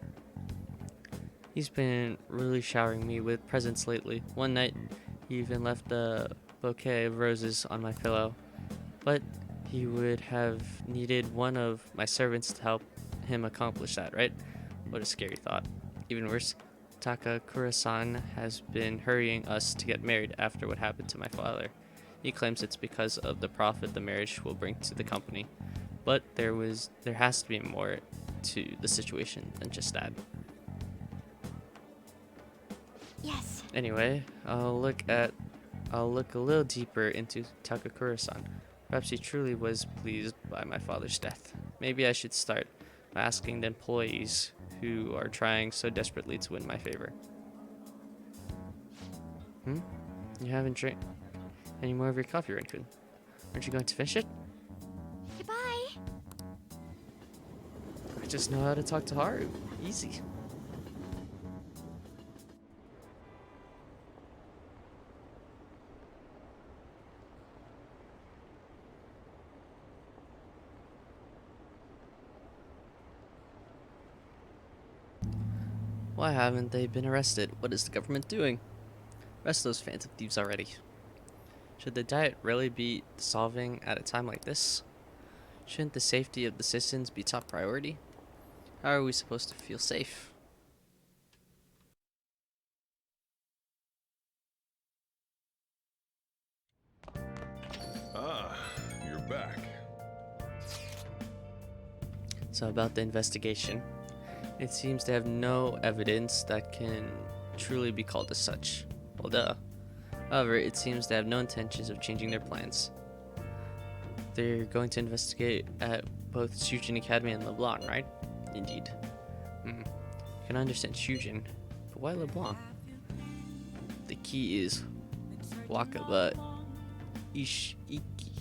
He's been really showering me with presents lately. One night, he even left a bouquet of roses on my pillow. But he would have needed one of my servants to help him accomplish that, right? What a scary thought. Even worse, Takakura-san has been hurrying us to get married after what happened to my father. He claims it's because of the profit the marriage will bring to the company. But there has to be more to the situation than just that. Yes. Anyway, I'll look a little deeper into Takakura-san. Perhaps he truly was pleased by my father's death. Maybe I should start by asking the employees who are trying so desperately to win my favor. You haven't drank any more of your coffee, Rinkun? Aren't you going to finish it? Goodbye. I just know how to talk to Haru. Easy. Why haven't they been arrested? What is the government doing? Arrest those Phantom Thieves already. Should the diet really be dissolving at a time like this? Shouldn't the safety of the citizens be top priority? How are we supposed to feel safe? Ah, you're back. So about the investigation. It seems to have no evidence that can truly be called as such. Well, duh. However, it seems to have no intentions of changing their plans. They're going to investigate at both Shujin Academy and LeBlanc, right? Indeed. I can understand Shujin, but why LeBlanc? The key is Waka, but Ishiki.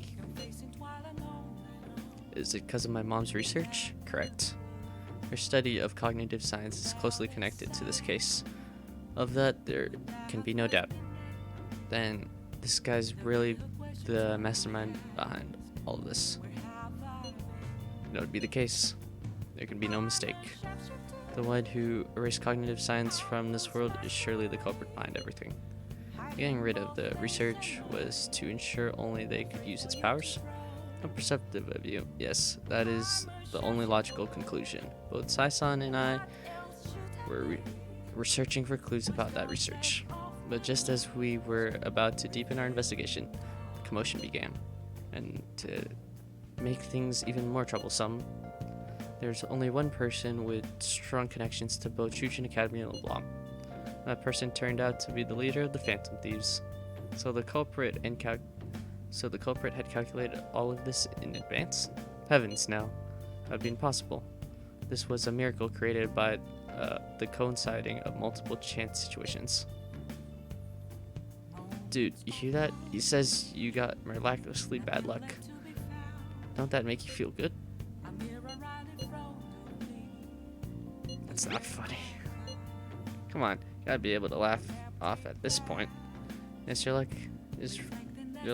Is it because of my mom's research? Correct. Her study of cognitive science is closely connected to this case. Of that, there can be no doubt. Then, this guy's really the mastermind behind all of this. That would be the case. There can be no mistake. The one who erased cognitive science from this world is surely the culprit behind everything. Getting rid of the research was to ensure only they could use its powers. How perceptive of you. Yes, that is the only logical conclusion. Both Sai-san and I were searching for clues about that research. But just as we were about to deepen our investigation, the commotion began. And to make things even more troublesome, there's only one person with strong connections to both Shujin Academy and LeBlanc. That person turned out to be the leader of the Phantom Thieves. So the culprit had calculated all of this in advance? Heavens, no. That would be impossible. This was a miracle created by the coinciding of multiple chance situations. Dude, you hear that? He says you got miraculously bad luck. Don't that make you feel good? That's not funny. Come on, you gotta be able to laugh off at this point. Yes, your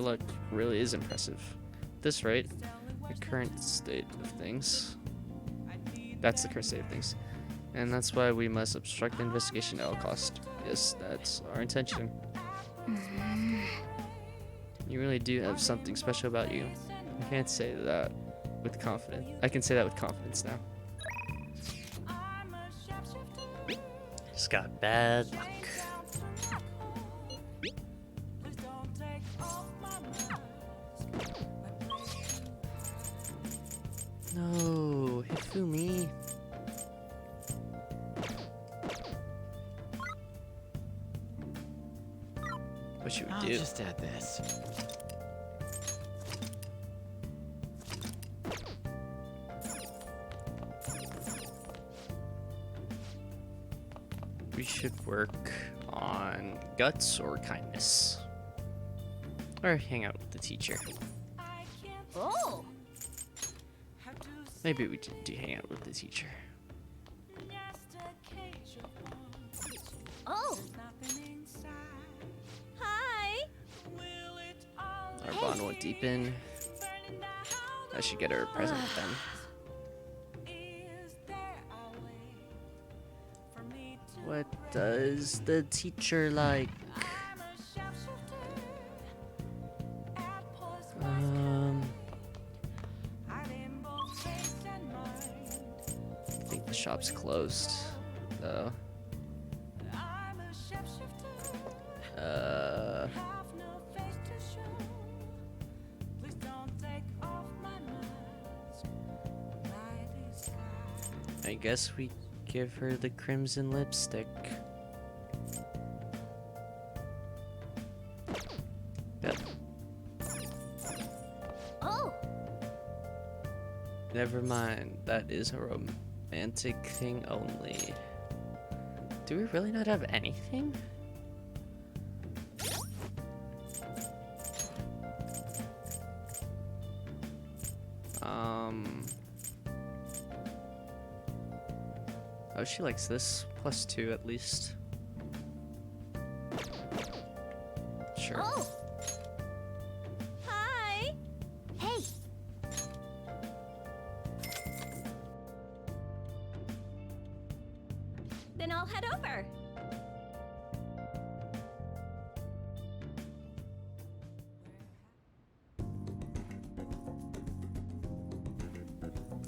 luck really is impressive. At this rate, the current state of things. That's the current state of things. And that's why we must obstruct the investigation at all costs. Yes, that's our intention. You really do have something special about you. I can't say that with confidence. I can say that with confidence now. Just got bad luck. No, Hifumi. What should we do? I'll just add this. We should work on guts or kindness. Or hang out with the teacher. Oh. Maybe we do hang out with the teacher. Oh. Hi. Our bond won't deepen. I should get her a present then. What does the teacher like? I think the shop's closed, though. I guess we give her the crimson lipstick. Yep. Oh! Never mind, that is a romantic thing only. Do we really not have anything? Oh, she likes this. +2 at least. Sure. Oh! Hi! Hey! Then I'll head over.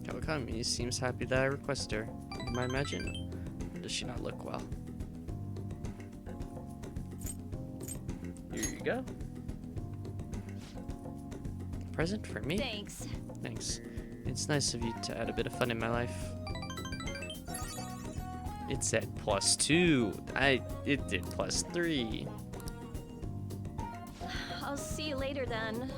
Kawakami seems happy that I request her. Am I imagine? Or does she not look well? Here you go. Present for me? Thanks. Thanks. It's nice of you to add a bit of fun in my life. It said +2. It did +3. I'll see you later then.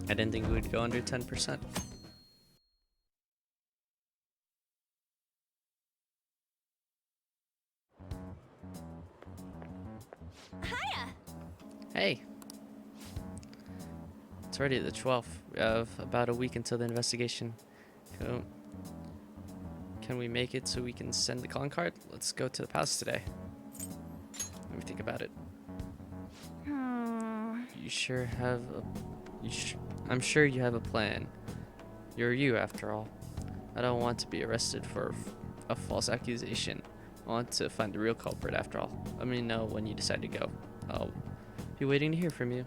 I didn't think we would go under 10%. Hiya! Hey! It's already the 12th. We have about a week until the investigation. Can we make it so we can send the calling card? Let's go to the palace today. Let me think about it. You sure have a... I'm sure you have a plan. You're you, after all. I don't want to be arrested for a false accusation. I want to find the real culprit, after all. Let me know when you decide to go. I'll be waiting to hear from you.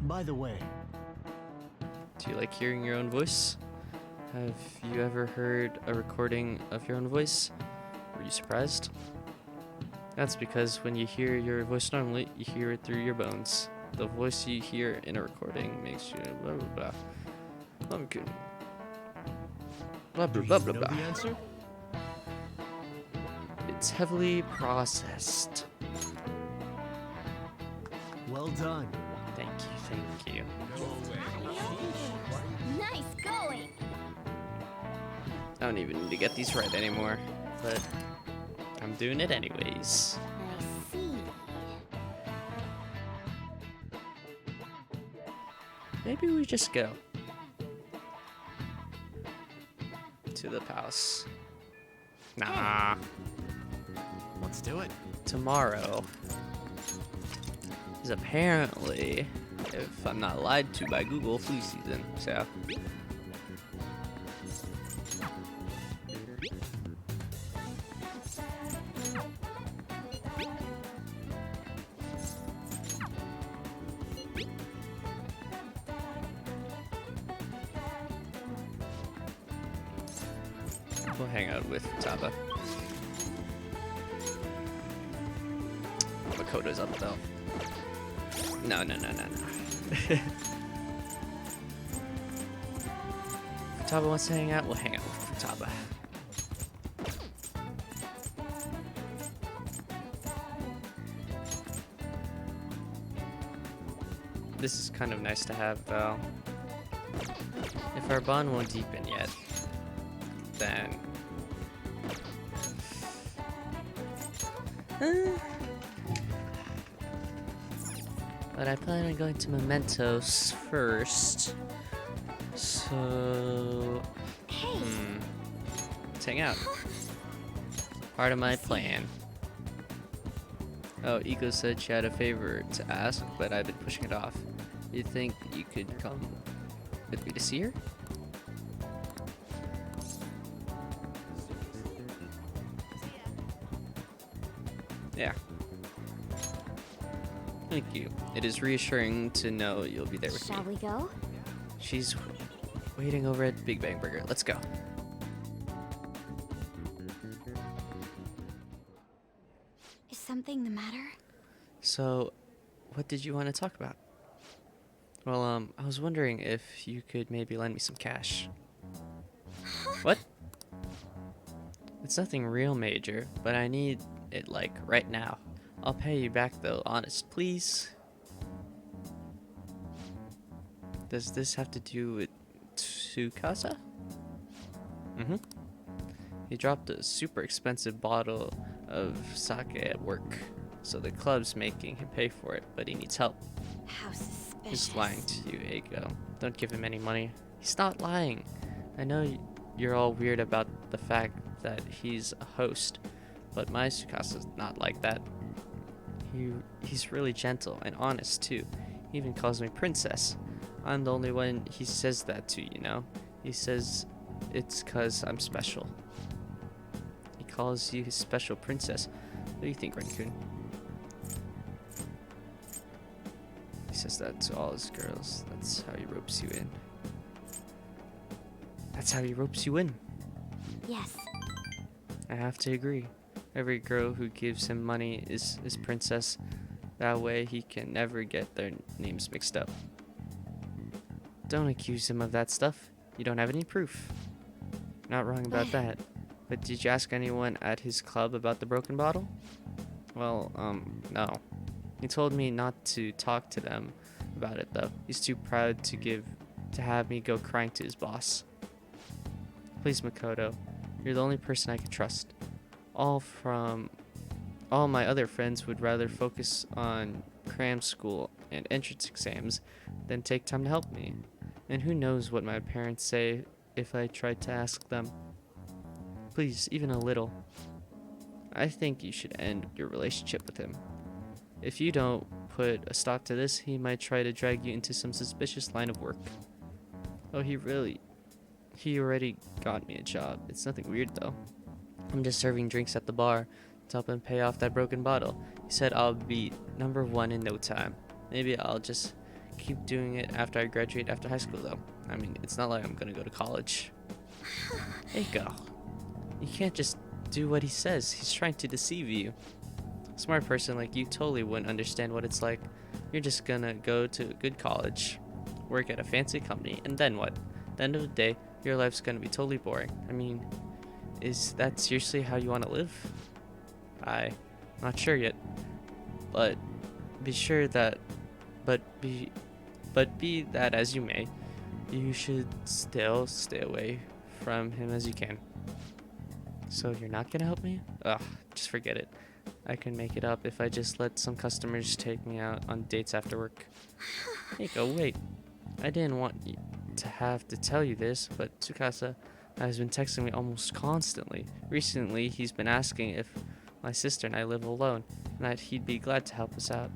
By the way, do you like hearing your own voice? Have you ever heard a recording of your own voice? Were you surprised? That's because when you hear your voice normally, you hear it through your bones. The voice you hear in a recording makes you blah blah blah. Blah blah blah blah blah. the answer? It's heavily processed. Well done. Thank you. Nice going! I don't even need to get these right anymore, but I'm doing it anyways. I see. Maybe we just go to the palace. Nah. Let's do it. Tomorrow is apparently, if I'm not lied to by Google, flu season. So we'll hang out with Taba. Makoto's up though. No. If Taba wants to hang out, we'll hang out with Taba. This is kind of nice to have though. If our bond won't deepen yet, then but I plan on going to Mementos first. So let's hang out. Part of my plan. Oh, Eiko said she had a favor to ask, but I've been pushing it off. You think you could come with me to see her? Yeah. Thank you. It is reassuring to know you'll be there with me. Shall we go? She's waiting over at Big Bang Burger. Let's go. Is something the matter? So, what did you want to talk about? Well, I was wondering if you could maybe lend me some cash. What? It's nothing real major, but I need it, like, right now. I'll pay you back, though, honest, please. Does this have to do with Tsukasa? Mm-hmm. He dropped a super expensive bottle of sake at work, so the club's making him pay for it, but he needs help. How suspicious. He's lying to you, Eiko. Don't give him any money. He's not lying. I know you're all weird about the fact that he's a host, but my Tsukasa's not like that. He's really gentle and honest too. He even calls me princess. I'm the only one he says that to, you know? He says it's 'cause I'm special. He calls you his special princess. What do you think, Raccoon? He says that to all his girls. That's how he ropes you in. That's how he ropes you in. Yes. I have to agree. Every girl who gives him money is his princess. That way he can never get their names mixed up. Don't accuse him of that stuff. You don't have any proof. Not wrong about that. But did you ask anyone at his club about the broken bottle? Well, no. He told me not to talk to them about it though. He's too proud to have me go crying to his boss. Please, Makoto. You're the only person I can trust. All my other friends would rather focus on cram school and entrance exams than take time to help me. And who knows what my parents say if I tried to ask them. Please, even a little. I think you should end your relationship with him. If you don't put a stop to this, he might try to drag you into some suspicious line of work. Oh, he already got me a job. It's nothing weird though. I'm just serving drinks at the bar to help him pay off that broken bottle. He said I'll be #1 in no time. Maybe I'll just keep doing it after I graduate after high school though. I mean, it's not like I'm gonna go to college. Eiko, you can't just do what he says. He's trying to deceive you. A smart person like you totally wouldn't understand what it's like. You're just gonna go to a good college, work at a fancy company, and then what? At the end of the day, your life's gonna be totally boring. I mean, is that seriously how you want to live? I'm not sure yet, but be that as you may, you should still stay away from him as you can. So you're not gonna help me? Ugh, just forget it. I can make it up if I just let some customers take me out on dates after work. Eiko, wait. I didn't want you to have to tell you this, but Tsukasa has been texting me almost constantly. Recently, he's been asking if my sister and I live alone, and that he'd be glad to help us out.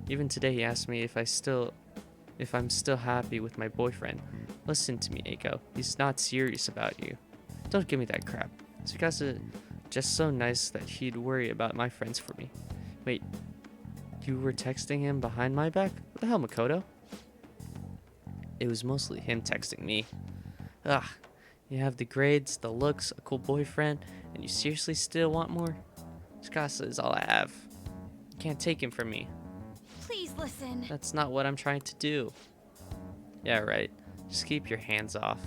Even today, he asked me if I'm still happy with my boyfriend. Listen to me, Eiko. He's not serious about you. Don't give me that crap. Tsukasa just so nice that he'd worry about my friends for me. Wait, you were texting him behind my back? What the hell, Makoto? It was mostly him texting me. Ugh. You have the grades, the looks, a cool boyfriend, and you seriously still want more? Tsukasa is all I have. You can't take him from me. Please listen. That's not what I'm trying to do. Yeah, right. Just keep your hands off.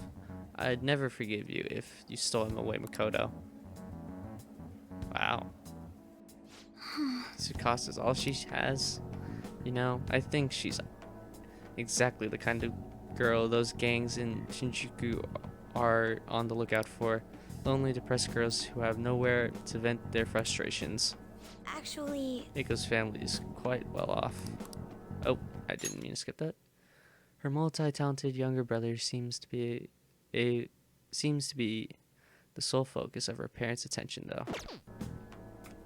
I'd never forgive you if you stole him away, Makoto. Wow. Tsukasa's all she has. You know, I think she's exactly the kind of girl those gangs in Shinjuku are on the lookout for. Lonely, depressed girls who have nowhere to vent their frustrations. Actually, Eiko's family is quite well off. Oh, I didn't mean to skip that. Her multi-talented younger brother seems to be the sole focus of her parents' attention, though.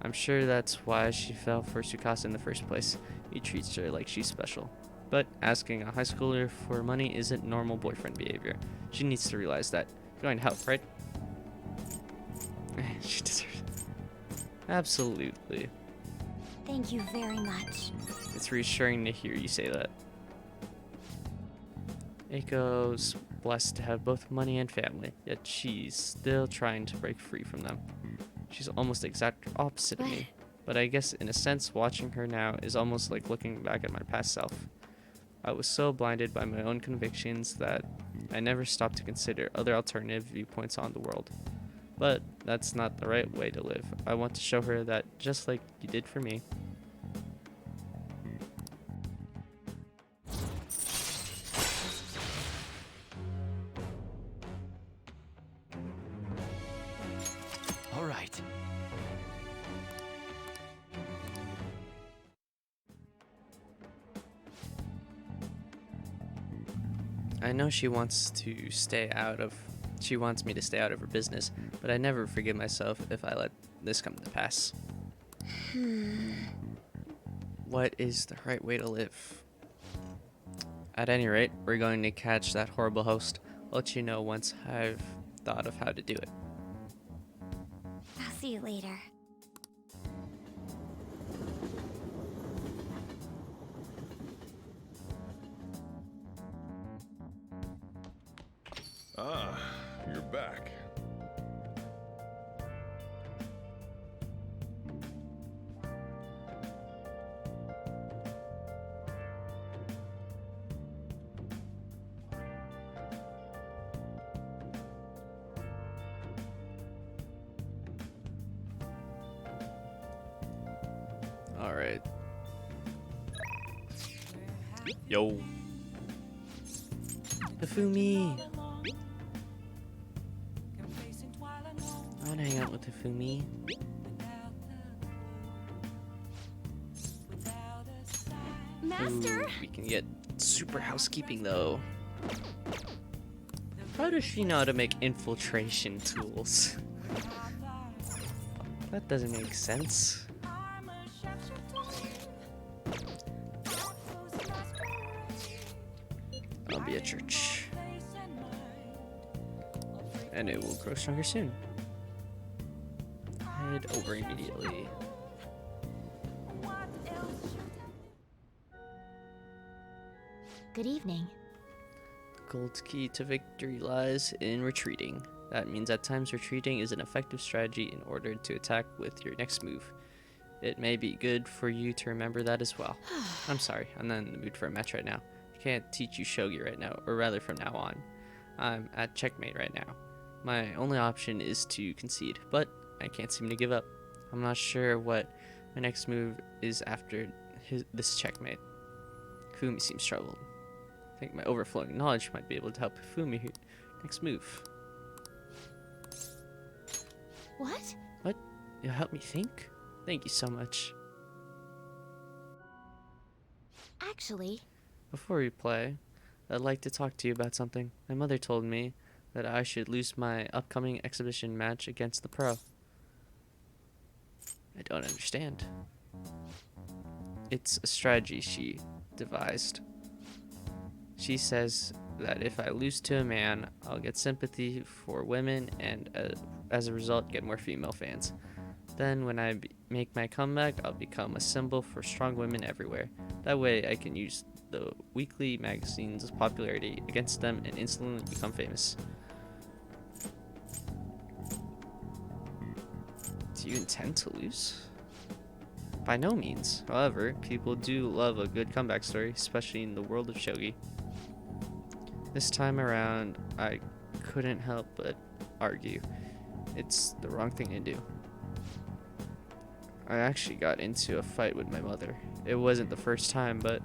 I'm sure that's why she fell for Tsukasa in the first place. He treats her like she's special. But asking a high schooler for money isn't normal boyfriend behavior. She needs to realize that. You're going to help, right? She deserves it. Absolutely. Thank you very much. It's reassuring to hear you say that. Eiko's blessed to have both money and family, yet she's still trying to break free from them. She's almost the exact opposite of me, but I guess in a sense watching her now is almost like looking back at my past self. I was so blinded by my own convictions that I never stopped to consider other alternative viewpoints on the world. But that's not the right way to live. I want to show her that just like you did for me. All right. I know she wants me to stay out of her business, but I never forgive myself if I let this come to pass. What is the right way to live? At any rate, we're going to catch that horrible host. I'll let you know once I've thought of how to do it. I'll see you later. Ah, you're back. All right. Yo. Hifumi. I want to hang out with Hifumi. Master? Ooh, we can get super housekeeping though. How does she know how to make infiltration tools? That doesn't make sense. I'll be at church. And it will grow stronger soon. Head over immediately. Good evening. Gold's key to victory lies in retreating. That means at times retreating is an effective strategy in order to attack with your next move. It may be good for you to remember that as well. I'm sorry, I'm not in the mood for a match right now. I can't teach you shogi right now, or rather from now on. I'm at checkmate right now. My only option is to concede, but I can't seem to give up. I'm not sure what my next move is after this checkmate. Fumi seems troubled. I think my overflowing knowledge might be able to help Fumi here. Next move. What? What? You'll help me think? Thank you so much. Actually... Before we play, I'd like to talk to you about something. My mother told me that I should lose my upcoming exhibition match against the pro. I don't understand. It's a strategy she devised. She says that if I lose to a man, I'll get sympathy for women and as a result get more female fans. Then when I make my comeback, I'll become a symbol for strong women everywhere. That way I can use the weekly magazine's popularity against them and instantly become famous. Do you intend to lose? By no means. However, people do love a good comeback story, especially in the world of shogi. This time around, I couldn't help but argue. It's the wrong thing to do. I actually got into a fight with my mother. It wasn't the first time, but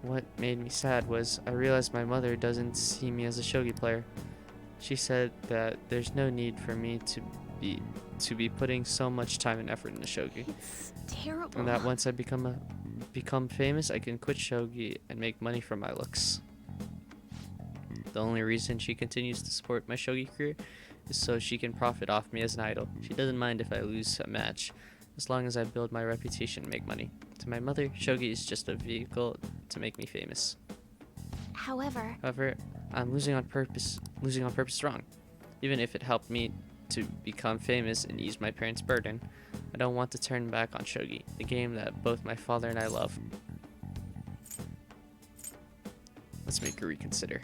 what made me sad was I realized my mother doesn't see me as a shogi player. She said that there's no need for me to be putting so much time and effort into shogi. It's terrible. And that once I become famous, I can quit shogi and make money from my looks. The only reason she continues to support my shogi career is so she can profit off me as an idol. She doesn't mind if I lose a match, as long as I build my reputation and make money. To my mother, shogi is just a vehicle to make me famous. However, I'm losing on purpose wrong. Even if it helped me to become famous and ease my parents' burden, I don't want to turn back on shogi, the game that both my father and I love. Let's make her reconsider.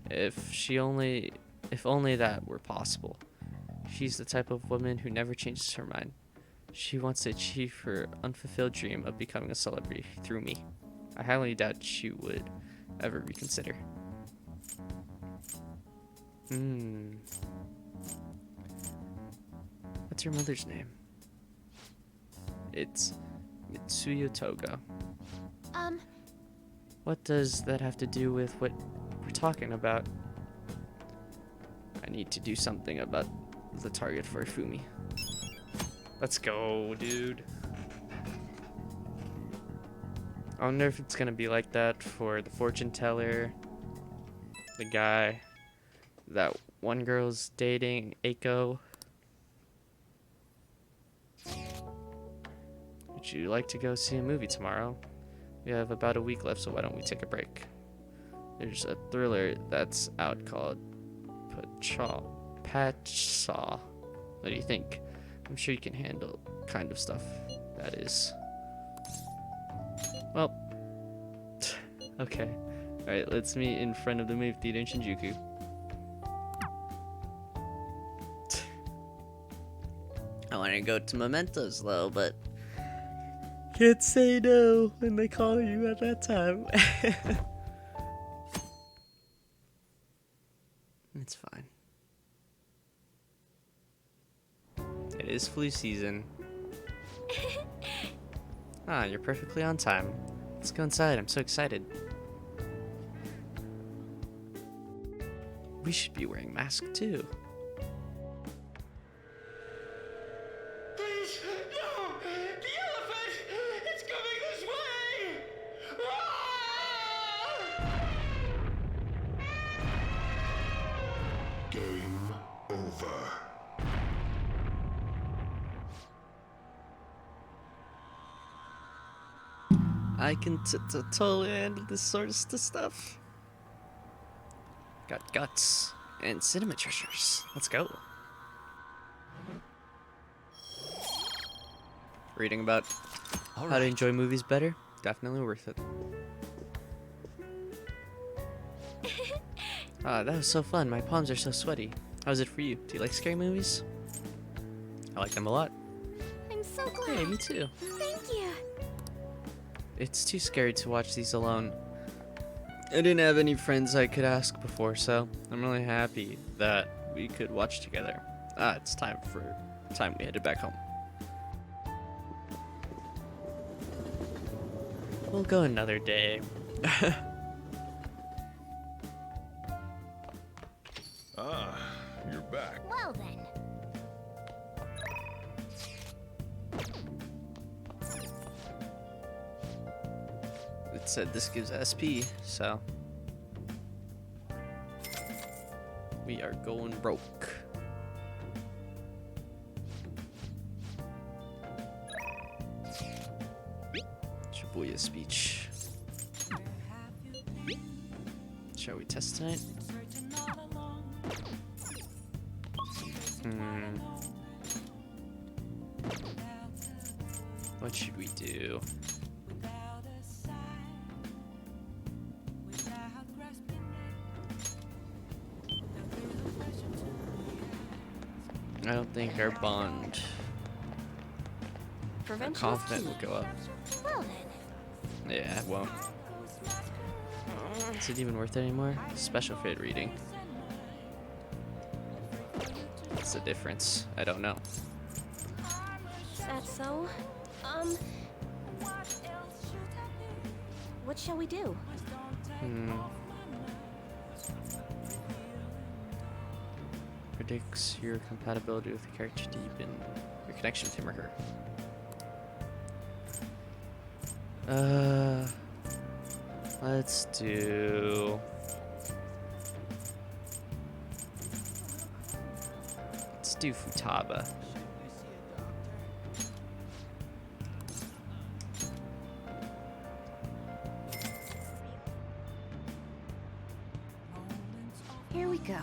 If only that were possible. She's the type of woman who never changes her mind. She wants to achieve her unfulfilled dream of becoming a celebrity through me. I highly doubt she would ever reconsider. What's your mother's name? It's Mitsuyo Togo. What does that have to do with what we're talking about? I need to do something about the target for Ifumi. Let's go, dude. I wonder if it's gonna be like that for the fortune teller, the guy that one girl's dating, Eiko. Would you like to go see a movie tomorrow? We have about a week left, so why don't we take a break? There's a thriller that's out called Patchaw. What do you think? I'm sure you can handle kind of stuff that is. Well, okay. Alright, let's meet in front of the movie theater in Shinjuku. I want to go to Mementos though, but can't say no when they call you at that time. It's fine. It is flu season. Ah, you're perfectly on time. Let's go inside. I'm so excited. We should be wearing masks too. Please, no! The elephant! It's coming this way! Game over. I can totally handle this sort of stuff. Got guts and cinema treasures. Let's go. Reading about how to enjoy movies better? Definitely worth it. Ah, that was so fun. My palms are so sweaty. How's it for you? Do you like scary movies? I like them a lot. I'm so glad. Hey, me too. Thank you. It's too scary to watch these alone. I didn't have any friends I could ask before, so I'm really happy that we could watch together. Ah, it's time we headed back home. We'll go another day. Ah, you're back. Well then. It said this gives SP, so we are going broke. Shibuya speech. Shall we test tonight? What should we do? I don't think our bond, our confidence will go up. Well then. Yeah, it won't. Is it even worth it anymore? Special fate reading. What's the difference? I don't know. Is that so? What shall we do? Predicts your compatibility with the character deep in your connection with him or her. Let's do do Futaba. Here we go.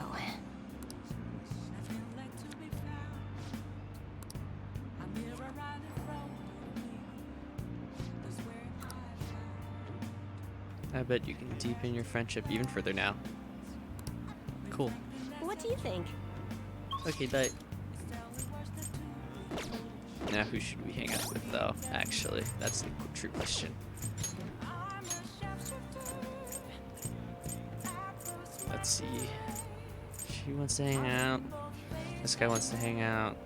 I bet you can deepen your friendship even further now. Cool. What do you think? Okay, bye. Now who should we hang out with though? Actually, that's the true question. Let's see. She wants to hang out. This guy wants to hang out.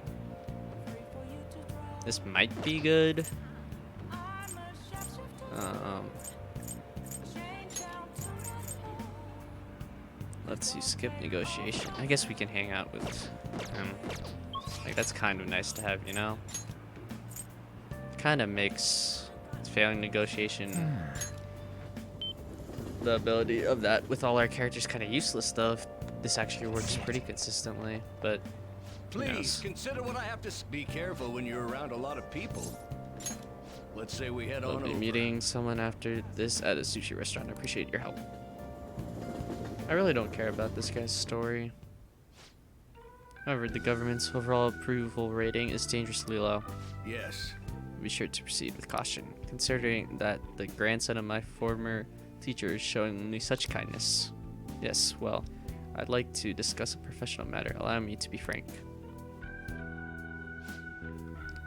This might be good. Let's see, skip negotiation. I guess we can hang out with him. Like, that's kind of nice to have, you know? Kind of makes failing negotiation the ability of that with all our characters kind of useless, though. If this actually works pretty consistently, but Please consider what I have to be careful when you're around a lot of people. Let's say we head I'll on be over. meeting someone after this at a sushi restaurant. I appreciate your help. I really don't care about this guy's story. However, the government's overall approval rating is dangerously low. Yes. Be sure to proceed with caution, considering that the grandson of my former teacher is showing me such kindness. Yes, well, I'd like to discuss a professional matter. Allow me to be frank.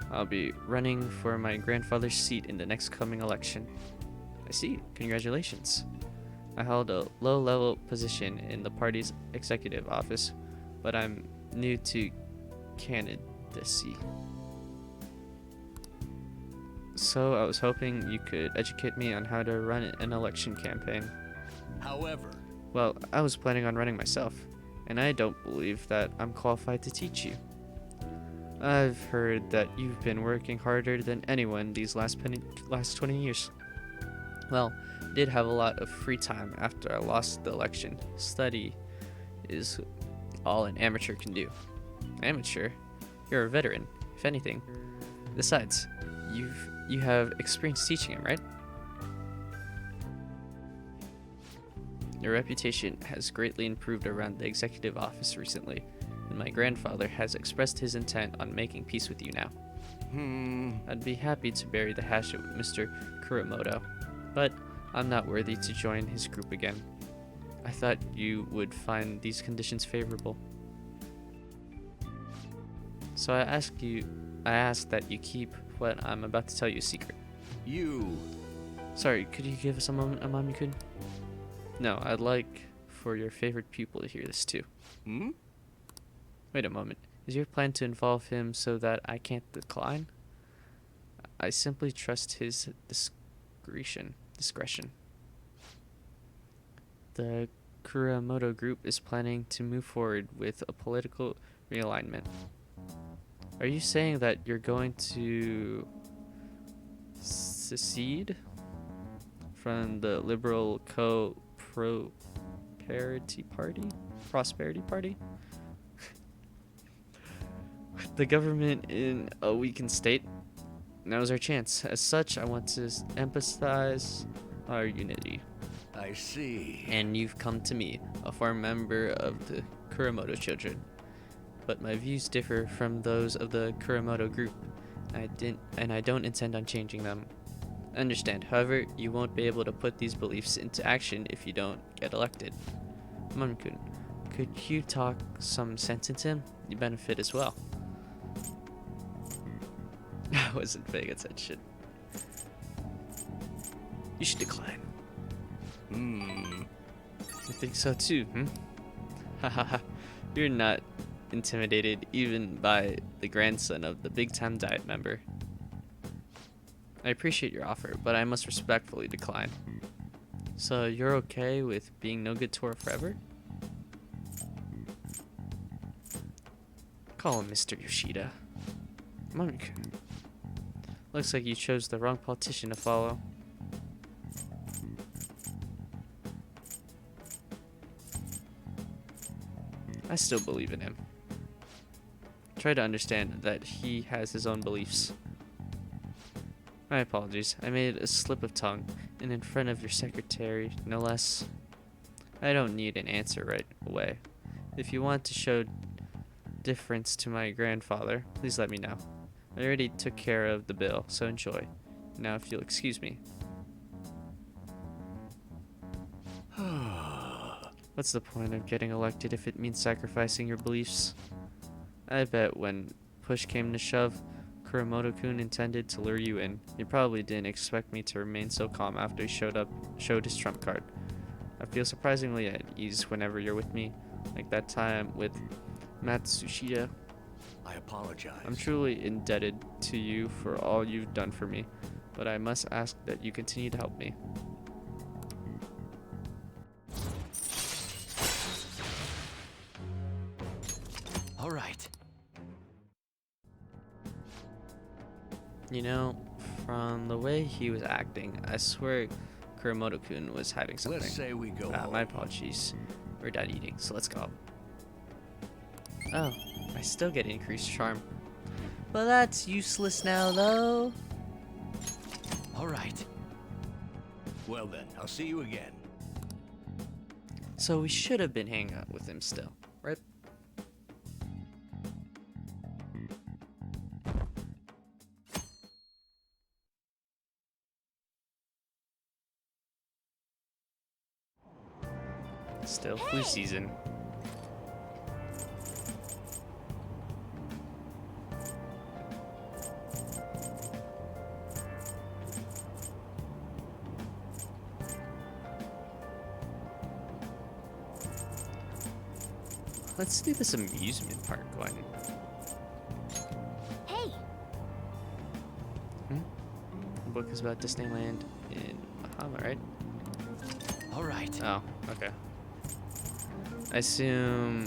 I'll be running for my grandfather's seat in the next coming election. I see. Congratulations. I held a low-level position in the party's executive office, but I'm new to candidacy. So I was hoping you could educate me on how to run an election campaign. However, well, I was planning on running myself, and I don't believe that I'm qualified to teach you. I've heard that you've been working harder than anyone these last 20 years. Well, I did have a lot of free time after I lost the election. Study is all an amateur can do. Amateur? You're a veteran, if anything. Besides, you have experience teaching him, right? Your reputation has greatly improved around the executive office recently, and my grandfather has expressed his intent on making peace with you now. I'd be happy to bury the hatchet with Mr. Kuramoto, but I'm not worthy to join his group again. I thought you would find these conditions favorable. So I ask that you keep what I'm about to tell you a secret. Sorry, could you give us a moment, Amami-kun? No, I'd like for your favorite pupil to hear this too. Wait a moment. Is your plan to involve him so that I can't decline? I simply trust his discretion. The Kuramoto group is planning to move forward with a political realignment. Are you saying that you're going to secede from the liberal prosperity party? The government in a weakened state. Now's our chance. As such, I want to emphasize our unity. I see. And you've come to me, a former member of the Kuramoto children. But my views differ from those of the Kuramoto group. I don't intend on changing them. Understand, however, you won't be able to put these beliefs into action if you don't get elected. Amami-kun, could you talk some sense into him? You benefit as well. I wasn't paying attention. You should decline. I think so too, Hahaha. You're not intimidated even by the grandson of the Big Time Diet member. I appreciate your offer, but I must respectfully decline. So you're okay with being no good to her forever? Call him Mr. Yoshida. Monk. Looks like you chose the wrong politician to follow. I still believe in him. Try to understand that he has his own beliefs. My apologies. I made a slip of tongue, and in front of your secretary, no less. I don't need an answer right away. If you want to show difference to my grandfather, please let me know. I already took care of the bill, so enjoy. Now if you'll excuse me. What's the point of getting elected if it means sacrificing your beliefs? I bet when push came to shove, Kuramoto-kun intended to lure you in. He probably didn't expect me to remain so calm after he showed his trump card. I feel surprisingly at ease whenever you're with me, like that time with Matsushita. I apologize. I'm truly indebted to you for all you've done for me, but I must ask that you continue to help me. All right. You know, from the way he was acting, I swear Kuramoto-kun was hiding something. Let's say we go home. My apologies. We're done eating, so let's go. Oh, I still get increased charm. But that's useless now, though. All right. Well then, I'll see you again. So we should have been hanging out with him still, right? Still flu season. Let's do this amusement park one. Hey! The book is about Disneyland in Bahama, right? All right. Oh, okay. I assume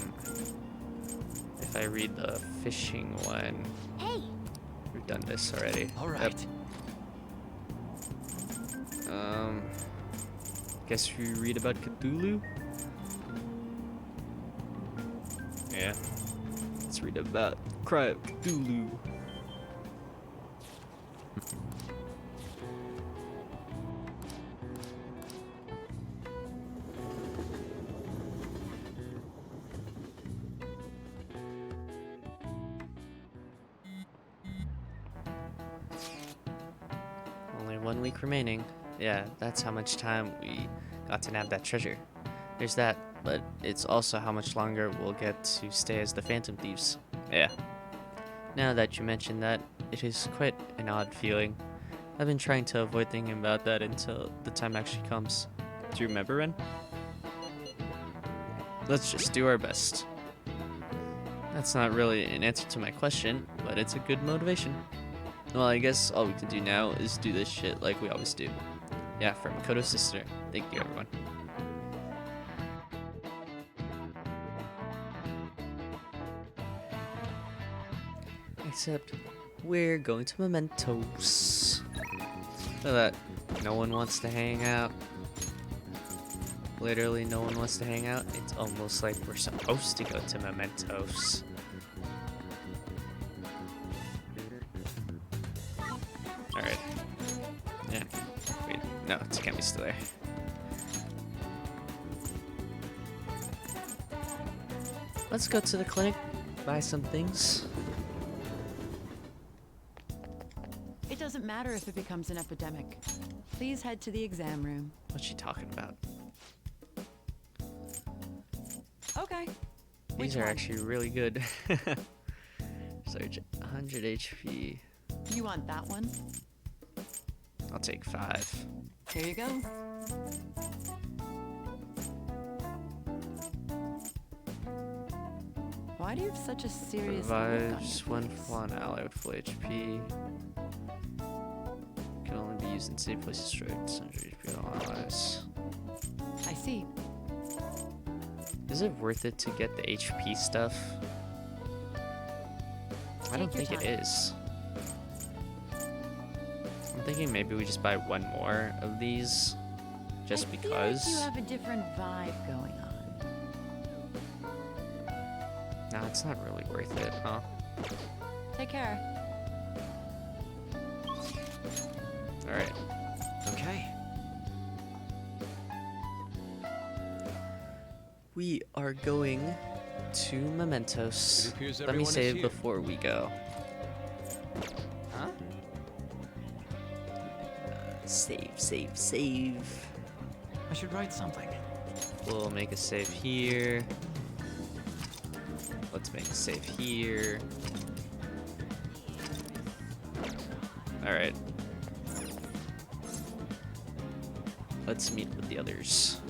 if I read the fishing one, Hey! we've done this already. All right. Yep. Guess we read about Cthulhu? Yeah. Let's read about Cry of Cthulhu. Only 1 week remaining. Yeah, that's how much time we got to nab that treasure. There's that, but it's also how much longer we'll get to stay as the Phantom Thieves. Yeah. Now that you mention that, it is quite an odd feeling. I've been trying to avoid thinking about that until the time actually comes. Do you remember, Ren? Let's just do our best. That's not really an answer to my question, but it's a good motivation. Well, I guess all we can do now is do this shit like we always do. Yeah, from Makoto's sister. Thank you, everyone. Except we're going to Mementos. Look at that. No one wants to hang out. Literally no one wants to hang out. It's almost like we're supposed to go to Mementos. Alright. Yeah. Wait. No, Takemi's still there. Let's go to the clinic, buy some things. It doesn't matter if it becomes an epidemic. Please head to the exam room. What's she talking about? Okay. These are actually really good. Surge 100 HP. You want that one? I'll take 5. Here you go. Why do you have such a serious look on your Revives one face? fallen ally with full HP. Can only be used in safe places. Straight 100 HP on all allies. I see. Is it worth it to get the HP stuff? I don't Take think your it time. is. I'm thinking maybe we just buy one more of these, just I because. feel like you have a different vibe going on. Nah, it's not really worth it, huh? Take care. Alright. Okay. We are going to Mementos. It appears Let me everyone is save here. before we go. Huh? Save. I should write something. We'll make a save here. Let's make a save here. Alright. Let's meet with the others.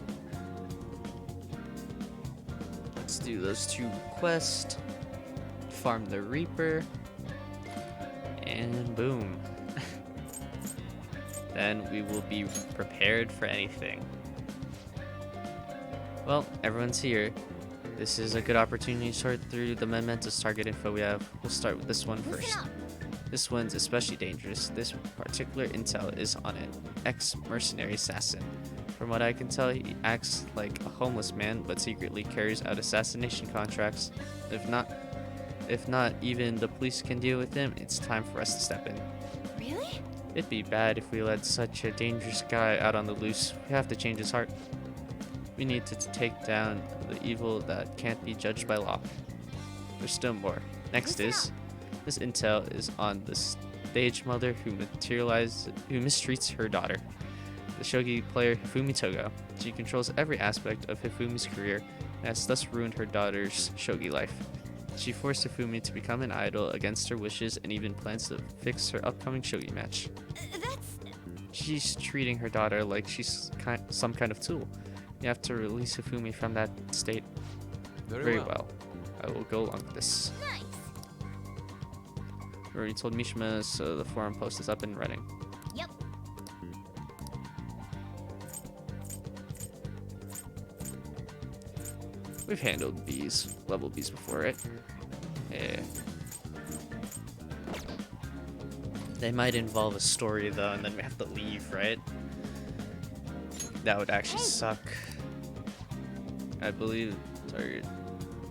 Let's do those 2 quests. Farm the Reaper. And boom. Then we will be prepared for anything. Well, everyone's here. This is a good opportunity to sort through the Mementos target info we have. We'll start with this one first. This one's especially dangerous. This particular intel is on an ex-mercenary assassin. From what I can tell, he acts like a homeless man, but secretly carries out assassination contracts. If not even the police can deal with him, it's time for us to step in. Really? It'd be bad if we let such a dangerous guy out on the loose. We have to change his heart. We need to take down the evil that can't be judged by law. There's still more. Next is, this intel is on the stage mother who mistreats her daughter, the shogi player Hifumi Togo. She controls every aspect of Hifumi's career and has thus ruined her daughter's shogi life. She forced Hifumi to become an idol against her wishes and even plans to fix her upcoming shogi match. She's treating her daughter like she's some kind of tool. You have to release Hifumi from that state. Very well. I will go along with this. Nice. We already told Mishima, so the forum post is up and running. Yep. We've handled bees, level bees before, right? Yeah. They might involve a story though, and then we have to leave, right? That would actually suck. I believe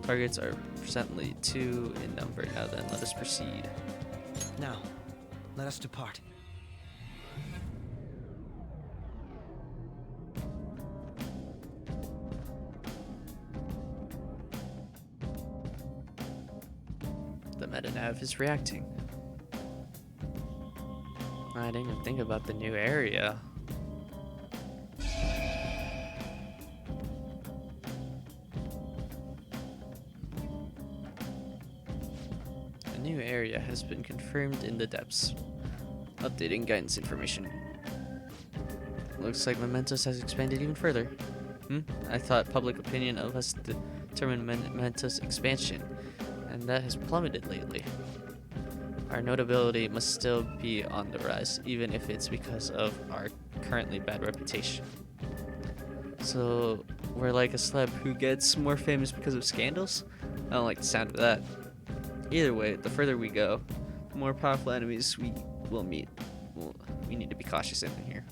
targets are presently 2 in number. Now then, let us proceed. Now, let us depart. The metanav is reacting. I didn't even think about the new area. A new area has been confirmed in the depths. Updating guidance information. Looks like Mementos has expanded even further. I thought public opinion of us determined Mementos' expansion, and that has plummeted lately. Our notability must still be on the rise, even if it's because of our currently bad reputation. So, we're like a celeb who gets more famous because of scandals? I don't like the sound of that. Either way, the further we go, the more powerful enemies we will meet. We need to be cautious in here.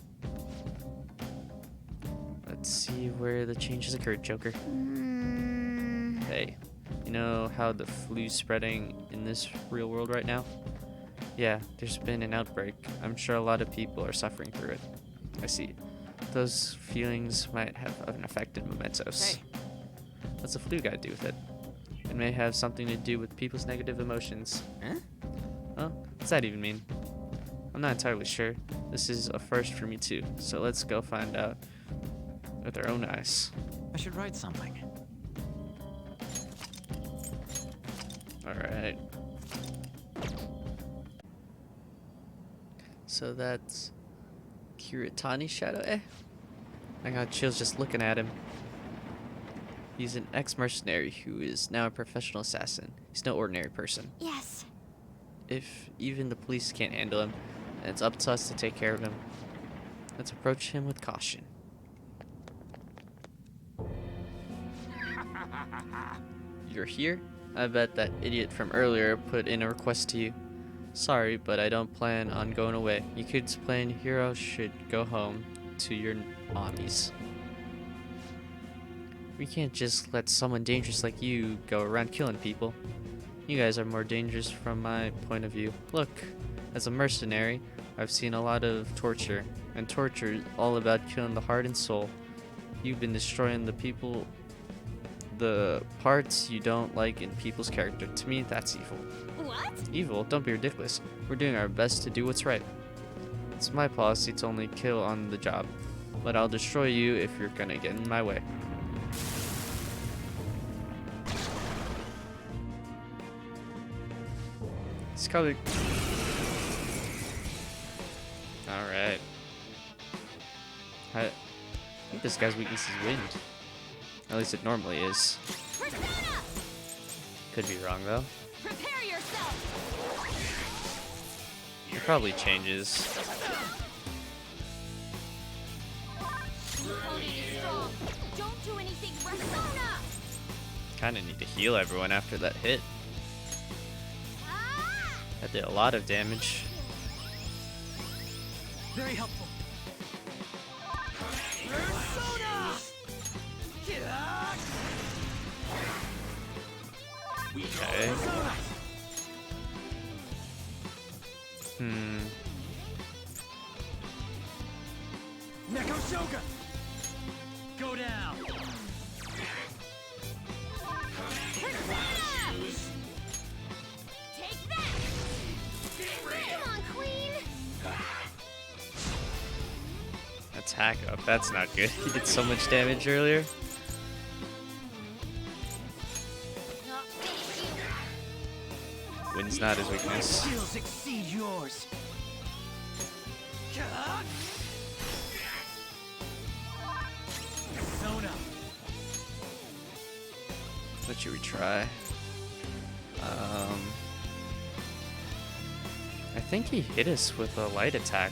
Let's see where the changes occurred, Joker. Hey, you know how the flu's spreading in this real world right now? Yeah, there's been an outbreak. I'm sure a lot of people are suffering through it. I see. Those feelings might have affected Mementos. Hey. What's the flu got to do with it? It may have something to do with people's negative emotions. Huh? Well, what's that even mean? I'm not entirely sure. This is a first for me too, so let's go find out with our own eyes. I should write something. Alright. So that's Kiritani's shadow, eh? I got chills just looking at him. He's an ex-mercenary who is now a professional assassin. He's no ordinary person. Yes. If even the police can't handle him, then it's up to us to take care of him. Let's approach him with caution. You're here? I bet that idiot from earlier put in a request to you. Sorry, but I don't plan on going away. You kids playing hero should go home to your mommies. We can't just let someone dangerous like you go around killing people. You guys are more dangerous from my point of view. Look, as a mercenary, I've seen a lot of torture, and torture is all about killing the heart and soul. You've been destroying the parts you don't like in people's character. To me, that's evil. What? Evil? Don't be ridiculous. We're doing our best to do what's right. It's my policy to only kill on the job, but I'll destroy you if you're gonna get in my way. It's coming. Alright. I think this guy's weakness is wind. At least it normally is. Persona! Could be wrong though. Prepare yourself! It probably changes. Opponent is strong. Don't do anything Persona! Kinda need to heal everyone after that hit. That did a lot of damage. Very helpful. Okay. Neko Shoga! Go down! Take that! Come on, Queen! Attack up. That's not good. He did so much damage earlier. Wind's not his weakness. Skills exceed yours. Persona. What should we try? I think he hit us with a light attack,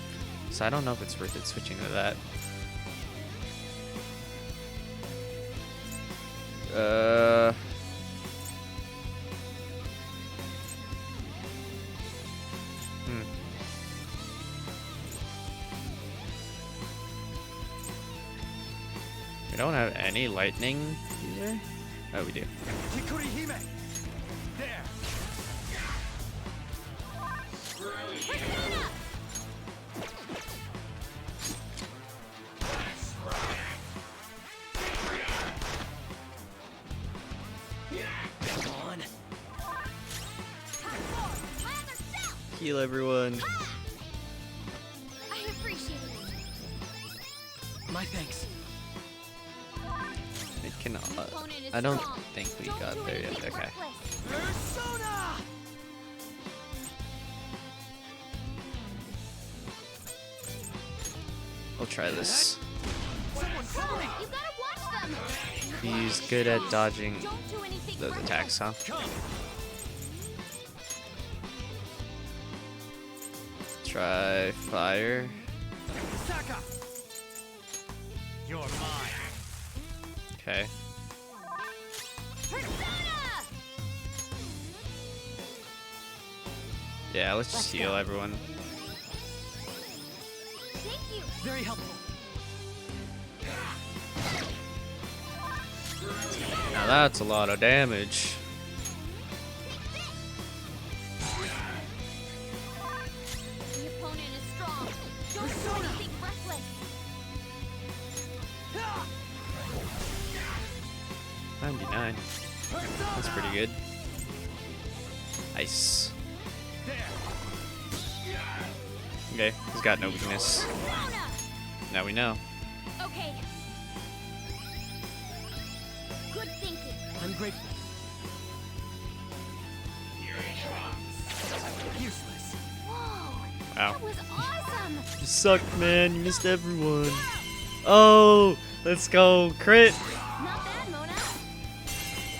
so I don't know if it's worth it switching to that. We don't have any lightning either? Oh, we do. Kikuri Hime. There. Come on. Heal everyone. I appreciate it. My thanks. It cannot. I don't think we got there yet. Okay. Persona. We'll try this. Someone's coming. You gotta watch them! He's good at dodging Don't do anything those attacks, huh? Come. Try fire. Saka. You're mine. Okay. Persona! Yeah, let's just heal everyone. Thank you! Very helpful. Now that's a lot of damage. The opponent is strong. Don't do anything reckless. 99. That's pretty good. Nice. Okay, he's got no weakness. Now we know. Okay. Good thinking. I'm grateful. Useless. Whoa! Wow. That was awesome! You sucked, man. You missed everyone. Oh, let's go. Crit. Not bad, Mona.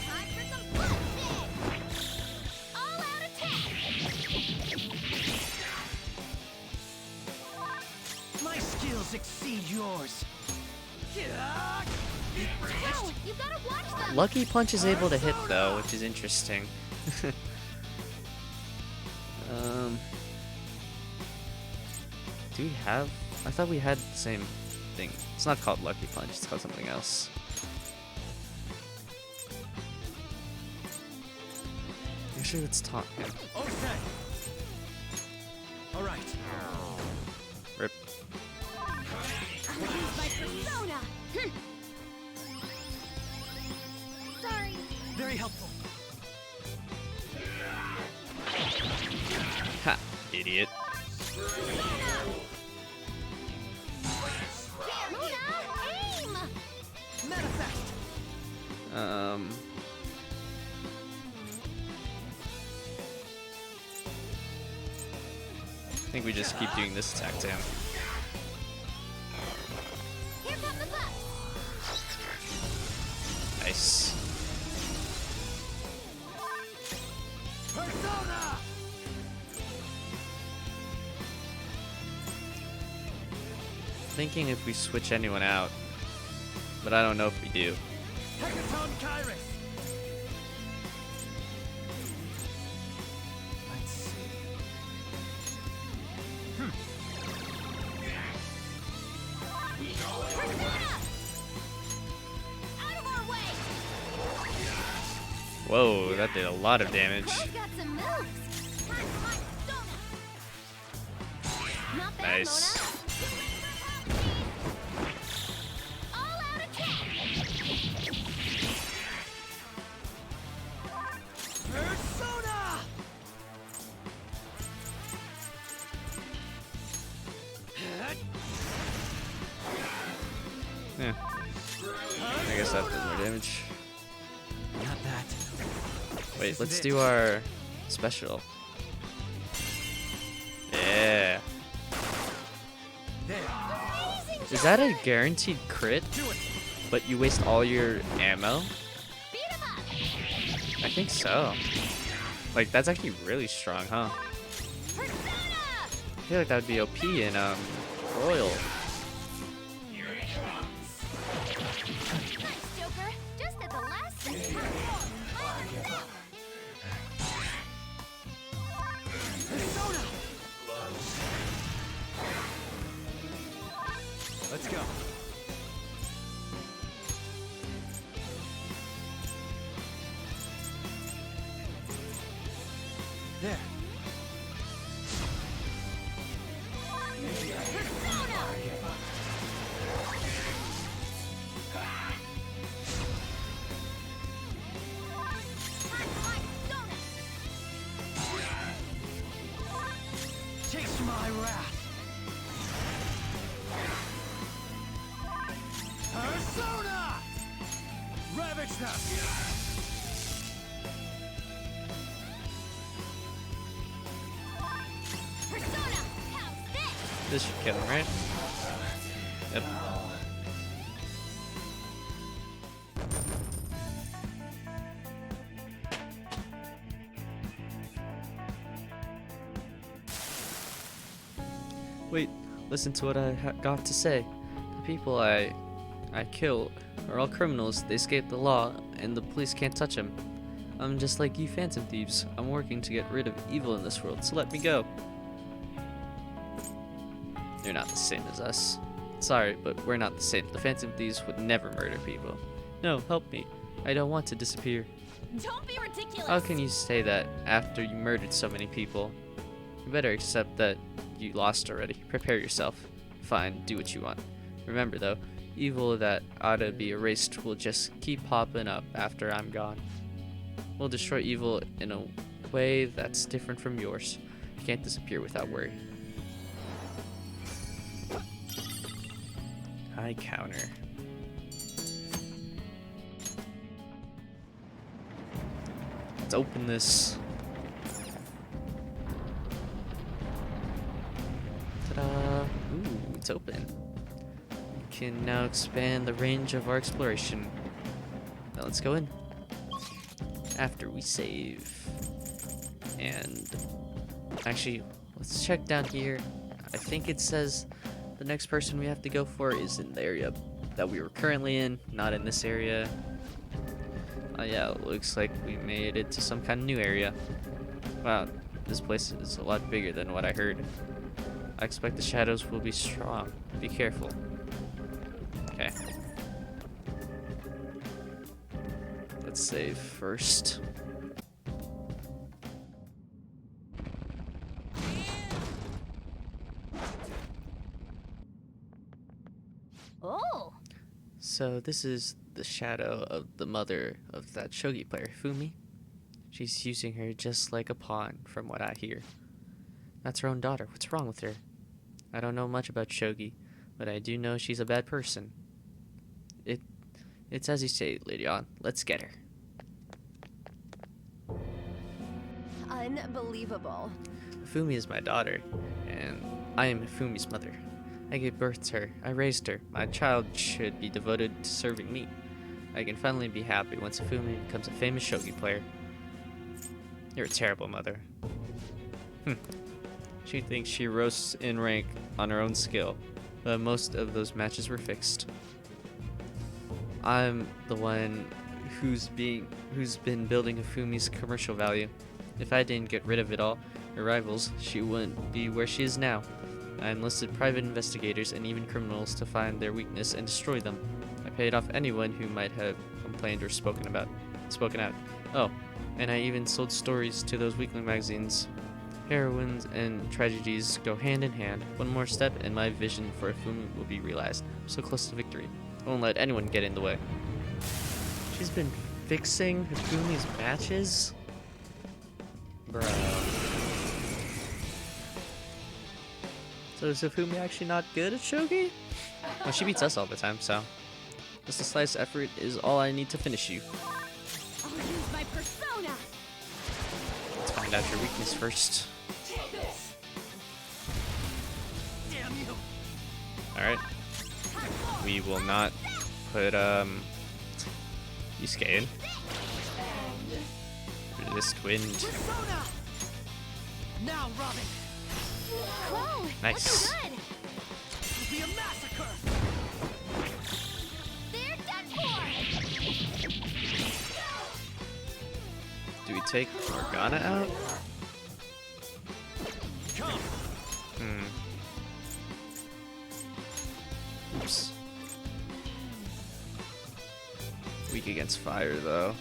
Time for some bullshit! All-out attack! My skills exceed yours. Ow! You gotta watch them! Lucky Punch is able to hit though, which is interesting. Do we have? I thought we had the same thing. It's not called Lucky Punch. It's called something else. Actually, let's taunt him. Okay. All right. Rip. I'll use my persona. Sorry. Very helpful. Ha! Idiot. Luna, aim! Manifest. I think we just keep doing this attack to him. Here come the bucks. Nice. Persona. Thinking if we switch anyone out, but I don't know if we do. Hecaton Kairos. Let's see. Persona! Out of our way! Whoa, that did a lot of damage. I've got some moves. Not bad, Nice. Mona. All out attack. Persona. Yeah. I guess that does more damage. Not that. Wait, let's do our special. Yeah. There. Is that a guaranteed crit? Do it. But you waste all your ammo? Beat 'em up. I think so. Like, that's actually really strong, huh? Persona! I feel like that would be OP in, Royal. Nice, Joker. Just at the last second. Persona. Let's go. There. Taste my wrath. Persona! Ravage them! Persona! How's this? This should kill him, right? Yep. Wait, listen to what I got to say. The people I kill are all criminals. They escaped the law, and the police can't touch them. I'm just like you Phantom Thieves. I'm working to get rid of evil in this world, so let me go. You're not the same as us. Sorry, but we're not the same. The Phantom Thieves would never murder people. No, help me. I don't want to disappear. Don't be ridiculous. How can you say that after you murdered so many people? You better accept that you lost already. Prepare yourself. Fine, do what you want. Remember though, evil that ought to be erased will just keep popping up after I'm gone. We'll destroy evil in a way that's different from yours. You can't disappear without worry. High counter. Let's open this. Ta-da! Ooh, it's open. We can now expand the range of our exploration. Now let's go in. After we save. And actually, let's check down here. I think it says the next person we have to go for is in the area that we were currently in, not in this area. Yeah, it looks like we made it to some kind of new area. Wow, this place is a lot bigger than what I heard. I expect the shadows will be strong. Be careful. Okay. Let's save first. So this is the shadow of the mother of that shogi player, Fumi. She's using her just like a pawn, from what I hear. That's her own daughter. What's wrong with her? I don't know much about shogi, but I do know she's a bad person. It's as you say, Lady On. Let's get her. Unbelievable. Fumi is my daughter, and I am Fumi's mother. I gave birth to her. I raised her. My child should be devoted to serving me. I can finally be happy once Fumi becomes a famous shogi player. You're a terrible mother. She thinks she rose in rank on her own skill, but most of those matches were fixed. I'm the one who's been building Fumi's commercial value. If I didn't get rid of it all, her rivals, she wouldn't be where she is now. I enlisted private investigators and even criminals to find their weakness and destroy them. I paid off anyone who might have complained or spoken out. Oh, and I even sold stories to those weekly magazines. Heroines and tragedies go hand in hand. One more step and my vision for Fumi will be realized. I'm so close to victory. I won't let anyone get in the way. She's been fixing Fumi's matches? Bro. So is Hifumi actually not good at shogi? Well, she beats us all the time, so just a slightest effort is all I need to finish you. I'll use my persona. Let's find out your weakness first. Damn you! Alright. We will not put Yusuke in. Resist wind. Persona! Now, Robin! Whoa! Nice. Looking good. It'll be a massacre! They're done for. Do we take Morgana out? Come! Oops. Weak against fire, though.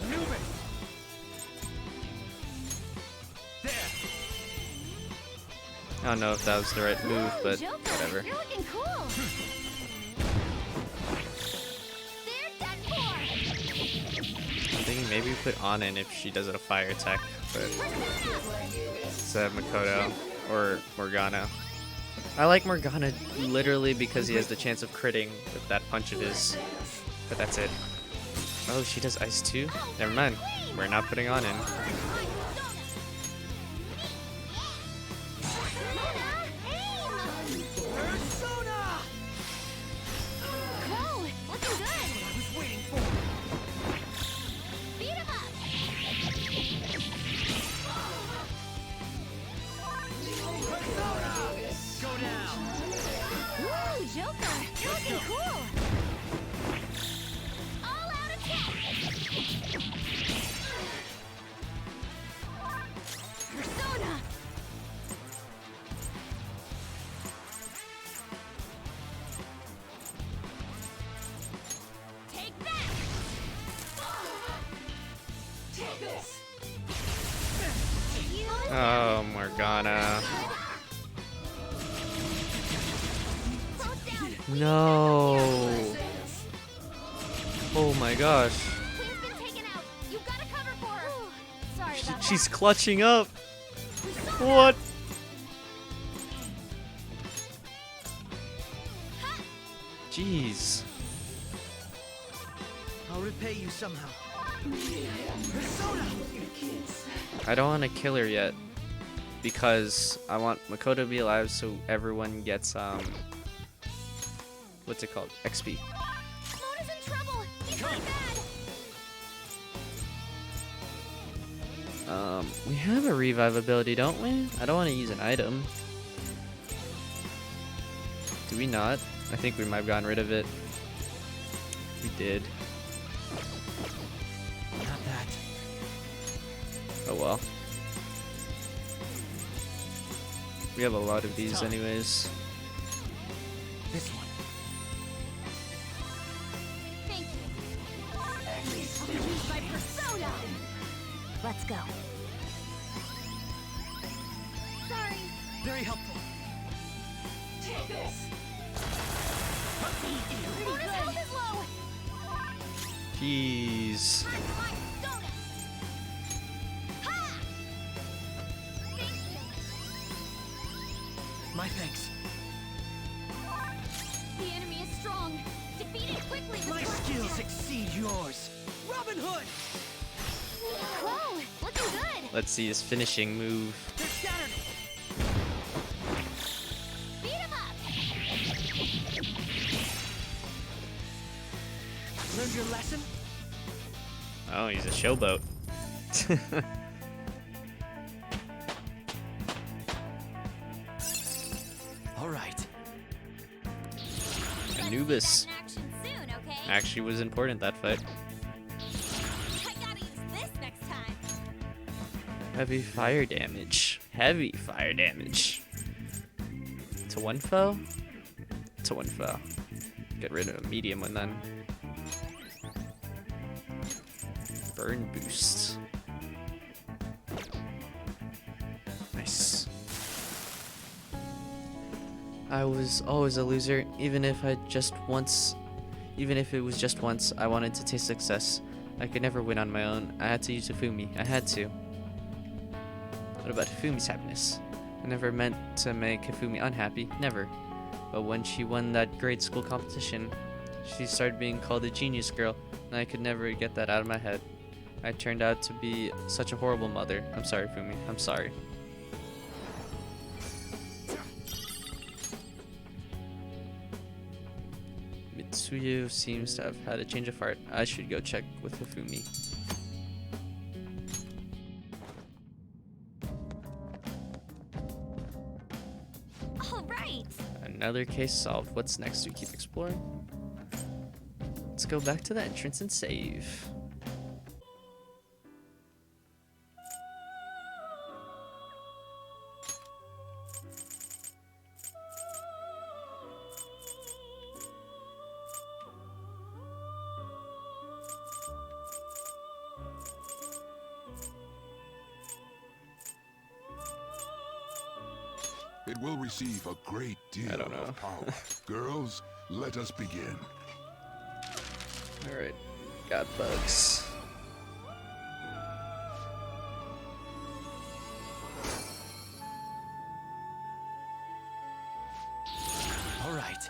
Move it! There! I don't know if that was the right move, but Joker, whatever. You're looking cool. They're done for. I'm thinking maybe we put Anna in if she does a fire attack, but instead of Makoto or Morgana. I like Morgana literally because he has the chance of critting with that punch of his, but that's it. Oh, she does ice too? Never mind. We're not putting on in. Persona! Whoa! Looking good. I was waiting for. Beat him up. Persona! Go down! Woo, Joker! You're looking cool. All out attack. Persona. Take that. Take this. Oh, Morgana. No. Oh my gosh. Queen's been taken out. You gotta cover for her. Sorry about She's clutching up. What? Jeez. I'll repay you somehow. Persona! I don't want to kill her yet because I want Makoto to be alive so everyone gets what's it called? XP. Mona's in trouble. He's gone bad. We have a revive ability, don't we? I don't want to use an item. Do we not? I think we might have gotten rid of it. We did. Not that. Oh well. We have a lot of these anyways. This one. Thank you. I'll use my persona. Let's go. Sorry. Very helpful. Take this. Jeez. My thanks. The enemy is strong. Defeat it quickly. My skills exceed yours. Robin Hood! Whoa, looking good. Let's see his finishing move. They're scattered. Beat him up. Learned your lesson? Oh, he's a showboat. All right. Anubis Action soon, okay? actually was important that fight. I gotta use this next time. Heavy fire damage. Heavy fire damage. To one foe? To one foe. Get rid of a medium one then. Burn boost. Nice. I was always a loser, even if it was just once, I wanted to taste success. I could never win on my own. I had to use Hifumi. I had to. What about Hifumi's happiness? I never meant to make Hifumi unhappy, never. But when she won that grade school competition, she started being called a genius girl, and I could never get that out of my head. I turned out to be such a horrible mother. I'm sorry, Fumi. I'm sorry. Mitsuyu seems to have had a change of heart. I should go check with Hifumi. All right. Another case solved. What's next? Do we keep exploring? Let's go back to the entrance and save. It will receive a great deal of power. Girls, let us begin. Alright, got bugs. All right.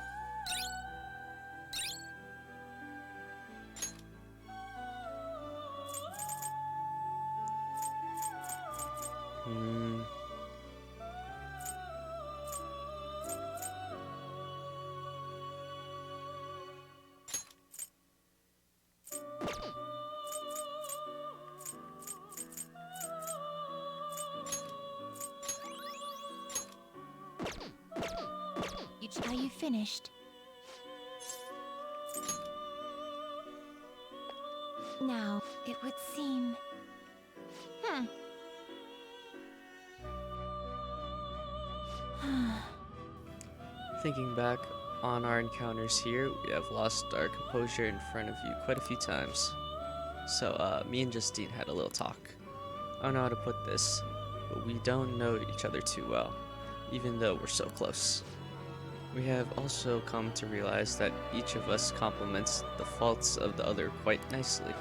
Are you finished? Now, it would seem... Thinking back on our encounters here, we have lost our composure in front of you quite a few times. So, me and Justine had a little talk. I don't know how to put this, but we don't know each other too well, even though we're so close. We have also come to realize that each of us complements the faults of the other quite nicely.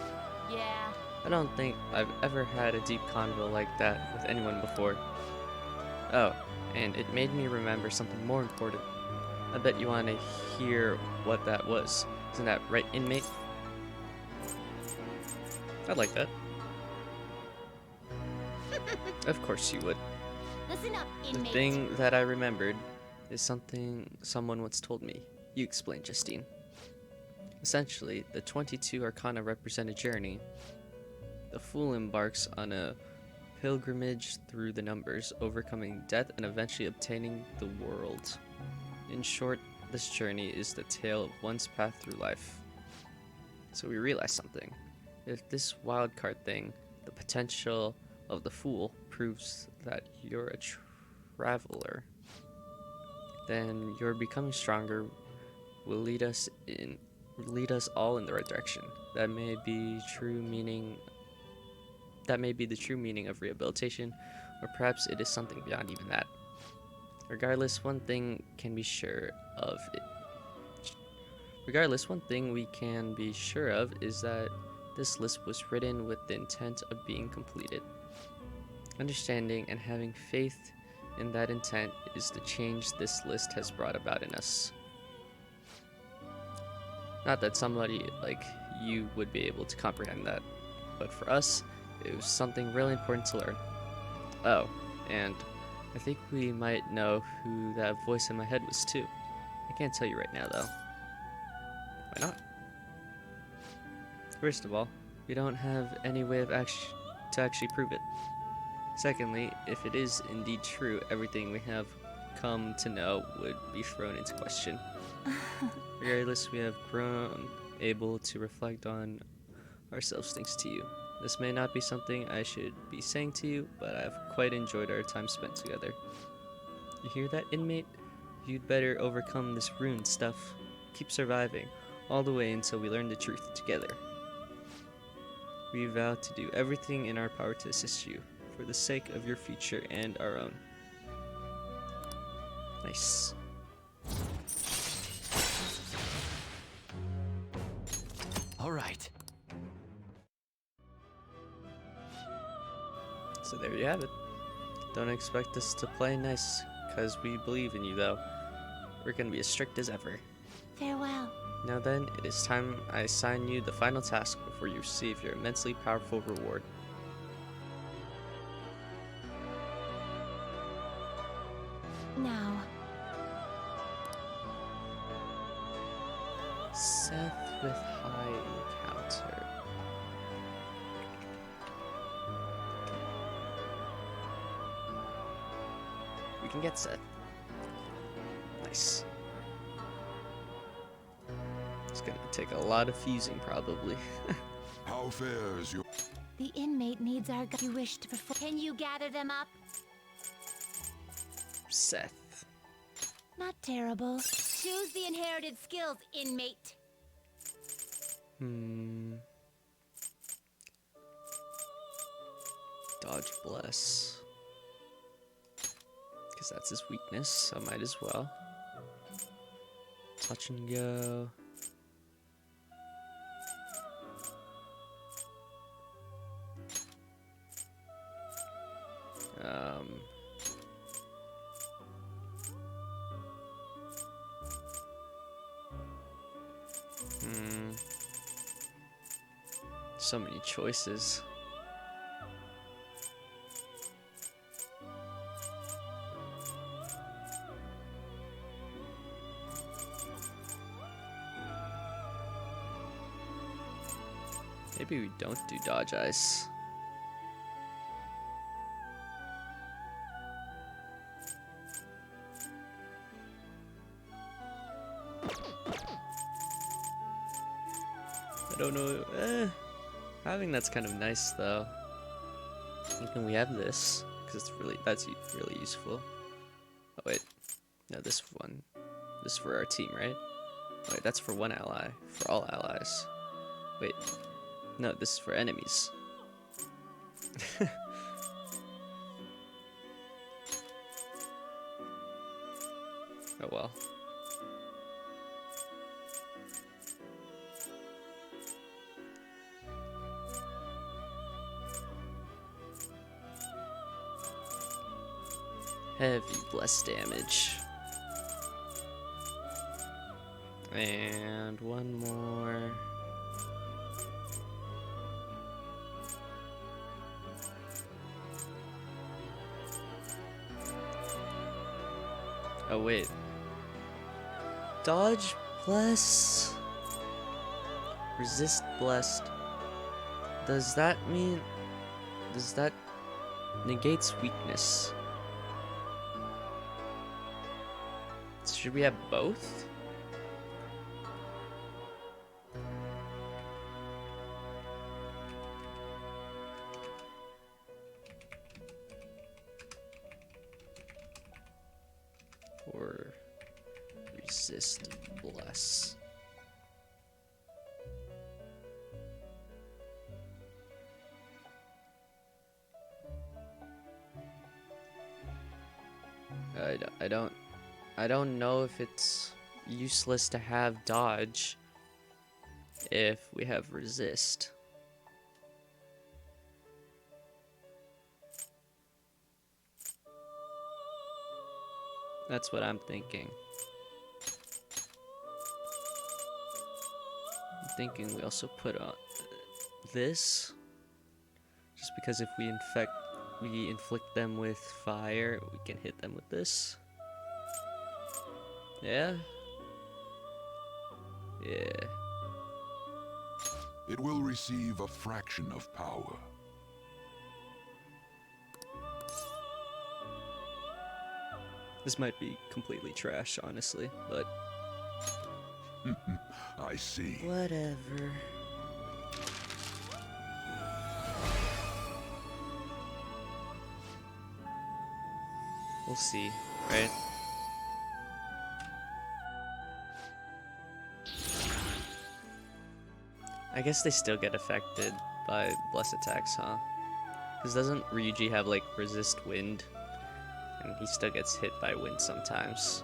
Yeah. I don't think I've ever had a deep convo like that with anyone before. Oh, and it made me remember something more important. I bet you want to hear what that was. Isn't that right, inmate? I'd like that. Of course you would. Listen up, The inmate. thing that I remembered is something someone once told me. You explain, Justine. Essentially, the 22 Arcana represent a journey. The Fool embarks on a pilgrimage through the numbers, overcoming death and eventually obtaining the world. In short, this journey is the tale of one's path through life. So we realized something. If this wildcard thing, the potential of the Fool, proves that you're a traveler, then your becoming stronger will lead us all in the right direction. That may be the true meaning of rehabilitation, or perhaps it is something beyond even that. Regardless, one thing can be sure of it. Regardless, one thing we can be sure of is that this list was written with the intent of being completed. Understanding and having faith in that intent is the change this list has brought about in us. Not that somebody like you would be able to comprehend that, but for us, it was something really important to learn. Oh, and I think we might know who that voice in my head was too. I can't tell you right now though. Why not? First of all, we don't have any way of to actually prove it. Secondly, if it is indeed true, everything we have come to know would be thrown into question. Regardless, we have grown able to reflect on ourselves thanks to you. This may not be something I should be saying to you, but I've quite enjoyed our time spent together. You hear that, inmate? You'd better overcome this ruined stuff. Keep surviving, all the way until we learn the truth together. We vow to do everything in our power to assist you, for the sake of your future and our own. Nice. All right. So there you have it. Don't expect us to play nice, because we believe in you though. We're gonna be as strict as ever. Farewell. Now then, it is time I assign you the final task before you receive your immensely powerful reward. Now. Seth with high encounter. We can get Seth. Nice. It's gonna take a lot of fusing, probably. How fares your... The inmate needs our you wish to perform. Can you gather them up? Seth. Not terrible. Choose the inherited skills, inmate. Dodge bless. Because that's his weakness, so might as well. Touch and go. So many choices. Maybe we don't do dodge ice. I don't know. Having that's kind of nice though. Can we have this? Because that's really useful. Oh wait, no, this one. This is for our team, right? Wait, that's for one ally. For all allies. Wait, no, this is for enemies. Oh well. Heavy bless damage. And one more. Oh wait. Dodge bless. Resist blessed. Does that mean... Does that negates weakness? Should we have both? Or resist bless? I don't know if it's useless to have dodge if we have resist. That's what I'm thinking. I'm thinking we also put on this, just because if we inflict them with fire, we can hit them with this. Yeah. Yeah. It will receive a fraction of power. This might be completely trash, honestly, but I see. whatever. We'll see, right? I guess they still get affected by blessed attacks, huh? Because doesn't Ryuji have like resist wind? And he still gets hit by wind sometimes.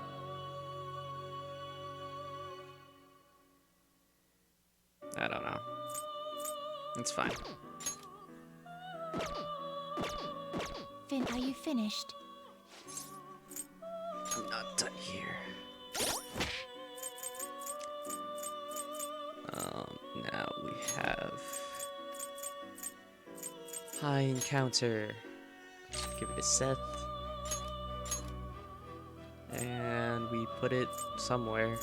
I don't know. It's fine. Finn, are you finished? I'm not done here. Now we have high encounter. Give it to Seth. And we put it somewhere.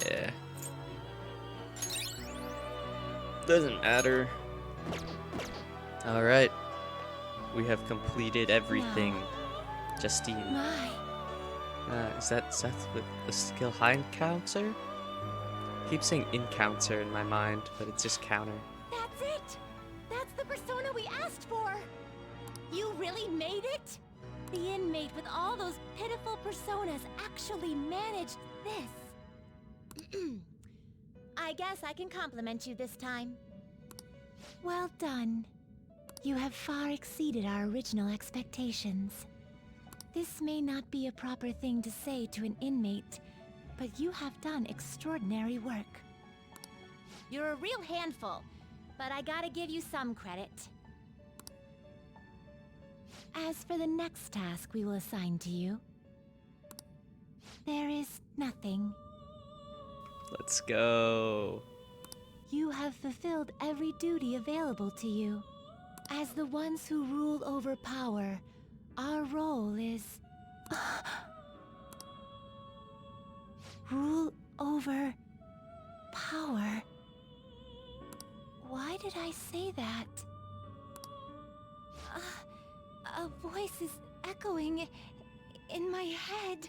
Yeah. Doesn't matter. Alright. We have completed everything. Justine. My. Is that Seth with the skill high encounter? I keep saying encounter in my mind, but it's just counter. That's it! That's the persona we asked for! You really made it? The inmate with all those pitiful personas actually managed this. I guess I can compliment you this time. Well done. You have far exceeded our original expectations. This may not be a proper thing to say to an inmate, but you have done extraordinary work. You're a real handful, but I gotta give you some credit. As for the next task we will assign to you, there is nothing. Let's go. You have fulfilled every duty available to you. As the ones who rule over power, our role is... rule over... power. Why did I say that? A voice is echoing in my head.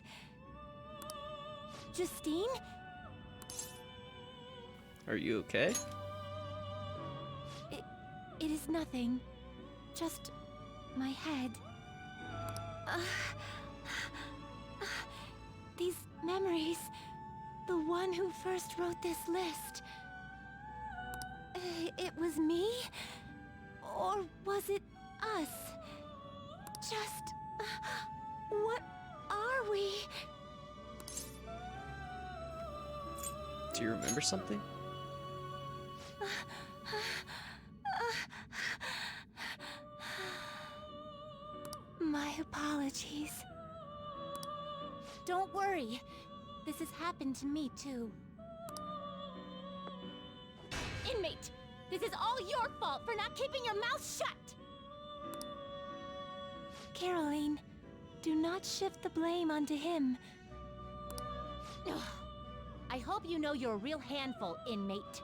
Justine? Are you okay? It is nothing. Just my head. These memories. The one who first wrote this list. It was me? Or was it us? Just... what are we? Do you remember something? My apologies. Don't worry. This has happened to me too. Inmate! This is all your fault for not keeping your mouth shut! Caroline, do not shift the blame onto him. I hope you know you're a real handful, inmate.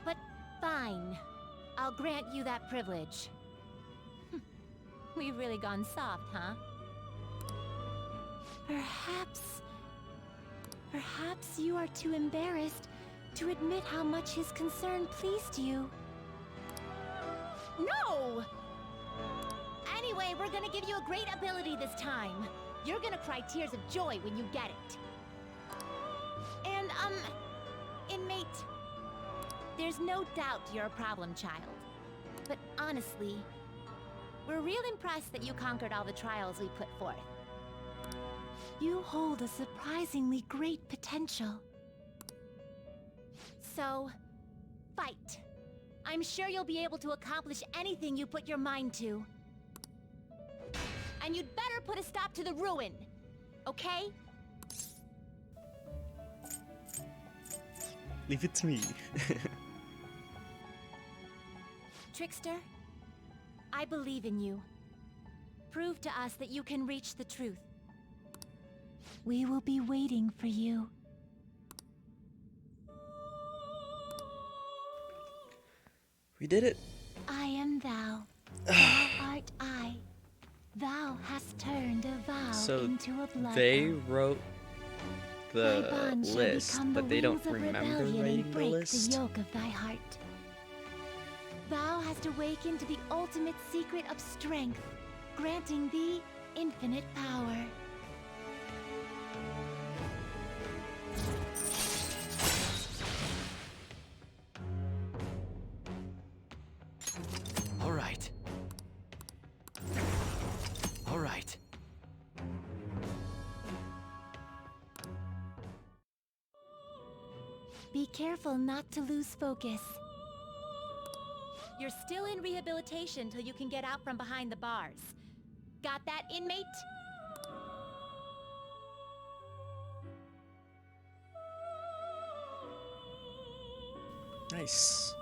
But fine. I'll grant you that privilege. We've really gone soft, huh? Perhaps you are too embarrassed to admit how much his concern pleased you. No! Anyway, we're gonna give you a great ability this time. You're gonna cry tears of joy when you get it. And inmate. There's no doubt you're a problem child. But honestly, we're real impressed that you conquered all the trials we put forth. You hold a surprisingly great potential. So, fight. I'm sure you'll be able to accomplish anything you put your mind to. And you'd better put a stop to the ruin, okay? Leave it to me. Trickster, I believe in you. Prove to us that you can reach the truth. We will be waiting for you. We did it. I am thou. Thou art I. Thou hast turned a vow So into a blood they oath. wrote Thy the bond shall list, become but the they don't wings of remember rebellion writing and the break list. the yoke of thy heart. Thou hast awakened to the ultimate secret of strength, granting thee infinite power. All right. All right. Be careful not to lose focus. You're still in rehabilitation till you can get out from behind the bars. Got that, inmate? Nice.